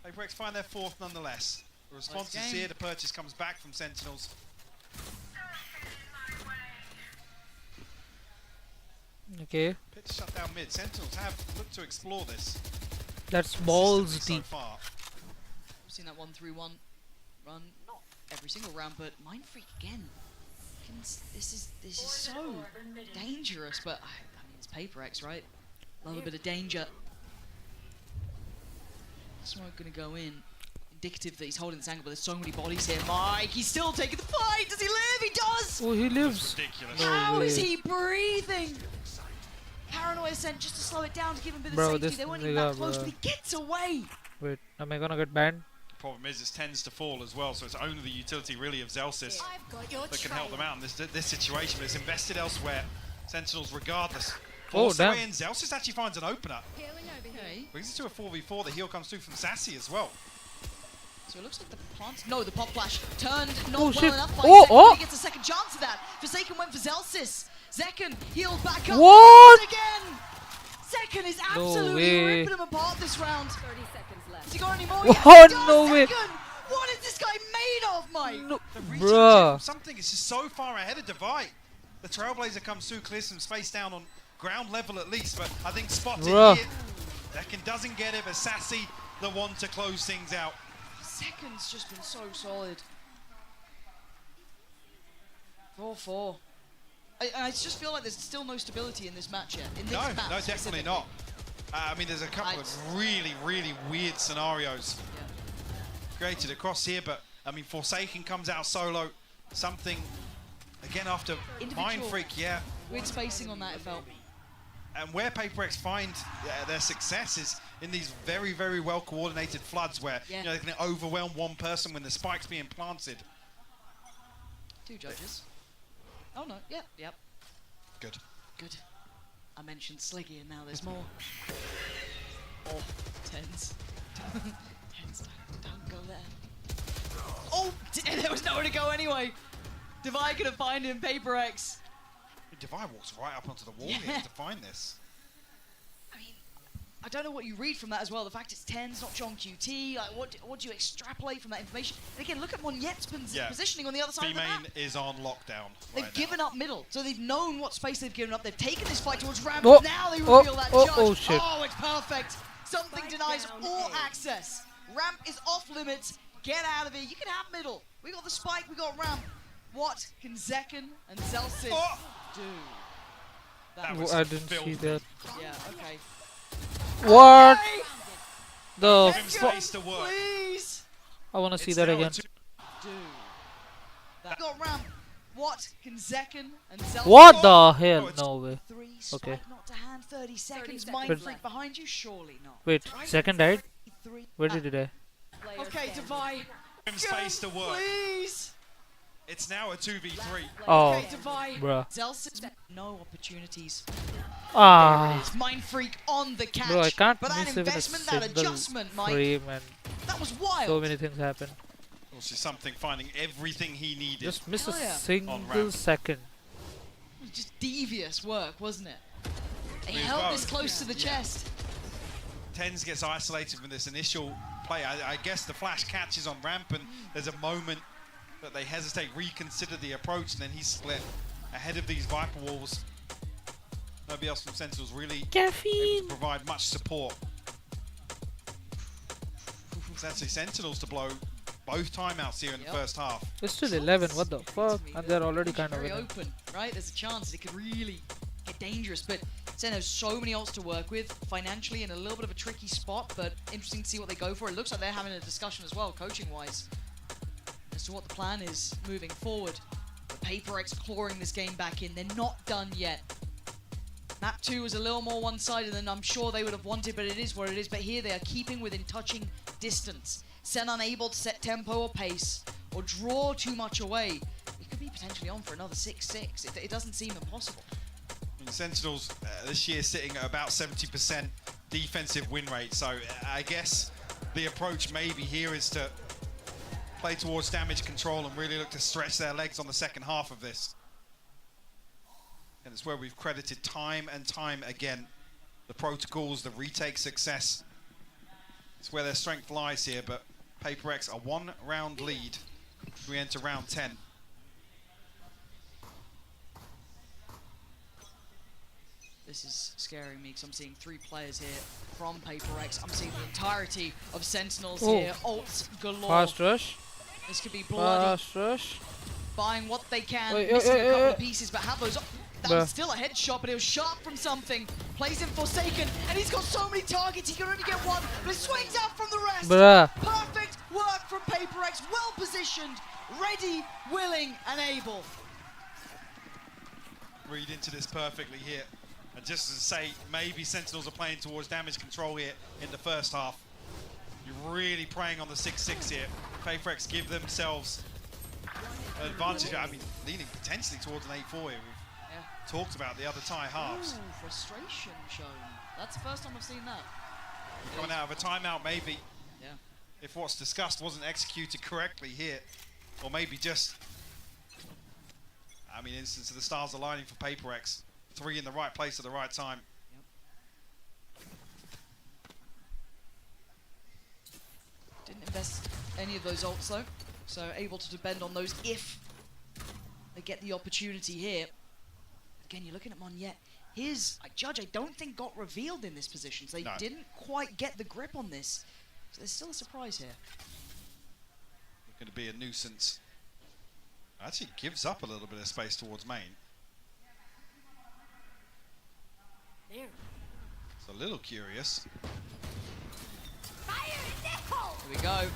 S1: PRX find their 4th nonetheless. The response is here, the purchase comes back from Sentinels.
S5: Okay.
S1: Pit shut down mid. Sentinels have looked to explore this.
S5: That's balls
S1: so
S5: deep.
S1: far.
S2: We've seen that 1-3-1 run, not every single round, but Mind Freak again. This is so dangerous, but I mean it's PRX, right? A little bit of danger. Smoke gonna go in. Indicative that he's holding this angle, but there's so many bodies here. Mike, he's still taking the fight. Does he live? He does.
S5: Oh, he lives.
S1: Ridiculous.
S2: How is he breathing? Paranoia sent just to slow it down to give him a bit of safety. They weren't even that close, but he gets away.
S5: Wait, am I gonna get banned?
S1: Problem is, it tends to fall as well, so it's only the utility really of Zelsis that can help them out in this situation. But it's invested elsewhere. Sentinels, regardless. Force
S5: damn.
S1: away, and Zelsis actually finds an opener.
S2: Okay.
S1: Brings it to a 4v4. The heal comes through from Sassy as well.
S2: So it looks like the plants. No, the pop flash turned not
S5: Oh,
S2: well
S5: shit.
S2: enough. By
S5: Oh,
S2: Zekken,
S5: oh.
S2: He gets a second chance of that. Forsaken went for Zelsis. Zekken healed back up.
S5: What?
S2: Again. Zekken is
S5: No
S2: absolutely
S5: way.
S2: ripping him apart this round. 30 seconds left. Has he got any more?
S5: Oh,
S2: He does,
S5: no way.
S2: Zekken. What is this guy made of, Mike?
S5: No,
S1: The reach
S5: bruh.
S1: from something is just so far ahead of Divide. The Trailblazer comes through, clears some space down on ground level at least, but I think spotted
S5: Bruh.
S1: here. Zekken doesn't get it, but Sassy the one to close things out.
S2: Zekken's just been so solid. 4-4. I just feel like there's still no stability in this match yet. In this
S1: No,
S2: match
S1: no, definitely
S2: specifically.
S1: not. I mean, there's a couple of really, really weird scenarios created across here, but I mean, Forsaken comes out solo. Something, again, after Mind Freak,
S2: Weird spacing on that, it felt.
S1: And where PRX find their success is in these very, very well coordinated floods where you know, they can overwhelm one person when the spike's being planted.
S2: 2 judges. Oh no, yep.
S1: Good.
S2: Good. I mentioned Sliggy and now there's more. Oh, tens. Tens, don't go there. Oh, there was nowhere to go anyway. Divide gonna find him, PRX.
S1: Divide walks right up onto the wall here to find this.
S2: I mean, I don't know what you read from that as well. The fact it's tens, not John QT. Like, what do you extrapolate from that information? And again, look at Monyette's positioning on the other side of the map.
S1: B-Main is on lockdown.
S2: They've given up middle, so they've known what space they've given up. They've taken this fight towards Ramp.
S5: Oh,
S2: Now they
S5: oh,
S2: reveal that
S5: oh,
S2: judge.
S5: oh, shit.
S2: Oh, it's perfect. Something denies all access. Ramp is off limits. Get out of here. You can have middle. We got the spike. We got Ramp. What can Zekken and Zelsis do?
S5: I didn't see that.
S2: Yeah, okay.
S5: What? The
S1: Give him space to work.
S2: Please.
S5: I want to see that again.
S2: Do that. Got Ramp. What can Zekken and Zelsis
S5: What the hell? No way.
S2: 3
S5: Okay.
S2: spike not to hand. 30 seconds.
S5: Wait.
S2: Mind Freak behind you? Surely not.
S5: Wait, second died? Where did he die?
S2: Okay, Divide.
S1: Give him space to work.
S2: Please.
S1: It's now a 2v3.
S5: Oh,
S2: Okay, Divide.
S5: bruh.
S2: Zelsis, no opportunities.
S5: Ah.
S2: There it is. Mind Freak on the catch.
S5: Bro, I can't
S2: but that
S5: miss even a
S2: investment, that
S5: single
S2: adjustment, Mike.
S5: frame and
S2: That was wild.
S5: so many things happen.
S1: Also something finding everything he needed.
S5: Just missed a
S2: Hell yeah.
S5: single
S1: Ramp.
S5: second.
S2: It was just devious work, wasn't it? They
S1: Means
S2: held
S1: well.
S2: this close to the chest.
S1: Tens gets isolated from this initial play. I guess the flash catches on Ramp and there's a moment that they hesitate, reconsider the approach, and then he's split ahead of these Viper Walls. Nobody else from Sentinels really able to provide much support. It's actually Sentinels to blow both timeouts here in the first half.
S5: It's still 11, what the fuck? And they're already kind of
S2: Very
S5: winning.
S2: open, right? There's a chance it could really get dangerous, but Sen has so many ults to work with, financially in a little bit of a tricky spot, but interesting to see what they go for. It looks like they're having a discussion as well, coaching-wise, as to what the plan is moving forward. But PRX clawing this game back in. They're not done yet. Map 2 was a little more one-sided than I'm sure they would have wanted, but it is what it is. But here they are keeping within touching distance. Sen unable to set tempo or pace or draw too much away. We could be potentially on for another 6-6. It doesn't seem impossible.
S1: Sentinels this year sitting at about 70% defensive win rate, so I guess the approach maybe here is to play towards damage control and really look to stretch their legs on the second half of this. And it's where we've credited time and time again the protocols, the retake success. It's where their strength lies here, but PRX a 1-round lead as we enter round 10.
S2: This is scaring me because I'm seeing 3 players here from PRX. I'm seeing the entirety of Sentinels here. Ults galore.
S5: Fast rush.
S2: This could be bloody.
S5: Fast rush.
S2: Buying what they can,
S5: Wait,
S2: missing a couple of pieces, but have those. That
S5: Bruh.
S2: was still a headshot, but it was sharp from something. Plays in Forsaken, and he's got so many targets, he can only get one, but it swings out from the rest.
S5: Bruh.
S2: Perfect work from PRX, well positioned, ready, willing, and able.
S1: Read into this perfectly here. And just to say, maybe Sentinels are playing towards damage control here in the first half. You're really preying on the 6-6 here. PRX give themselves an advantage. I mean, leaning potentially towards an 8-4 here. We've talked about the other tie halves.
S2: Ooh, frustration shown. That's the first time I've seen that.
S1: Coming out of a timeout, maybe.
S2: Yeah.
S1: If what's discussed wasn't executed correctly here, or maybe just, I mean, instance of the stars aligning for PRX. 3 in the right place at the right time.
S2: Didn't invest any of those ults though, so able to depend on those if they get the opportunity here. Again, you're looking at Monyet. His Judge, I don't think got revealed in this position, so they didn't quite get the grip on this. So there's still a surprise here.
S1: Going to be a nuisance. Actually gives up a little bit of space towards main.
S2: There.
S1: It's a little curious.
S2: Here we go.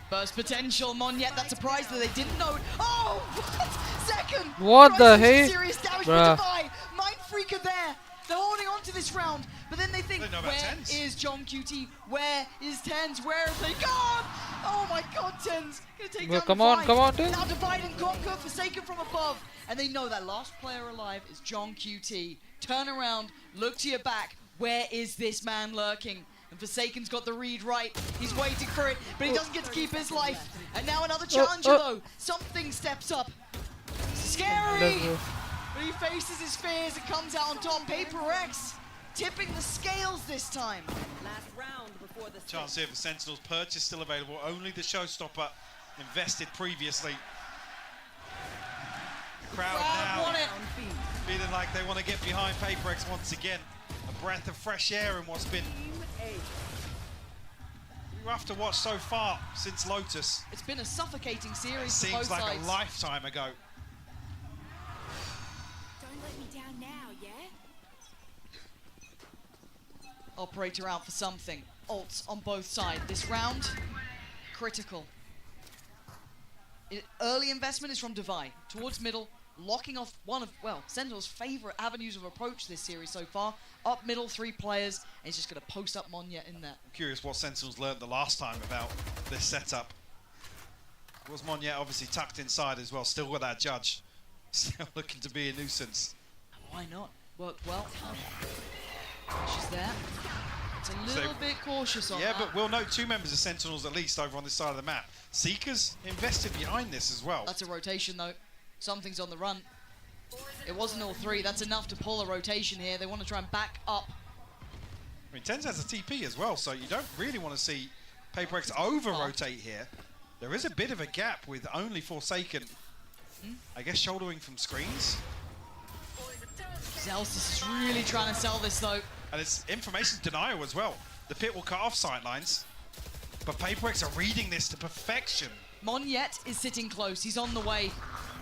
S2: Burst potential, Monyet. That surprise that they didn't know. Oh, what? Second.
S5: What the heck?
S2: Serious damage
S5: Bruh.
S2: for Divide. Mind Freaker there. They're holding on to this round, but then they think, where is John QT? Where is Tens? Where have they gone? Oh my God, Tens. Gonna take down
S5: Come
S2: Divide.
S5: on, Tens.
S2: Now Divide and Conquer, Forsaken from above. And they know that last player alive is John QT. Turn around, look to your back. Where is this man lurking? And Forsaken's got the read right. He's waiting for it, but he doesn't get to keep his life. And now another challenger though. Something steps up. Scary! But he faces his fears and comes out on top. PRX tipping the scales this time.
S4: Last round before the
S1: Chance here for Sentinels. Purchase still available. Only the showstopper invested previously. The crowd now
S2: want it.
S1: feeling like they want to get behind PRX once again. A breath of fresh air in what's been rough to watch so far since Lotus.
S2: It's been a suffocating series
S1: It
S2: for both
S1: seems like
S2: sides.
S1: a lifetime ago.
S13: Don't let me down now, yeah?
S2: Operator out for something. Ults on both sides. This round, critical. Early investment is from Divide. Towards middle, locking off one of, well, Sentinel's favorite avenues of approach this series so far. Up middle, 3 players, and he's just going to post up Monyet in there.
S1: I'm curious what Sentinels learned the last time about this setup. Was Monyet obviously tucked inside as well, still with that Judge. Still looking to be a nuisance.
S2: Why not? Worked well. She's there. It's a little bit cautious on that.
S1: But we'll note 2 members of Sentinels at least over on this side of the map. Seekers invested behind this as well.
S2: That's a rotation though. Something's on the run. It wasn't all 3. That's enough to pull a rotation here. They want to try and back up.
S1: I mean, Tens has a TP as well, so you don't really want to see PRX over-rotate here. There is a bit of a gap with only Forsaken, I guess, shouldering from screens.
S2: Zelsis is really trying to sell this though.
S1: And it's information denial as well. The pit will cut off sightlines, but PRX are reading this to perfection.
S2: Monyet is sitting close. He's on the way.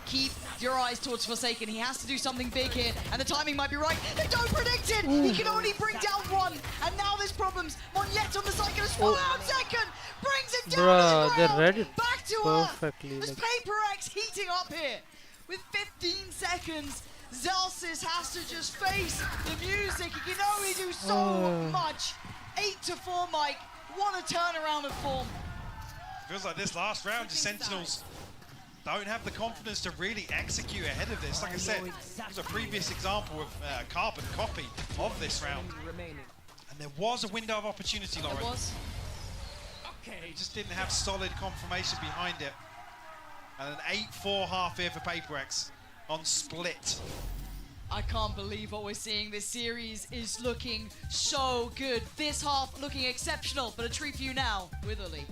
S2: Keep your eyes towards Forsaken. He has to do something big here, and the timing might be right. They don't predict it! He can only bring down 1, and now there's problems. Monyet on the side, gonna swallow out second! Brings it down to the
S5: They
S2: ground!
S5: read it
S2: Back to
S5: perfectly.
S2: Earth! There's PRX heating up here. With 15 seconds, Zelsis has to just face the music. He can only do so much. 8-4, Mike. What a turnaround of form.
S1: Feels like this last round, the Sentinels don't have the confidence to really execute ahead of this. Like I said, there's a previous example of carbon copy of this round. And there was a window of opportunity, Lauren.
S2: There was.
S1: He just didn't have solid confirmation behind it. And an 8-4 half here for PRX on split.
S2: I can't believe what we're seeing. This series is looking so good. This half looking exceptional, but a treat for you now with Uli.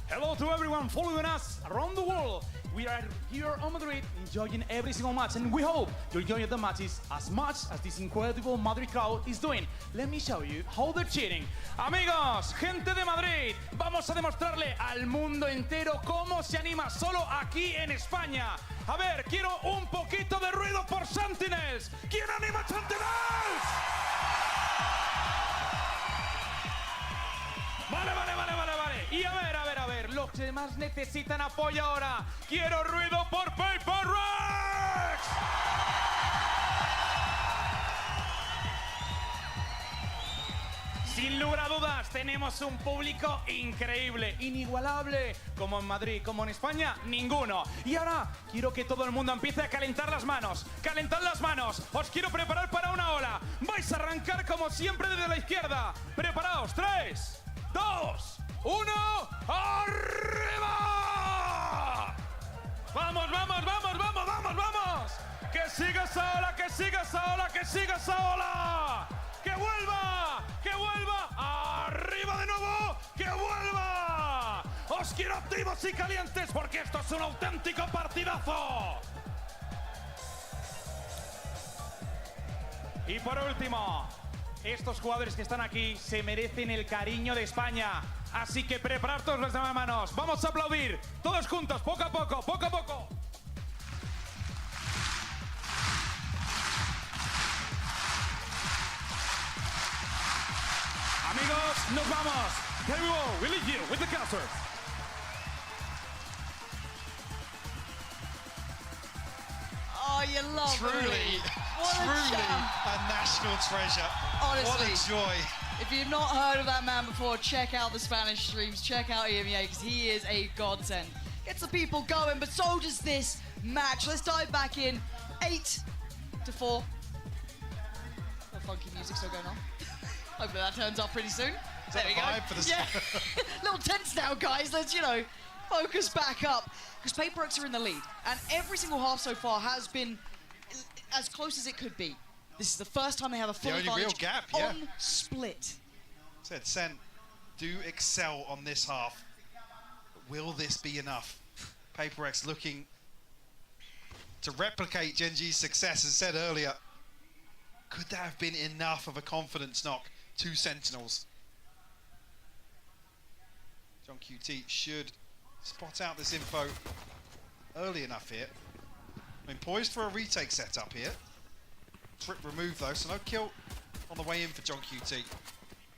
S19: Hello to everyone following us around the world. We are here on Madrid enjoying every single match, and we hope you're enjoying the matches as much as this incredible Madrid crowd is doing. Let me show you how they're cheering. Amigos, gente de Madrid, vamos a demostrarle al mundo entero cómo se anima solo aquí en España. A ver, quiero un poquito de ruido por Sentinels. ¿Quién anima Sentinels? Vale. Y a ver, los que más necesitan apoyo ahora. Quiero ruido por PRX. Sin lugar a dudas, tenemos un público increíble, inigualable. Como en Madrid, como en España, ninguno. Y ahora quiero que todo el mundo empiece a calentar las manos. ¡Calentad las manos! Os quiero preparar para una ola. Vais a arrancar como siempre desde la izquierda. Preparaos, 3, 2, 1, ¡arriba! ¡Vamos! ¡Que siga esa ola, que siga esa ola, que siga esa ola! ¡Que vuelva! ¡Arriba de nuevo! ¡Que vuelva! ¡Os quiero activos y calientes porque esto es un auténtico partidazo! Y por último, estos jugadores que están aquí se merecen el cariño de España. Así que preparad todas las manos. Vamos a aplaudir todos juntos, poco a poco. Amigos, nos vamos. Here we go. We leave you with the caster.
S2: Oh, you love
S1: Truly a national treasure.
S2: Honestly,
S1: what a joy.
S2: If you've not heard of that man before, check out the Spanish streams, check out EMEA, because he is a godsend. Gets the people going, but so does this match. Let's dive back in. 8-4. Little funky music still going on. Hopefully that turns up pretty soon. There we go.
S1: For the
S2: Little tense now, guys. Let's, focus back up. Because PRX are in the lead. And every single half so far has been as close as it could be. This is the first time they have a full
S1: only
S2: advantage
S1: real gap,
S2: on split.
S1: Said SEN do excel on this half. But will this be enough? PRX looking to replicate Gen G's success, as said earlier. Could that have been enough of a confidence knock to Sentinels? John QT should spot out this info early enough here. I mean, poised for a retake setup here. Trip removed though, so no kill on the way in for John QT.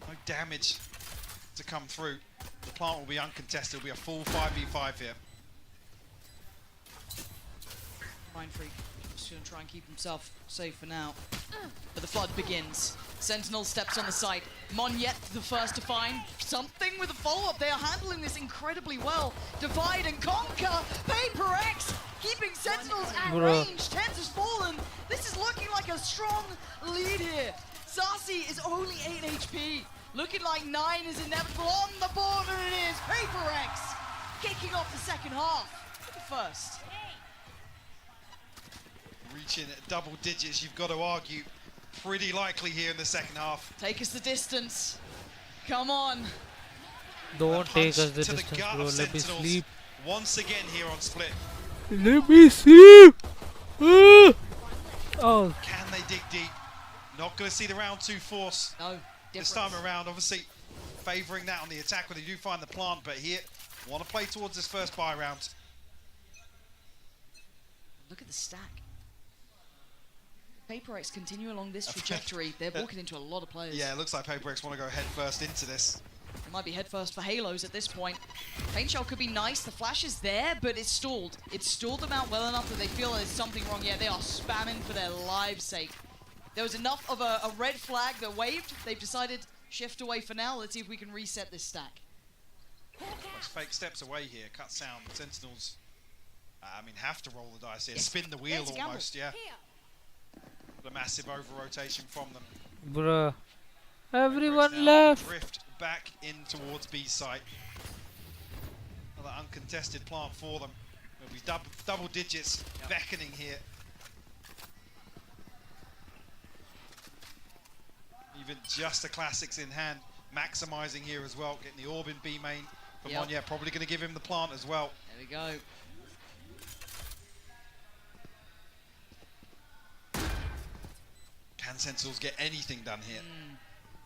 S1: No damage to come through. The plant will be uncontested. It'll be a full 5v5 here.
S2: Mind Freak just going to try and keep himself safe for now. But the flood begins. Sentinel steps on the site. Monyet the first to find something with a follow-up. They are handling this incredibly well. Divide and conquer. PRX keeping Sentinels at range. Tens has fallen. This is looking like a strong lead here. Sassy is only 8 HP. Looking like 9 is inevitable on the board, and it is PRX kicking off the second half. Look at first.
S1: Reaching double digits, you've got to argue. Pretty likely here in the second half.
S2: Take us the distance. Come on.
S5: Don't take us the
S1: to
S5: distance,
S1: the gut
S5: bro.
S1: of
S5: Let me
S1: Sentinels
S5: sleep.
S1: once again here on split.
S5: Let me sleep. Oh.
S1: Can they dig deep? Not going to see the round 2 force.
S2: No.
S1: This time around, obviously favouring that on the attack when they do find the plant, but here, want to play towards this first buy round.
S2: Look at the stack. PRX continue along this trajectory. They're walking into a lot of players.
S1: Yeah, it looks like PRX want to go head first into this.
S2: It might be head first for Halos at this point. Paint Shell could be nice. The flash is there, but it's stalled. It's stalled them out well enough that they feel there's something wrong. Yeah, they are spamming for their lives' sake. There was enough of a red flag that waved. They've decided shift away for now. Let's see if we can reset this stack.
S1: Those fake steps away here, cut sound. Sentinels, I mean, have to roll the dice here. Spin the wheel almost, yeah. The massive over-rotation from them.
S5: Bruh. Everyone
S1: now
S5: left.
S1: Drift back in towards B site. Another uncontested plant for them. It'll be double digits beckoning here. Even just the classics in hand, maximizing here as well. Getting the orb in B main for Monye. Probably going to give him the plant as well.
S2: There we go.
S1: Can Sentinels get anything done here?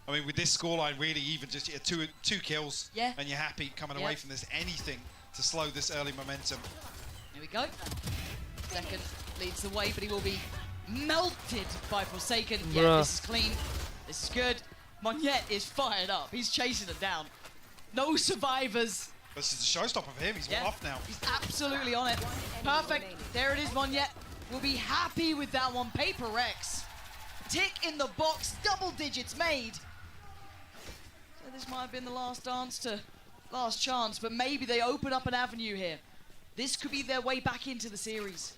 S1: I mean, with this scoreline, really, even just two kills, and you're happy coming away from this. Anything to slow this early momentum.
S2: There we go. Second leads the way, but he will be melted by Forsaken. Yeah, this is clean. This is good. Monette is fired up. He's chasing them down. No survivors.
S1: This is a showstopper for him. He's one off now.
S2: He's absolutely on it. Perfect. There it is. Monette will be happy with that one. PRX. Tick in the box. Double digits made. So this might have been the last chance, but maybe they open up an avenue here. This could be their way back into the series.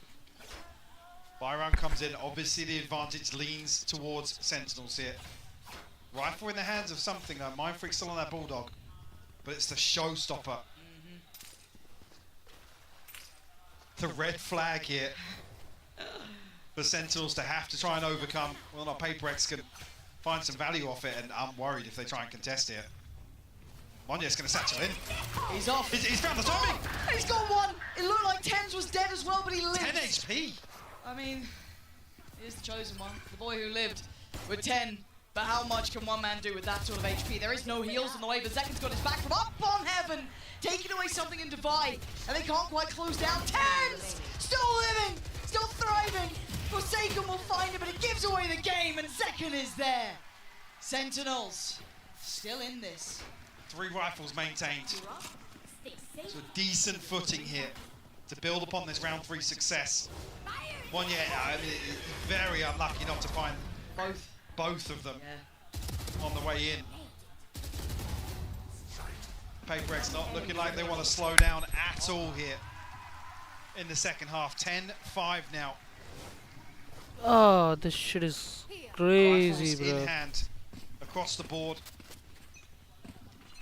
S1: Byron comes in. Obviously, the advantage leans towards Sentinels here. Rifle in the hands of something. Mind Freak still on that Bulldog, but it's the showstopper. The red flag here for Sentinels to have to try and overcome. Well, not PRX can find some value off it, and I'm worried if they try and contest here. Monye's going to satchel in.
S2: He's off.
S1: He's found the timing.
S2: He's got one. It looked like Tens was dead as well, but he lived.
S1: 10 HP.
S2: I mean, here's the chosen one, the boy who lived with 10. But how much can one man do with that sort of HP? There is no heals on the way, but Zekin's got his back from up on heaven, taking away something in Divide, and they can't quite close down. Tens! Still living! Still thriving! Forsaken will find it, but it gives away the game, and Zekin is there. Sentinels, still in this.
S1: 3 rifles maintained. So a decent footing here to build upon this round 3 success. Monye, I mean, very unlucky not to find both of them on the way in. PRX not looking like they want to slow down at all here in the second half. 10-5 now.
S5: Oh, this shit is crazy,
S1: Rifles
S5: bro.
S1: in hand across the board.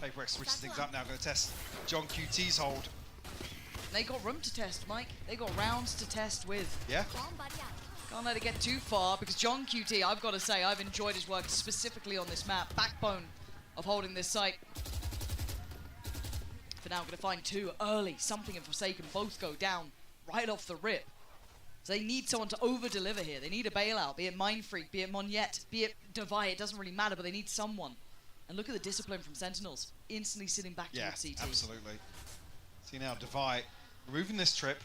S1: PRX switches things up now, going to test John QT's hold.
S2: They got room to test, Mike. They got rounds to test with.
S1: Yeah.
S2: Can't let it get too far, because John QT, I've got to say, I've enjoyed his work specifically on this map. Backbone of holding this site. For now, going to find 2 early. Something and Forsaken both go down right off the rip. So they need someone to over-deliver here. They need a bailout, be it Mind Freak, be it Monette, be it Divide. It doesn't really matter, but they need someone. And look at the discipline from Sentinels. Instantly sitting back towards CT.
S1: Absolutely. See now, Divide removing this trip.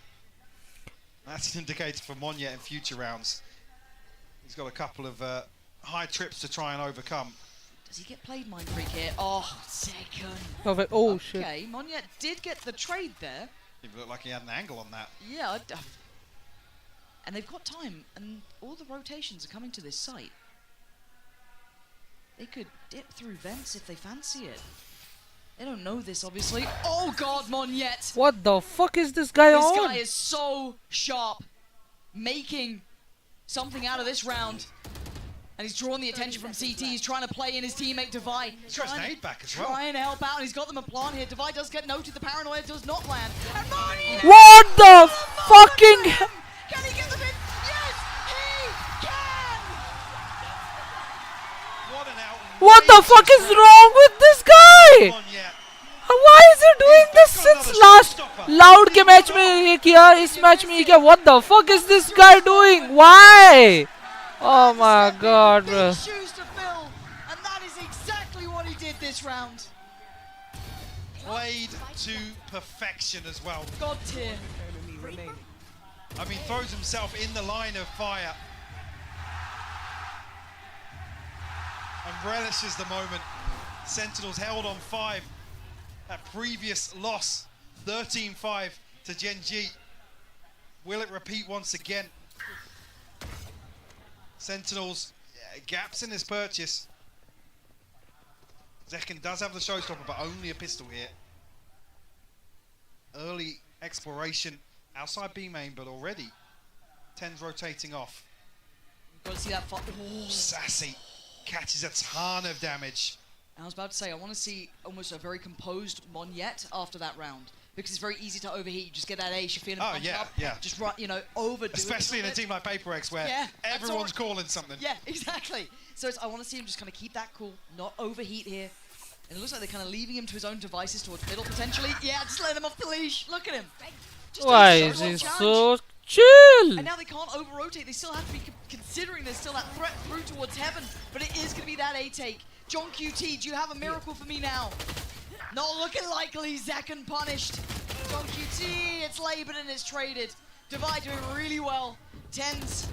S1: That's an indicator for Monye in future rounds. He's got a couple of high trips to try and overcome.
S2: Does he get played, Mind Freak here? Oh, second.
S5: Perfect. Oh, shit.
S2: Okay, Monye did get the trade there.
S1: It looked like he had an angle on that.
S2: Yeah. And they've got time, and all the rotations are coming to this site. They could dip through vents if they fancy it. They don't know this, obviously. Oh God, Monette!
S5: What the fuck is this guy on?
S2: This guy is so sharp, making something out of this round. And he's drawn the attention from CT. He's trying to play in his teammate Divide.
S1: He's trying to aid back as well.
S2: Trying to help out, and he's got them a plant here. Divide does get noted. The paranoia does not land. And Monette!
S5: What the fucking?
S2: Can he get the bit? Yes, he can!
S1: What an out!
S5: What the fuck is wrong with this guy? Why is he doing this since last loud के match में ये किया इस match में ये किया? What the fuck is this guy doing? Why? Oh my God, bro.
S2: Shoes to fill, and that is exactly what he did this round.
S1: Played to perfection as well.
S2: God tier.
S1: I mean, throws himself in the line of fire and relishes the moment. Sentinels held on 5. That previous loss, 13-5 to Gen G. Will it repeat once again? Sentinels, gaps in this purchase. Zekin does have the showstopper, but only a pistol here. early exploration outside B main, but already Ten's rotating off.
S2: Got to see that.
S1: Sassy catches a ton of damage.
S2: I was about to say, I want to see almost a very composed Monyet after that round. Because it's very easy to overheat. You just get that ace, you're feeling pumped up. Just run, overdo it.
S1: Especially in a team like PRX where everyone's calling something.
S2: Yeah, exactly. So I want to see him just kind of keep that cool, not overheat here. And it looks like they're kind of leaving him to his own devices towards middle potentially. Yeah, just let him off the leash. Look at him.
S5: Why is he so chill?
S2: And now they can't over-rotate. They still have to be considering there's still that threat through towards heaven. But it is going to be that A take. John QT, do you have a miracle for me now? Not looking likely. Zekken punished. John QT, it's labeled and it's traded. Divide doing really well. Tens.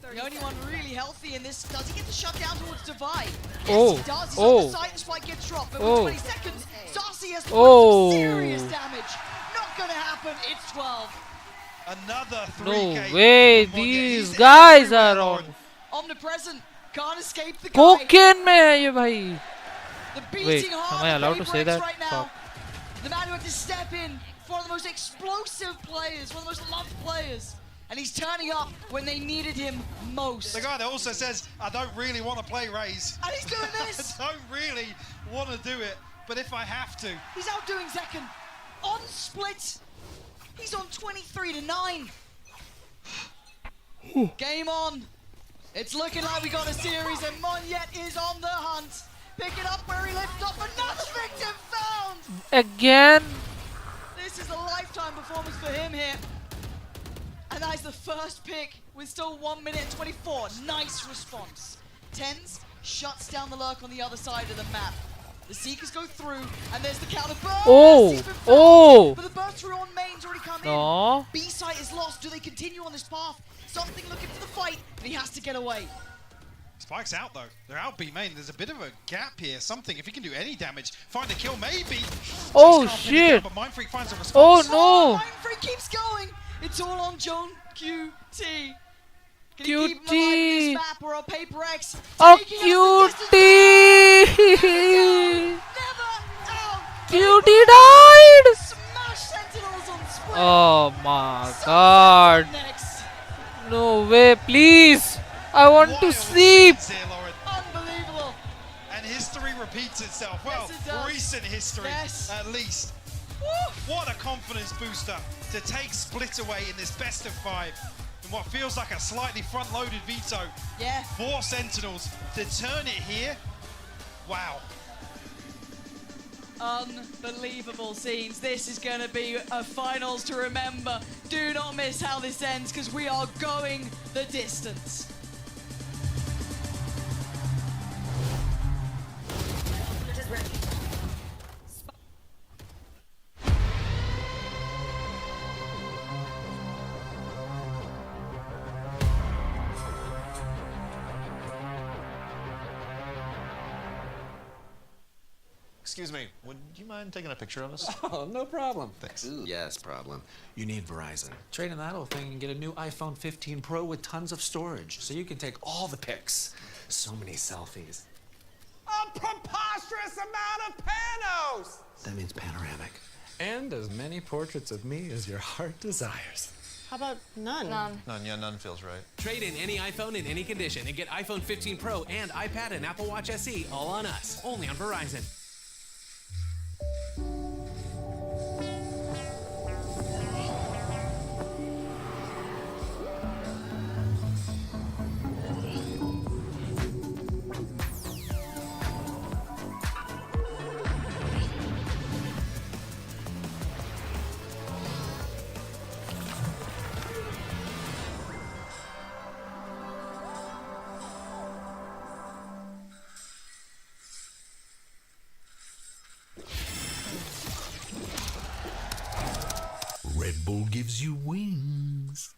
S2: The only one really healthy in this. Does he get the shutdown towards Divide? Yes, he does. He's on the side and Spike gets dropped. But with 20 seconds, Darcy has to put some serious damage. Not gonna happen. It's 12.
S1: Another 3K.
S5: No way, these guys are on.
S2: Omnipresent. Can't escape the guy.
S5: Cocaine mein hai ye bhai.
S2: The beating
S5: am I allowed to say that?
S2: Right now. The man who had to step in for one of the most explosive players, one of the most loved players. And he's turning up when they needed him most.
S1: The guy that also says, I don't really want to play Raze.
S2: And he's doing this.
S1: I don't really want to do it, but if I have to.
S2: He's outdoing Zekken. On split. He's on 23-9. Game on. It's looking like we got a series and Monyet is on the hunt. Picking up where he left off. Another victim found.
S5: Again.
S2: This is a lifetime performance for him here. And that is the first pick with still 1 minute and 24. Nice response. Tens shuts down the lurk on the other side of the map. The Seekers go through, and there's the counter burst. But the burst through on main's already come in. B site is lost. Do they continue on this path? Something looking for the fight, but he has to get away.
S1: Spike's out though. They're out B main. There's a bit of a gap here. Something, if he can do any damage, find a kill maybe.
S5: Oh shit.
S1: But Mindfreak finds a response.
S5: Oh no.
S2: Mindfreak keeps going. It's all on John QT. Can
S5: QT.
S2: he keep him alive in this map or a PRX?
S5: Oh QT. QT died.
S2: Smash Sentinels on split.
S5: Oh my god. No way, please. I want to sleep.
S2: Unbelievable.
S1: And history repeats itself. Well, recent history at least.
S2: Woo.
S1: What a confidence booster to take Split away in this best of 5. In what feels like a slightly front-loaded veto.
S2: Yeah.
S1: 4 Sentinels to turn it here. Wow.
S2: Unbelievable scenes. This is going to be a finals to remember. Do not miss how this ends because we are going the distance.
S20: Excuse me, would you mind taking a picture of us?
S21: Oh, no problem.
S20: Thanks.
S21: Yes, problem. You need Verizon. Trade in that old thing and get a new iPhone 15 Pro with tons of storage, so you can take all the pics. So many selfies.
S22: A preposterous amount of panos!
S21: That means panoramic. And as many portraits of me as your heart desires.
S16: How about none?
S20: None, yeah, none feels right.
S23: Trade in any iPhone in any condition and get iPhone 15 Pro and iPad and Apple Watch SE all on us. Only on Verizon.
S7: Red Bull gives you wings.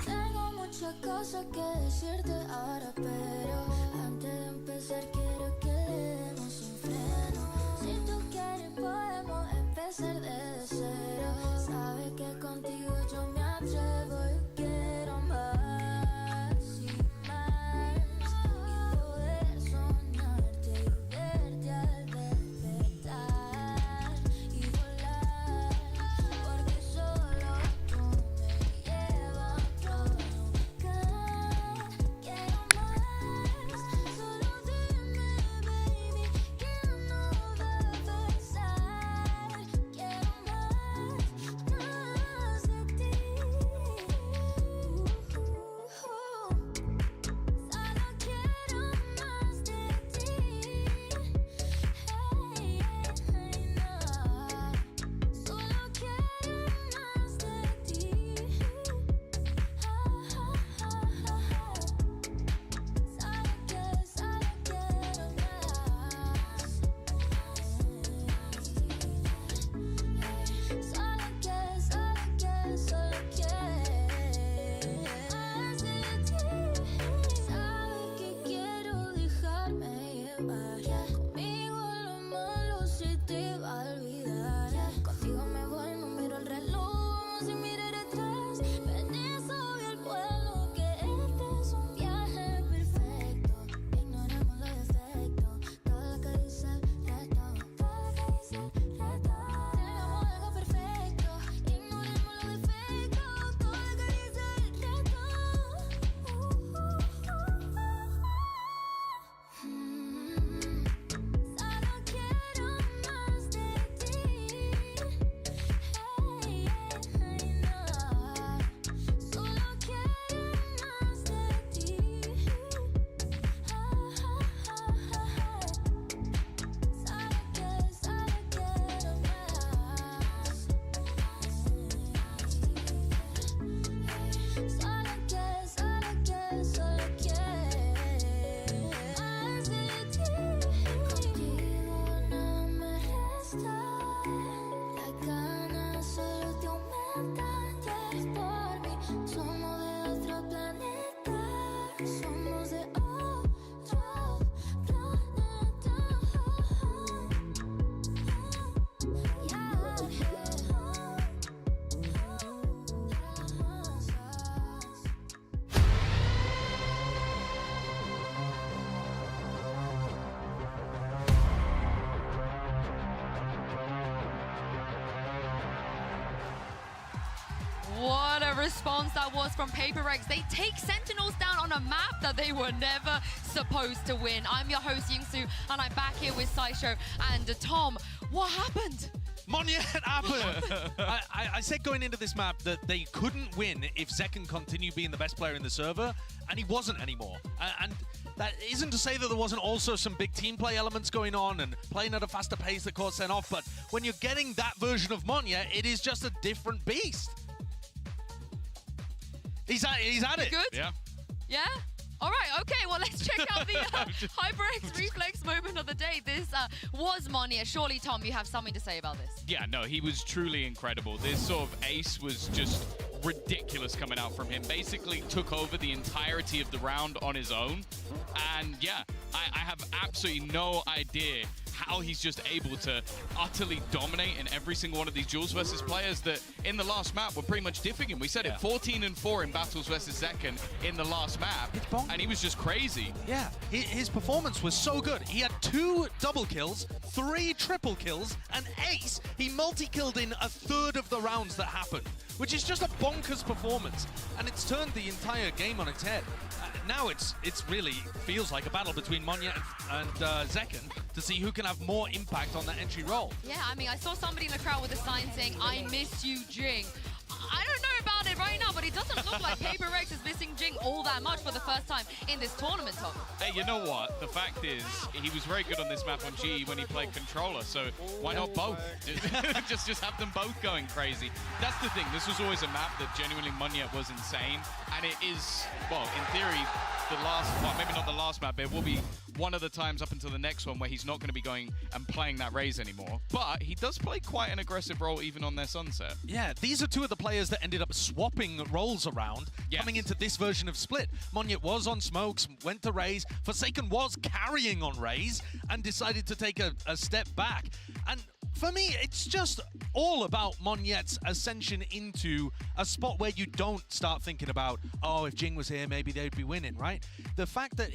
S24: Tengo muchas cosas que decirte ahora, pero antes de empezar quiero que le demos un freno. Si tú quieres podemos empezar. empezar desde cero. Sabes que contigo yo me atrevo y quiero más y más. Y poder soñarte y verte al despertar y volar. Porque solo tú me llevas a otro lugar. Quiero más. Solo dime, baby, que no va a pasar. Quiero más de ti. Solo quiero más de ti. Hey, hey, no. Solo quiero más de ti. Solo quiero más. Solo quiero más de ti. Sabes que quiero dejarme llevar. Conmigo lo malo se te va a olvidar. Contigo me voy, no miro el reloj, sin mirar atrás. Permiso y el vuelo, que este es un viaje perfecto. Ignoramos los defectos, todo lo que dice el resto, todo lo que dice el resto. Tenemos algo perfecto, ignoremos los defectos, todo lo que dice el resto. Solo quiero más de ti. Hey, hey, no. Solo quiero más de ti. Solo quiero más de ti. Contigo no me resta. Las ganas solo te aumentan. Ya es por mí. Somos de otro planeta. Somos de otro planeta.
S10: What a response that was from PRX. They take Sentinels down on a map that they were never supposed to win. I'm your host, Yingsu, and I'm back here with Sideshow and Tom. What happened?
S3: Monyet happened. I said going into this map that they couldn't win if Zekken continued being the best player in the server, and he wasn't anymore. And that isn't to say that there wasn't also some big team play elements going on and playing at a faster pace that caught Sen off, but when you're getting that version of Monyet, it is just a different beast. He's at it.
S10: Good?
S11: Yeah.
S10: Yeah? All right, okay, well, let's check out the HyperX reflex moment of the day. This was Monyet. Surely, Tom, you have something to say about this.
S11: Yeah, no, he was truly incredible. This sort of ace was just ridiculous coming out from him. Basically took over the entirety of the round on his own. And yeah, I have absolutely no idea how he's just able to utterly dominate in every single one of these duels versus players that in the last map were pretty much diffing him. We said it, 14-4 in battles versus Zekken in the last map, and he was just crazy.
S3: Yeah, his performance was so good. He had 2 double kills, 3 triple kills, an ace. He multi-killed in a third of the rounds that happened, which is just a bonkers performance, and it's turned the entire game on its head. Now it's really feels like a battle between Monyet and Zekken to see who can have more impact on that entry role.
S10: Yeah, I mean, I saw somebody in the crowd with a sign saying, "I miss you, Jing." I don't know about it right now, but it doesn't look like PRX is missing Jing all that much for the first time in this tournament, Tom.
S11: Hey, you know what? The fact is, he was very good on this map on G when he played controller, so why not both? just have them both going crazy. That's the thing. This was always a map that genuinely Monyet was insane, and it is, well, in theory, the last, well, maybe not the last map, but it will be one of the times up until the next one where he's not going to be going and playing that Raze anymore. But he does play quite an aggressive role even on their Sunset.
S3: Yeah, these are 2 of the players that ended up swapping roles around coming into this version of Split. Monyet was on Smokes, went to Raze. Forsaken was carrying on Raze and decided to take a step back. And For me, it's just all about Monyet's ascension into a spot where you don't start thinking about, oh, if Jing was here, maybe they'd be winning, right? The fact that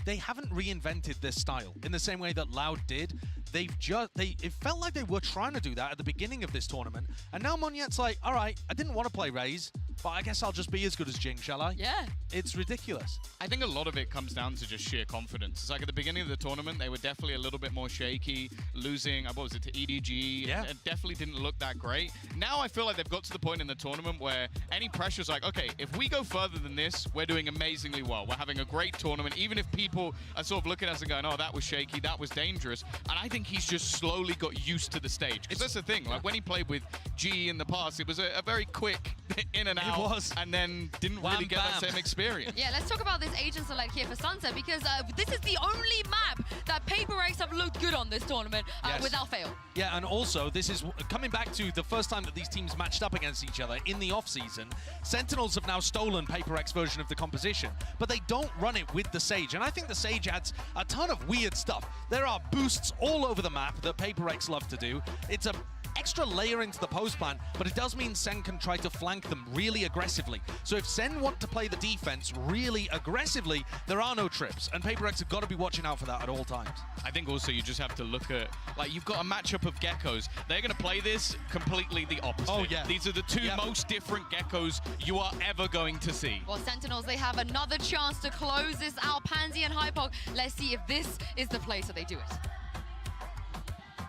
S3: they haven't reinvented this style in the same way that Loud did. It felt like they were trying to do that at the beginning of this tournament, and now Monyet's like, all right, I didn't want to play Raze, but I guess I'll just be as good as Jing, shall I?
S2: Yeah.
S3: It's ridiculous.
S11: I think a lot of it comes down to just sheer confidence. It's like at the beginning of the tournament, they were definitely a little bit more shaky, losing, what was it, to EDG.
S3: Yeah.
S11: It definitely didn't look that great. Now I feel like they've got to the point in the tournament where any pressure's like, okay, if we go further than this, we're doing amazingly well. We're having a great tournament, even if people are sort of looking at us and going, oh, that was shaky, that was dangerous. And I think he's just slowly got used to the stage. Because that's the thing, like when he played with G in the past, it was a very quick in and out.
S3: It was.
S11: And then didn't really get that same experience.
S10: Yeah, let's talk about this agent select here for Sunset, because this is the only map that PRX have looked good on this tournament without fail.
S3: Yeah, and also this is coming back to the first time that these teams matched up against each other in the off-season. Sentinels have now stolen PRX version of the composition, but they don't run it with the Sage, and I think the Sage adds a ton of weird stuff. There are boosts all over the map that PRX love to do. It's a extra layer into the post plan, but it does mean SEN can try to flank them really aggressively. So if SEN want to play the defense really aggressively, there are no trips, and PRX have got to be watching out for that at all times.
S11: I think also you just have to look at, like, you've got a matchup of Geckos. They're going to play this completely the opposite.
S3: Oh, yeah.
S11: These are the two most different Geckos you are ever going to see.
S10: Well, Sentinels, they have another chance to close this out. Pansy and Hypok, let's see if this is the place that they do it.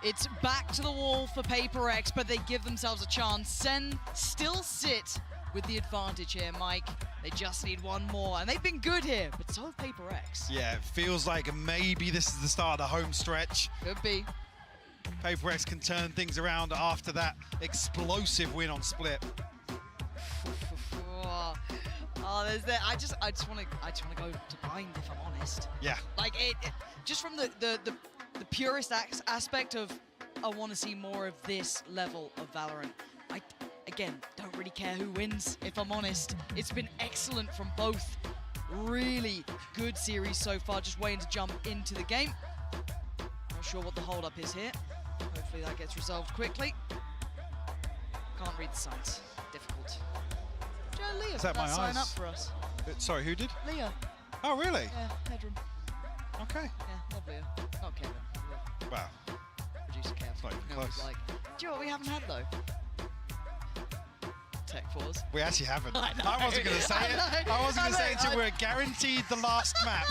S2: It's back to the wall for PRX, but they give themselves a chance. SEN still sit with the advantage here, Mike. They just need one more, and they've been good here, but so have PRX.
S1: Yeah, it feels like maybe this is the start of the home stretch.
S2: Could be.
S1: PRX can turn things around after that explosive win on Split.
S2: Oh, there's that. I just want to go to blind, if I'm honest.
S1: Yeah.
S2: Like it just from the purest aspect of, I want to see more of this level of Valorant. I, again, don't really care who wins, if I'm honest. It's been excellent from both. Really good series so far, just waiting to jump into the game. Not sure what the hold-up is here. Hopefully that gets resolved quickly. Can't read the signs. Difficult. Leah
S1: Is that my
S2: sign
S1: eyes?
S2: up for us.
S1: Sorry, who did?
S2: Leah.
S1: Oh, really?
S2: Yeah, headroom.
S1: Okay.
S2: Yeah, love Leah. Not Kevin.
S1: Wow.
S2: Producer Kev.
S1: Not even
S2: No,
S1: close.
S2: it's like, do you know what we haven't had though? Tech Fours.
S1: We actually haven't.
S2: I know.
S1: I wasn't going to say it. I wasn't going to say it until we're guaranteed the last map.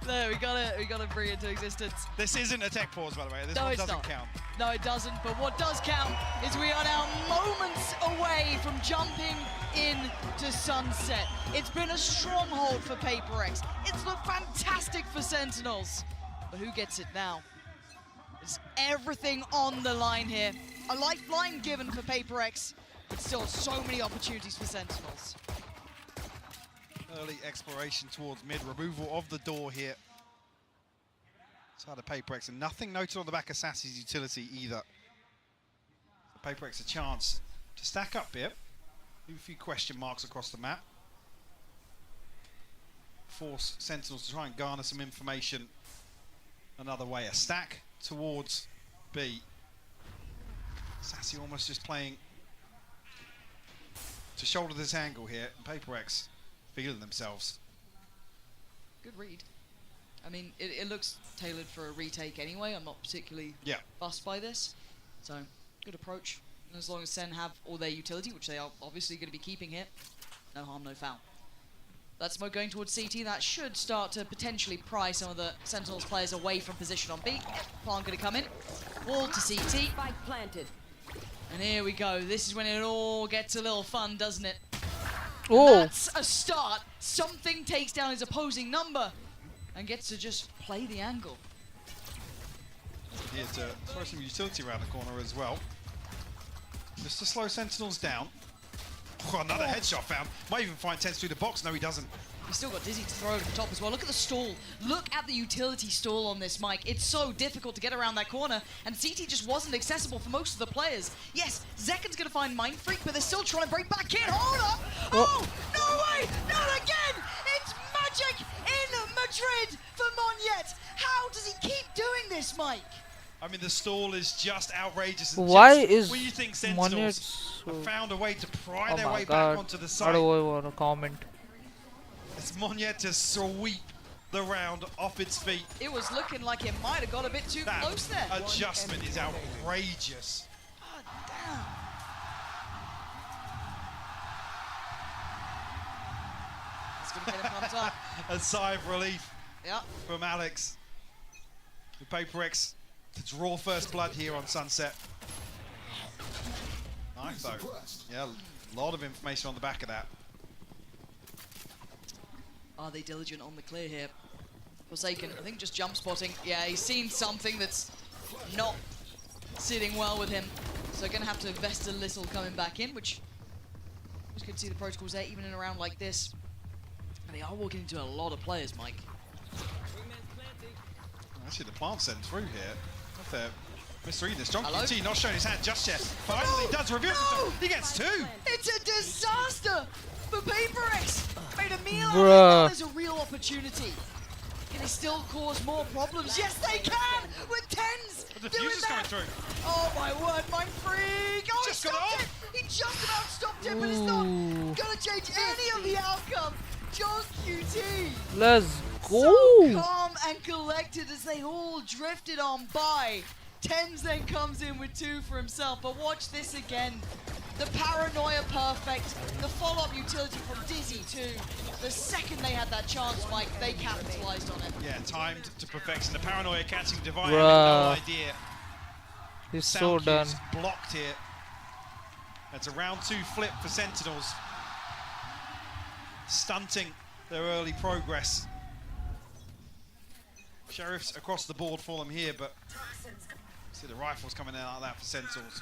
S2: No, we gotta bring it to existence.
S1: This isn't a tech pause, by the way. This
S2: No,
S1: one
S2: it's
S1: doesn't
S2: not.
S1: count.
S2: No, it doesn't. But what does count is we are now moments away from jumping into Sunset. It's been a stronghold for PRX. It's looked fantastic for Sentinels. But who gets it now? It's everything on the line here. A lifeline given for PRX, but still so many opportunities for Sentinels.
S1: Early exploration towards mid, removal of the door here. Side of PRX, and nothing noted on the back of Sassy's utility either. PRX a chance to stack up here. Leave a few question marks across the map. Force Sentinels to try and garner some information another way. A stack towards B. Sassy almost just playing to shoulder this angle here. PRX feeling themselves.
S2: Good read. I mean, it looks tailored for a retake anyway. I'm not particularly fussed by this. So, good approach. And as long as SEN have all their utility, which they are obviously going to be keeping here, no harm, no foul. That smoke going towards CT. That should start to potentially pry some of the Sentinels players away from position on B. Plant going to come in. Wall to CT.
S4: Spike planted.
S2: And here we go. This is when it all gets a little fun, doesn't it?
S5: Oh.
S2: That's a start. Something takes down his opposing number and gets to just play the angle.
S1: Here to throw some utility around the corner as well. Just to slow Sentinels down. Oh, another headshot found. Might even find Tense through the box. No, he doesn't.
S2: He's still got Dizzy to throw over the top as well. Look at the stall. Look at the utility stall on this, Mike. It's so difficult to get around that corner, and CT just wasn't accessible for most of the players. Yes, Zekken's going to find Mind Freak, but they're still trying to break back in. Hold up! Oh, no way! Not again! It's magic in Madrid for Monyet. How does he keep doing this, Mike?
S1: I mean, the stall is just outrageous.
S5: Why
S1: just
S5: is
S1: when you think
S5: Money
S1: Sentinels have found a way to pry
S5: Oh
S1: their
S5: my
S1: way
S5: god.
S1: back onto the
S5: I
S1: site,
S5: don't want to comment.
S1: it's Monette to sweep the round off its feet.
S2: It was looking like it might have got a bit too
S1: That
S2: close there.
S1: adjustment is outrageous.
S2: God damn. It's going to get him pumped up.
S1: A sigh of relief
S2: Yeah.
S1: from Alex. The PRX to draw first blood here on Sunset. Nice though. Yeah, a lot of information on the back of that.
S2: Are they diligent on the clear here? Forsaken, I think just jump spotting. Yeah, he's seen something that's not sitting well with him. So going to have to invest a little coming back in, which you can see the protocols there, even in a round like this. And they are walking into a lot of players, Mike.
S1: Actually, the plant sent through here. Not there. Mr. Edis, John QT not showing his hand just yet. Finally does reveal himself. He gets two.
S2: It's a disaster for PRX. Made a meal out of it.
S5: Bruh.
S2: Now there's a real opportunity. Can they still cause more problems? Yes, they can! With tens!
S1: The
S2: doing
S1: diffuser's
S2: that.
S1: coming through.
S2: Oh my word, my freak! Oh,
S1: Just
S2: he
S1: got
S2: stopped
S1: off.
S2: it! He just about stopped it, but it's not gonna change any of the outcome. John QT!
S5: Let's
S2: So
S5: go.
S2: calm and collected as they all drifted on by. Tens then comes in with two for himself, but watch this again. The paranoia perfect, the follow-up utility from Dizzy too. The second they had that chance, Mike, they capitalized on it.
S1: Yeah, timed to perfection. The paranoia catching Divine,
S5: Bruh.
S1: no idea.
S5: He's so
S1: Sound
S5: done.
S1: cues blocked here. That's a round two flip for Sentinels. Stunting their early progress. Sheriffs across the board for them here, but see the rifles coming out like that for Sentinels.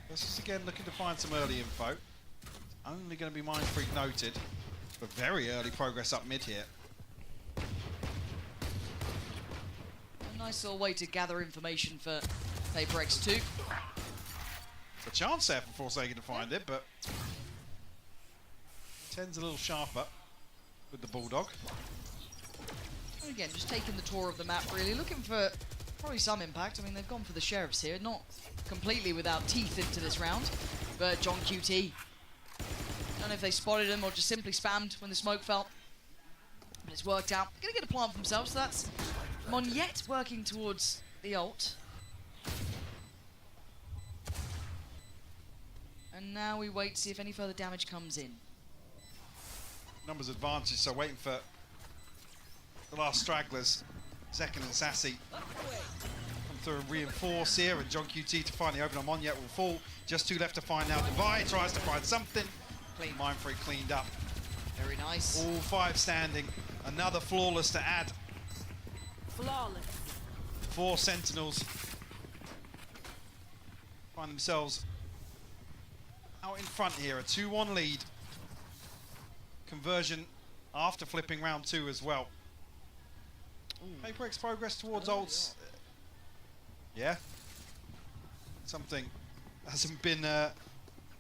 S1: This is again looking to find some early info. Only going to be Mind Freak noted, but very early progress up mid here.
S2: A nice little way to gather information for PRX 2.
S1: It's a chance there for Forsaken to find it, but 10's a little sharper with the Bulldog.
S2: And again, just taking the tour of the map, really looking for probably some impact. I mean, they've gone for the Sheriffs here, not completely without teeth into this round, but John QT. Don't know if they spotted him or just simply spammed when the smoke fell, but it's worked out. Gonna get a plant for themselves, so that's Monette working towards the ult. And now we wait to see if any further damage comes in.
S1: Numbers advantage, so waiting for the last stragglers, Zekin and Sassy, come through and reinforce here, and John QT to finally open on Monette will fall. Just two left to find now. Divide tries to find something.
S2: Clean.
S1: Mind Freak cleaned up.
S2: Very nice.
S1: All five standing. Another flawless to add.
S4: Flawless.
S1: 4 Sentinels find themselves out in front here. A 2-1 lead. Conversion after flipping round 2 as well. PRX progress towards ults. Yeah. Something hasn't been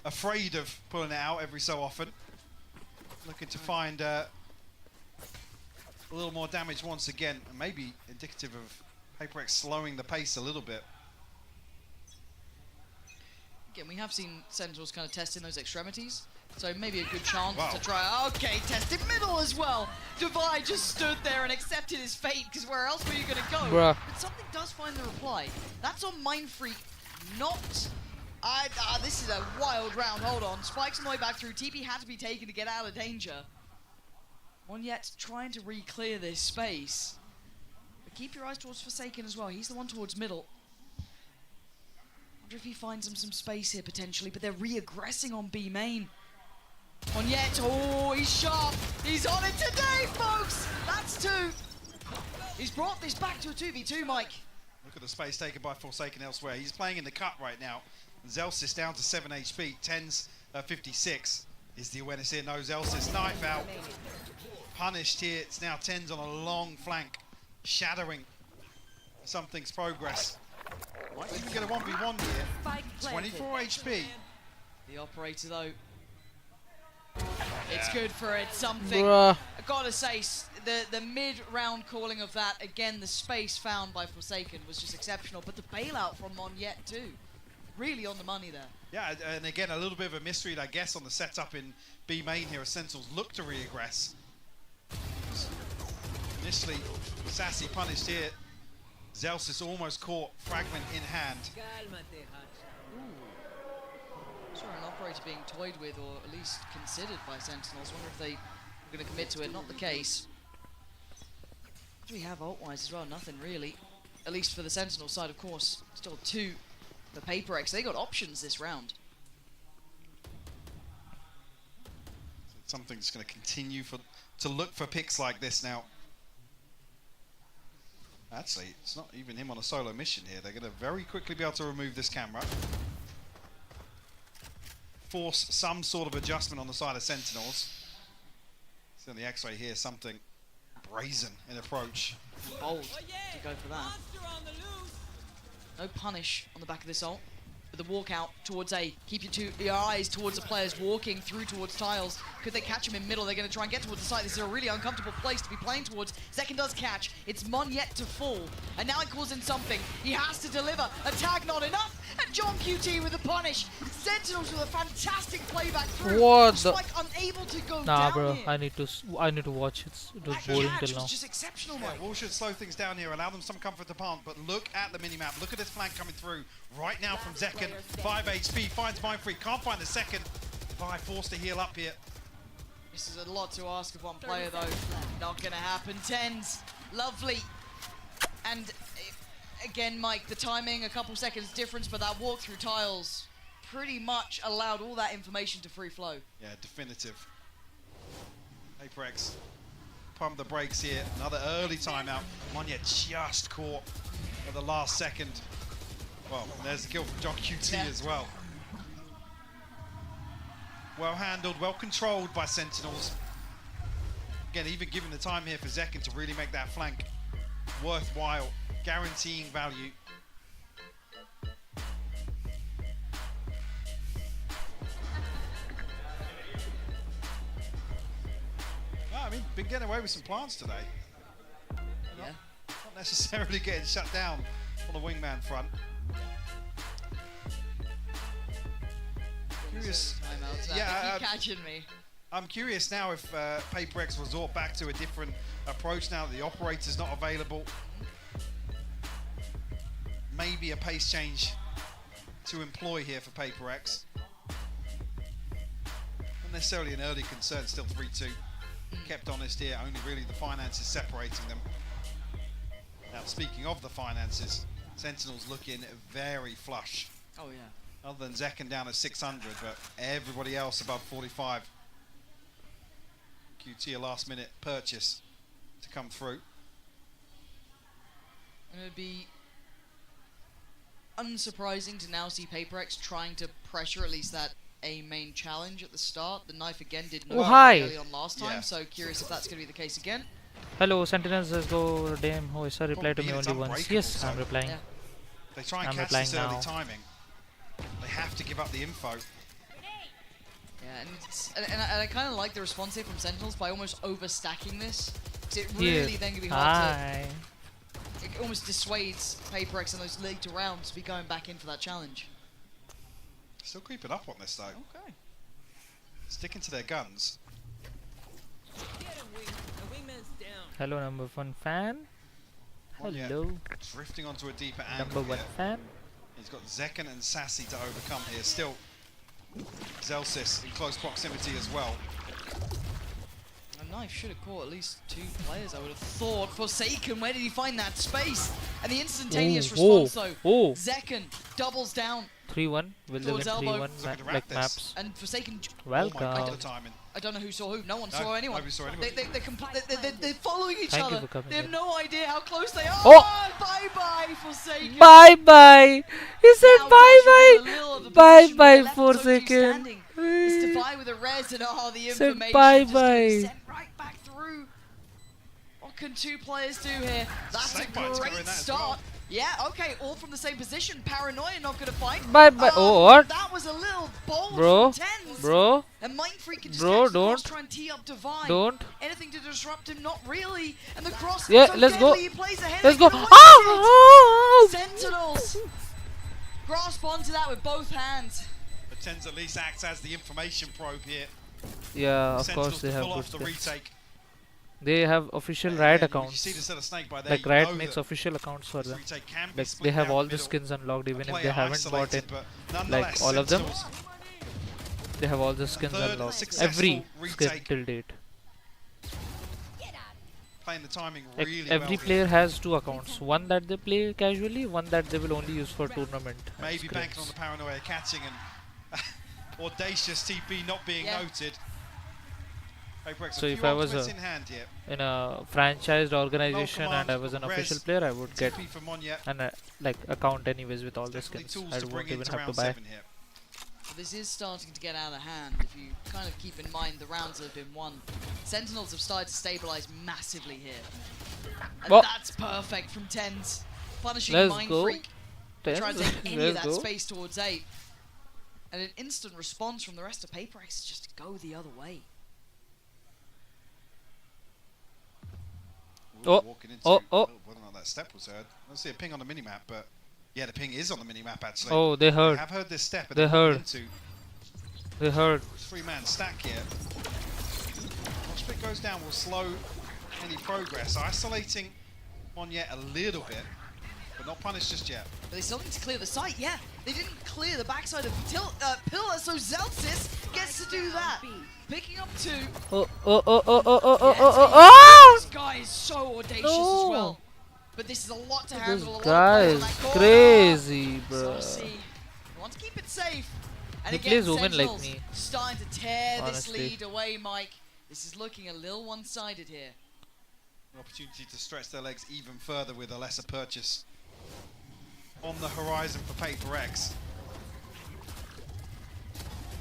S1: afraid of pulling it out every so often. Looking to find a little more damage once again, and maybe indicative of PRX slowing the pace a little bit.
S2: Again, we have seen Sentinels kind of testing those extremities, so maybe a good chance
S1: Wow.
S2: to try. Okay, tested middle as well. Divide just stood there and accepted his fate, because where else were you going to go?
S5: Bruh.
S2: But something does find the reply. That's on Mind Freak, not... this is a wild round. Hold on. Spikes on the way back through. TP had to be taken to get out of danger. Monette trying to re-clear this space. But keep your eyes towards Forsaken as well. He's the one towards middle. Wonder if he finds him some space here potentially, but they're re-aggressing on B main. Monette, oh, he's sharp. He's on it today, folks. That's 2. He's brought this back to a 2v2, Mike.
S1: Look at the space taken by Forsaken elsewhere. He's playing in the cut right now. Zelsis down to 7 HP. 10's 56. Is the awareness here? No, Zelsis knife out. Punished here. It's now 10's on a long flank. Shadowing something's progress. Might even get a 1v1 here. 24 HP.
S2: The operator though. It's good for it, something.
S5: Bruh.
S2: I gotta say, the mid-round calling of that, again, the space found by Forsaken was just exceptional, but the bailout from Monyet too, really on the money there.
S1: Yeah, and again, a little bit of a mystery, I guess, on the setup in B main here as Sentinels look to reaggress. Initially, Sassy punished here. Zelsis almost caught Fragment in hand.
S2: Saw an operator being toyed with, or at least considered by Sentinels. Wonder if they were going to commit to it. Not the case. What do we have ult-wise as well? Nothing really. At least for the Sentinel side, of course. Still 2 for PRX. They got options this round.
S1: Something's going to continue to look for picks like this now. Actually, it's not even him on a solo mission here. They're going to very quickly be able to remove this camera. Force some sort of adjustment on the side of Sentinels. See on the X-ray here, something brazen in approach.
S2: Bold to go for that. No punish on the back of this ult. With the walkout towards A. Keep your eyes towards the players walking through towards tiles. Could they catch him in middle? They're going to try and get towards the site. This is a really uncomfortable place to be playing towards. Zekken does catch. It's Monyet to fall. And now it calls in something. He has to deliver. A tag not enough. And John QT with the punish. Sentinels with a fantastic playback through.
S5: What the?
S2: Spike unable to go
S5: Nah,
S2: down
S5: bro.
S2: here.
S5: I need to watch it. It was boring till now.
S2: Just exceptional,
S1: yeah, Wall should slow things down here, allow them some comfort to punt, but look at the minimap. Look at this flank coming through right now from Zekken. 5 HP, finds Mindfreak, can't find the second. Vi forced to heal up here.
S2: This is a lot to ask of one player, though. Not gonna happen. Tens, lovely. And again, Mike, the timing, a couple seconds difference, but that walk through tiles pretty much allowed all that information to free flow.
S1: Yeah, definitive. PRX pump the brakes here. Another early timeout. Monyet just caught at the last second. Well, there's the kill from John QT as well. Well handled, well controlled by Sentinels. Again, even given the time here for Zekken to really make that flank worthwhile, guaranteeing value. Well, I mean, been getting away with some plants today.
S2: Yeah.
S1: Not necessarily getting shut down on the wingman front. Curious.
S2: Yeah, keep catching me.
S1: I'm curious now if PRX resort back to a different approach now that the operator's not available. Maybe a pace change to employ here for PRX. Not necessarily an early concern, still 3-2. Kept honest here, only really the finances separating them. Now, speaking of the finances, Sentinels looking very flush.
S2: Oh, yeah.
S1: Other than Zekken down at 600, but everybody else above 45. QT a last minute purchase to come through.
S2: And it would be unsurprising to now see PRX trying to pressure at least that A main challenge at the start. The knife again did not early on last time, so curious if that's going to be the case again.
S5: Hello, Sentinels. Let's go. Damn, who is reply to me only once. Yes, I'm replying.
S1: Yeah. They try and catch this early timing. They have to give up the info.
S2: Yeah, and I kind of like the response here from Sentinels by almost overstacking this. Because it really then can be hard to... It almost dissuades PRX in those later rounds to be going back in for that challenge.
S1: Still creeping up on this though.
S2: Okay.
S1: Sticking to their guns.
S5: Hello, number 1 fan. Hello.
S1: Drifting onto a deeper
S5: number
S1: angle
S5: 1
S1: here.
S5: fan.
S1: He's got Zekken and Sassy to overcome here. Still, Zelsis in close proximity as well.
S2: A knife should have caught at least 2 players, I would have thought. Forsaken, where did he find that space? And the instantaneous response though. Zekken doubles down.
S5: 3-1. Will they win 3-1 like maps?
S2: And Forsaken.
S5: Welcome.
S2: I don't know who saw who. No one saw anyone.
S1: Nobody saw anyone.
S2: They're following each other. They have no idea how close they are.
S5: Oh!
S2: Bye-bye, Forsaken.
S5: Bye-bye. He said bye-bye. Bye-bye, Forsaken.
S2: It's Defy with a res and the information
S5: said bye-bye.
S2: sent right back through. What can 2 players do here? That's a great start. Yeah, okay, all from the same position. Paranoia not gonna fight.
S5: But oh, what?
S2: That was a little bold
S5: Bro,
S2: from Tens.
S5: bro,
S2: And Mind Freak can just
S5: bro,
S2: catch the cross,
S5: don't,
S2: try and tee up Divine.
S5: don't.
S2: Anything to disrupt him, not really. And the cross,
S5: Yeah,
S2: so
S5: let's go.
S2: deadly, he plays ahead,
S5: Let's
S2: they
S5: go.
S2: could've
S5: Ah!
S2: wasted it. Sentinels grasp onto that with both hands.
S1: But Tens at least acts as the information probe here.
S5: Yeah, of
S1: Sentinels
S5: course they
S1: to
S5: have
S1: pull
S5: good
S1: off the
S5: skins.
S1: retake.
S5: They have official
S1: Yeah,
S5: Riot
S1: you
S5: accounts.
S1: see the set of Snake by there,
S5: Like
S1: you
S5: Riot
S1: know
S5: makes
S1: that
S5: official accounts for them.
S1: retake can be
S5: Like
S1: split
S5: they have
S1: down
S5: all
S1: the
S5: the
S1: middle.
S5: skins unlocked even if they
S1: Player
S5: haven't bought
S1: isolated,
S5: in.
S1: but
S5: Like
S1: nonetheless,
S5: all of them.
S1: Sentinels,
S5: They have all the skins
S1: third
S5: unlocked.
S1: successful
S5: Every skin
S1: retake.
S5: till date.
S1: playing the timing
S5: Like
S1: really
S5: every
S1: well.
S5: player has two accounts. One that they play casually, one that they will only use for tournament.
S1: Maybe
S5: scrims.
S1: banking on the paranoia catching and audacious TP not being noted. PRX,
S5: So
S1: a
S5: if
S1: few
S5: I was
S1: ultimates in hand yet.
S5: in a franchised organization
S1: command,
S5: and I was an
S1: res,
S5: official player, I would get
S1: TP for Monya.
S5: an like account anyways with all the
S1: Definitely
S5: skins.
S1: tools
S5: I
S1: to
S5: won't
S1: bring
S5: even
S1: into
S5: have to
S1: round
S5: buy.
S1: 7 here.
S2: Well, this is starting to get out of hand if you kind of keep in mind the rounds that have been won. Sentinels have started to stabilize massively here. And
S5: Oh.
S2: that's perfect from Tens. Punishing
S5: Let's
S2: Mind
S5: go.
S2: Freak.
S5: Tens.
S2: Trying to take any of
S5: Let's
S2: that
S5: go.
S2: space towards 8. And an instant response from the rest of PRX is just to go the other way.
S1: Ooh, walking into,
S5: oh.
S1: whether or not that step was heard. I don't see a ping on the minimap, but yeah, the ping is on the minimap actually.
S5: Oh, they heard.
S1: I have heard this step. And
S5: They
S1: they're walking
S5: heard.
S1: Into
S5: They heard.
S1: 3-man stack here. Split goes down will slow any progress. Isolating Monya a little bit, but not punished just yet.
S2: But they still need to clear the site, yeah. They didn't clear the backside of Pillar, so Zelsis gets to do that. Picking up 2.
S5: Oh.
S2: This guy is so audacious as well. But this is a lot to handle.
S5: This guy is crazy, bro.
S2: Saucy. Want to keep it safe. And
S5: He
S2: again,
S5: plays women like
S2: Sentinels
S5: me.
S2: starting to tear
S5: Honestly.
S2: this lead away, Mike. This is looking a little one-sided here.
S1: An opportunity to stretch their legs even further with a lesser purchase on the horizon for PRX.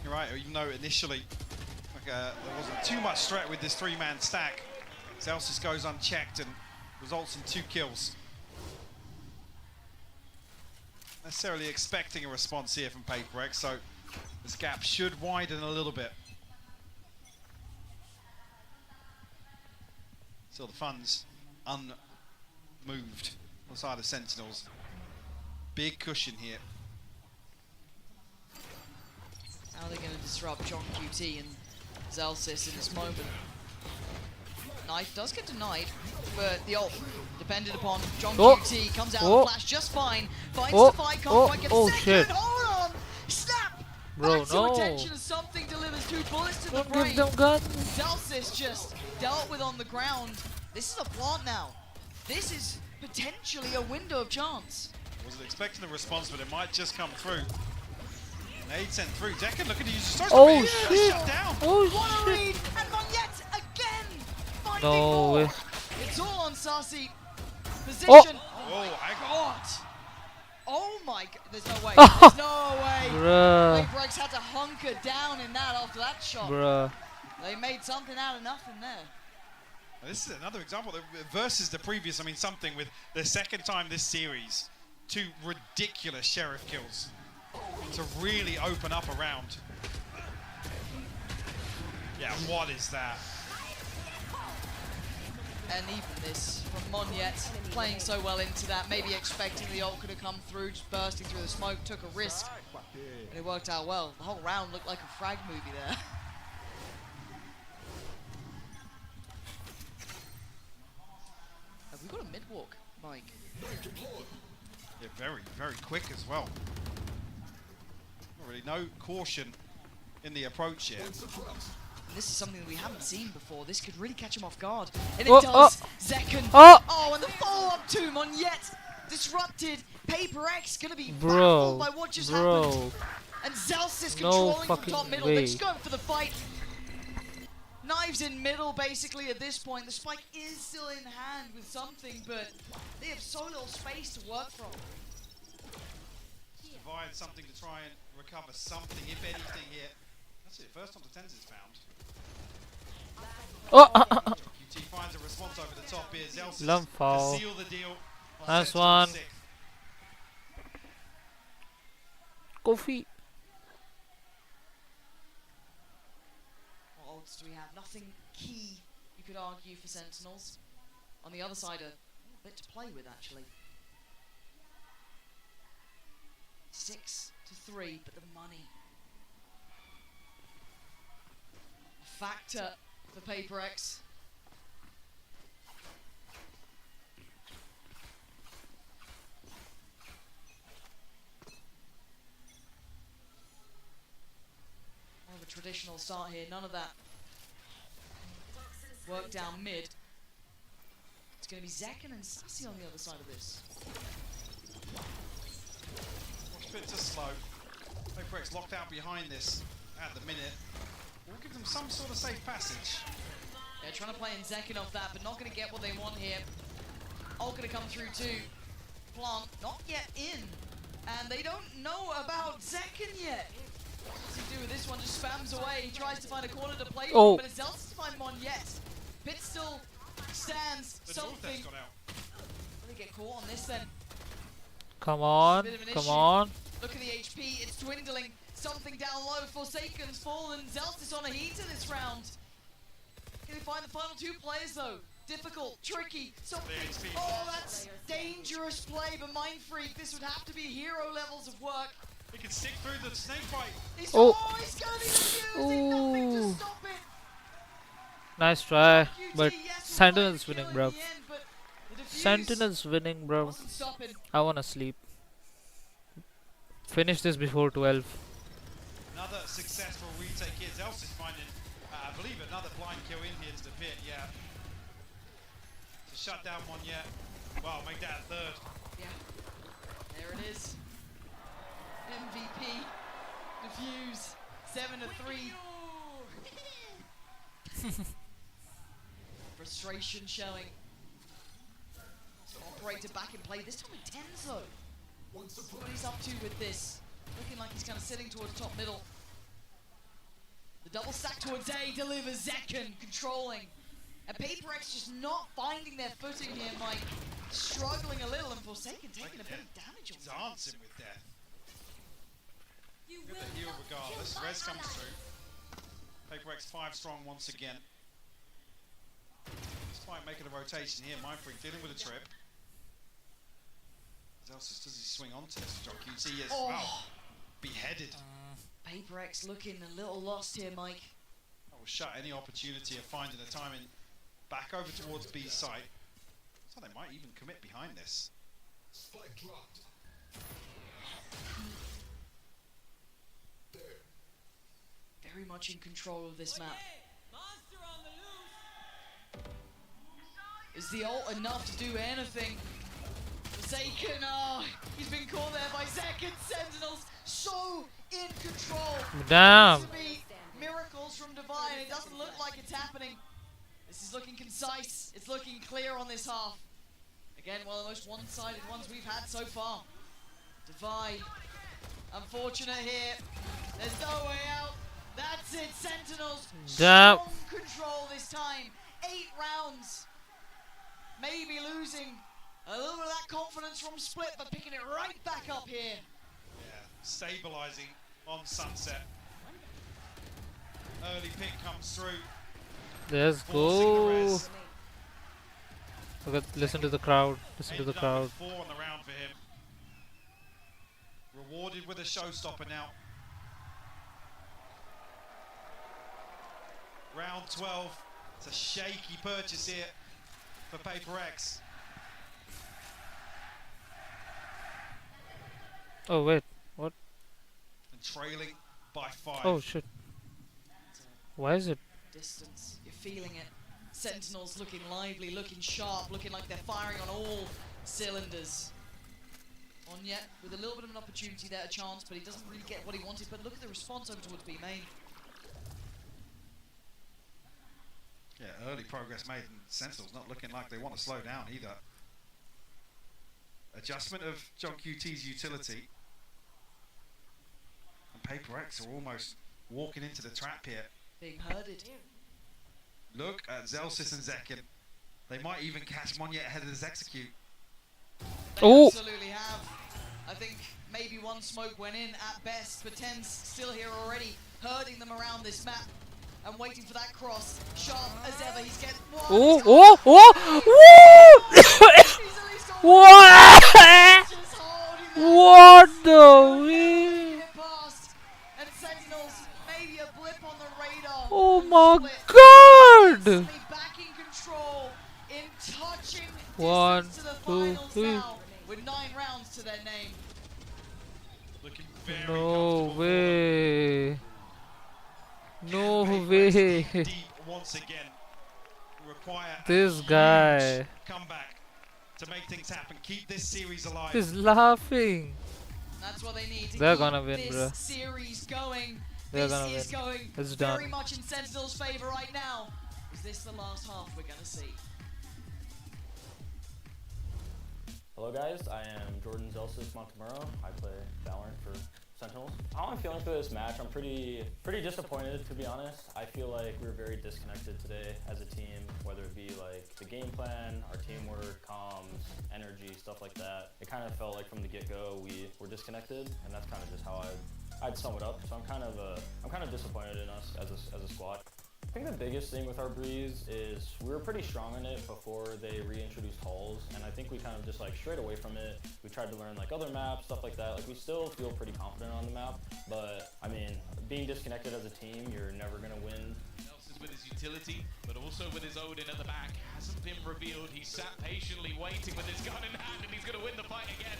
S1: You're right, even though initially there wasn't too much threat with this 3-man stack, Zelsis goes unchecked and results in 2 kills. Necessarily expecting a response here from PRX, so this gap should widen a little bit. Still the funds unmoved on the side of Sentinels. Big cushion here.
S2: How are they going to disrupt John QT and Zelsis in this moment? Knife does get denied, but the ult depended upon John QT. Comes out of the flash just fine. Finds the fight, can't quite get a second.
S5: Shit.
S2: Hold on! Snap!
S5: Bro,
S2: Back to
S5: no.
S2: retention as something delivers 2 bullets to the
S5: Don't
S2: brain.
S5: give them guns.
S2: Zelsis just dealt with on the ground. This is a plant now. This is potentially a window of chance.
S1: Wasn't expecting the response, but it might just come through. Nade sent through. Decken looking to use the source.
S5: Oh,
S1: Shut
S5: shit.
S1: down.
S5: Oh,
S2: What a
S5: shit.
S2: read! And Monyet again! Finding
S5: No
S2: more.
S5: way.
S2: It's all on Saucy. Position.
S1: Oh,
S2: God! Oh my god, there's no way. There's no way.
S5: Bruh.
S2: PRX had to hunker down in that after that shot.
S5: Bruh.
S2: They made something out of nothing there.
S1: This is another example versus the previous. I mean, something with the second time this series, 2 ridiculous sheriff kills to really open up a round. Yeah, what is that?
S2: And even this from Monyet, playing so well into that, maybe expecting the ult could have come through, just bursting through the smoke, took a risk, and it worked out well. The whole round looked like a frag movie there. Have we got a mid-walk, Mike?
S1: Yeah, very, very quick as well. Not really no caution in the approach here.
S2: And this is something that we haven't seen before. This could really catch him off guard. And it
S5: Oh,
S2: does.
S5: oh.
S2: Zekken.
S5: Oh.
S2: Oh, and the follow-up to Monyet. Disrupted. PRX gonna be
S5: Bro.
S2: baffled by what just
S5: Bro.
S2: happened. And Zelsis
S5: No
S2: controlling from
S5: fucking
S2: top middle.
S5: way.
S2: They're just going for the fight. Knives in middle, basically, at this point. The spike is still in hand with something, but they have so little space to work from.
S1: Provide something to try and recover something, if anything here. That's it, first on the Tens is found.
S5: Oh.
S1: QT finds a response over the top here. Zelsis
S5: Lump foul.
S1: to seal the deal.
S5: Nice one. Kofi.
S2: What odds do we have? Nothing key, you could argue, for Sentinels. On the other side, a bit to play with, actually. 6-3, but the money. A factor for PRX. More of a traditional start here, none of that work down mid. It's going to be Zekken and Sassy on the other side of this.
S1: Watch bit too slow. PRX locked out behind this at the minute. We'll give them some sort of safe passage.
S2: They're trying to play in Zekken off that, but not going to get what they want here. All going to come through too. Plant not yet in. And they don't know about Zekken yet. What does he do with this one? Just spams away. He tries to find a corner to play from, but it's Zelsis to find Mon yet. Pit still stands something. Will they get caught on this then?
S5: Come on, come on.
S2: Look at the HP, it's dwindling. Something down low. Forsaken's fallen. Zelsis on a heater this round. Can they find the final two players though? Difficult, tricky, something. Oh, that's dangerous play, but Mind Freak, this would have to be hero levels of work.
S1: He can stick through the snake bite.
S2: He's going to be using nothing to stop it.
S5: Nice try, but Sentinel's winning, bro. Sentinel's winning, bro. I wanna sleep. Finish this before 12.
S1: Another successful retake here. Zelsis finding, I believe, another blind kill in here to the pit, yeah. To shut down one yet. Well, make that a third.
S2: Yeah, there it is. MVP, defuse, 7-3. Frustration showing. Operator back in play, this time in 10s though. What he's up to with this. Looking like he's kind of sitting towards top middle. The double stack towards A delivers Zekken controlling. And PRX just not finding their footing here, Mike. Struggling a little, and Forsaken taking a bit of damage on
S1: Dancing with death. Get the heal regardless. Res comes through. PRX 5 strong once again. Despite making a rotation here, Mind Freak dealing with a trip. Does he swing onto this? John QT is beheaded.
S2: PRX looking a little lost here, Mike.
S1: That will shut any opportunity of finding the timing back over towards B site. So they might even commit behind this.
S6: Spike dropped.
S2: Very much in control of this map. Is the ult enough to do anything? Forsaken, he's been caught there by Zekken. Sentinels so in control.
S5: Damn.
S2: To be miracles from Divine. It doesn't look like it's happening. This is looking concise. It's looking clear on this half. Again, one of the most one-sided ones we've had so far. Divine, unfortunate here. There's no way out. That's it, Sentinels.
S5: Damn.
S2: Strong control this time. 8 rounds. Maybe losing a little bit of that confidence from Split, but picking it right back up here.
S1: Yeah, stabilizing on Sunset. Early pick comes through.
S5: Let's go. Okay, listen to the crowd. Listen to the crowd.
S1: 4 on the round for him. Rewarded with a showstopper now. Round 12. It's a shaky purchase here for PRX.
S5: Oh wait, what?
S1: And trailing by 5.
S5: Oh shit. Why is it?
S2: Distance, you're feeling it. Sentinels looking lively, looking sharp, looking like they're firing on all cylinders. On yet with a little bit of an opportunity there, a chance, but he doesn't really get what he wanted. But look at the response over towards B main.
S1: Yeah, early progress made, and Sentinels not looking like they want to slow down either. Adjustment of John QT's utility. And PRX are almost walking into the trap here.
S2: Being herded.
S1: Look at Zelsis and Zekken. They might even catch Monyet ahead of this execute.
S2: They absolutely have. I think maybe one smoke went in at best, but Ten's still here already, herding them around this map and waiting for that cross. Sharp as ever, he's getting one.
S5: Oh, what? What the way?
S2: And Sentinels, maybe a blip on the radar.
S5: Oh my god!
S2: Back in control, in touching
S5: 1,
S2: distance to the
S5: 2,
S2: finals
S5: 3.
S2: now, with 9 rounds to their name.
S1: Looking very
S5: No way. No way.
S1: deep once again. Require
S5: This
S1: a
S5: guy.
S1: huge comeback to make things happen. Keep this series alive.
S5: He's laughing.
S2: That's what they need to
S5: They're
S2: keep
S5: gonna win,
S2: this
S5: bro.
S2: series going.
S5: They're
S2: This
S5: gonna
S2: is
S5: win.
S2: going
S5: It's
S2: very
S5: done.
S2: much in Sentinel's favor right now. Is this the last half we're gonna see?
S6: Hello guys, I am Jordan Zelsis Montemuro. I play Valorant for Sentinels. How I'm feeling for this match, I'm pretty disappointed, to be honest. I feel like we were very disconnected today as a team, whether it be like the game plan, our teamwork, comms, energy, stuff like that. It kind of felt like from the get-go we were disconnected, and that's kind of just how I'd sum it up. So I'm kind of disappointed in us as a squad. I think the biggest thing with our Breeze is we were pretty strong in it before they reintroduced hulls, and I think we kind of just like strayed away from it. We tried to learn like other maps, stuff like that. Like we still feel pretty confident on the map, but I mean, being disconnected as a team, you're never gonna win.
S11: Nelson with his utility, but also with his Odin at the back. Hasn't been revealed. He's sat patiently waiting with his gun in hand, and he's gonna win the fight again.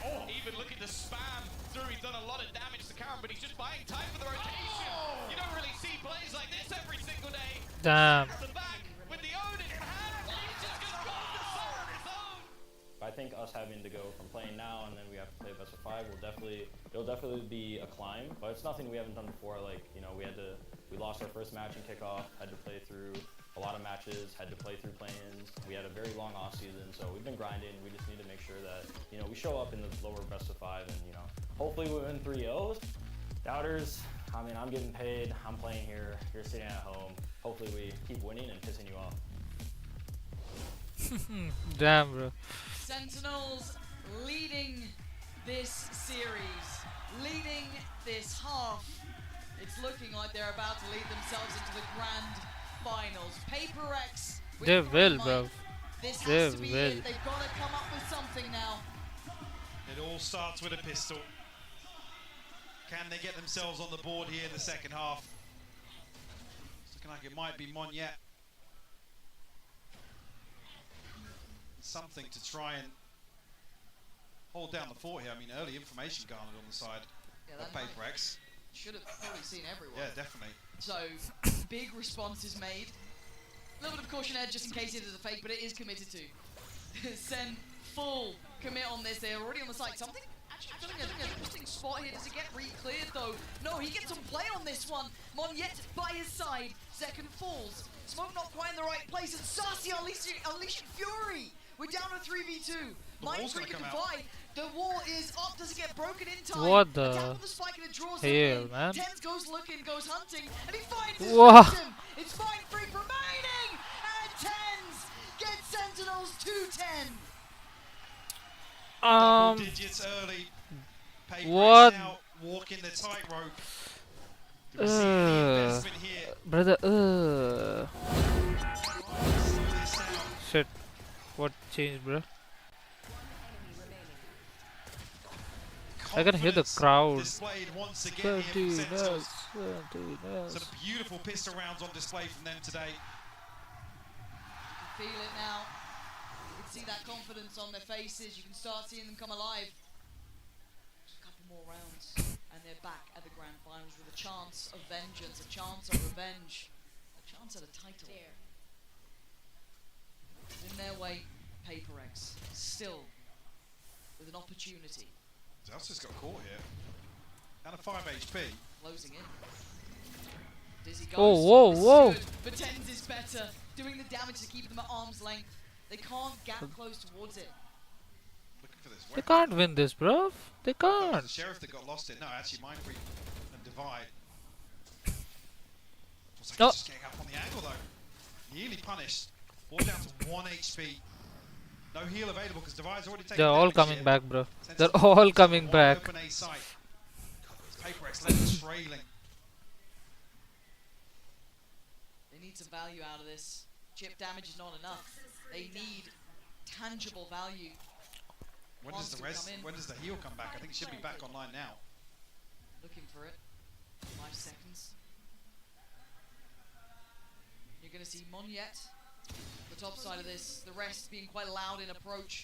S11: Oh, even looking to spam through. He's done a lot of damage to Karen, but he's just buying time for the rotation. You don't really see plays like this every single day.
S5: Damn.
S11: The back with the Odin in hand. He's just gonna go the sun on his own.
S6: I think us having to go from playing now and then we have to play best of 5 it'll definitely be a climb, but it's nothing we haven't done before. Like, you know, we lost our first match in kickoff, had to play through a lot of matches, had to play through play-ins. We had a very long off season, so we've been grinding. We just need to make sure that, you know, we show up in the lower best of 5 and, you know, hopefully we win 3-0. Doubters, I mean, I'm getting paid, I'm playing here, you're sitting at home. Hopefully we keep winning and pissing you off.
S5: Damn, bro.
S2: Sentinels leading this series, leading this half. It's looking like they're about to lead themselves into the grand finals. PRX.
S5: They will, bro.
S2: This
S5: They
S2: has to be
S5: will.
S2: it. They've got to come up with something now.
S1: It all starts with a pistol. Can they get themselves on the board here in the second half? It's looking like it might be Monyet. Something to try and hold down the fort here. I mean, early information garnered on the side of PRX.
S2: Should have probably seen everyone.
S1: Yeah, definitely.
S2: So, big response is made. A little bit of caution edge just in case it is a fake, but it is committed to. Sen full commit on this. They're already on the site. Something actually filling an interesting spot here. Does it get re-cleared though? No, he gets some play on this one. Monyet by his side. Second falls. Smoke not quite in the right place. And Sasi unleashing fury. We're down to 3v2. Mind Freak can divide. The wall is up. Does it get broken in time?
S5: What the
S2: Attack with the spike and it draws
S5: hell,
S2: in.
S5: man?
S2: Tens goes looking, goes hunting, and he finds his
S5: Whoa.
S2: victim. It's Mind Freak remaining, and Tens get Sentinels to 10.
S1: Double digits early.
S5: What?
S1: Now walking the tightrope. Do we see the investment here?
S5: Brother, shit. What changed, bro? I can hear the crowd.
S1: Displayed once again here from
S5: 30
S1: Sentinels.
S5: nuts.
S1: Sort of beautiful pistol rounds on display from them today.
S2: You can feel it now. You can see that confidence on their faces. You can start seeing them come alive. Just a couple more rounds, and they're back at the grand finals with a chance of vengeance, a chance of revenge, a chance at a title. In their way, PRX still with an opportunity.
S1: Zelsa's got caught here. And a 5 HP.
S2: Closing in. Dizzy goes.
S5: Oh, whoa,
S2: This is
S5: whoa.
S2: good, but Tens is better. Doing the damage to keep them at arm's length. They can't gap close towards it.
S1: Looking for this
S5: They
S1: weapon.
S5: can't win this, bro. They
S1: The
S5: can't.
S1: Sheriff that got lost in. No, actually Mind Freak and Divide. Looks like he's just getting up on the angle though. Nearly punished. All down to 1 HP. No heal available because Divi's already taken
S5: They're all
S1: damage
S5: coming
S1: here.
S5: back, bro.
S1: Sentinels
S5: They're all coming
S1: wide
S5: back.
S1: Open A site. PRX left trailing.
S2: They need some value out of this. Chip damage is not enough. They need tangible value.
S1: When does the heal come back? I think it should be back online now.
S2: Looking for it. 5 seconds. You're going to see Monyet, the top side of this, the rest being quite loud in approach.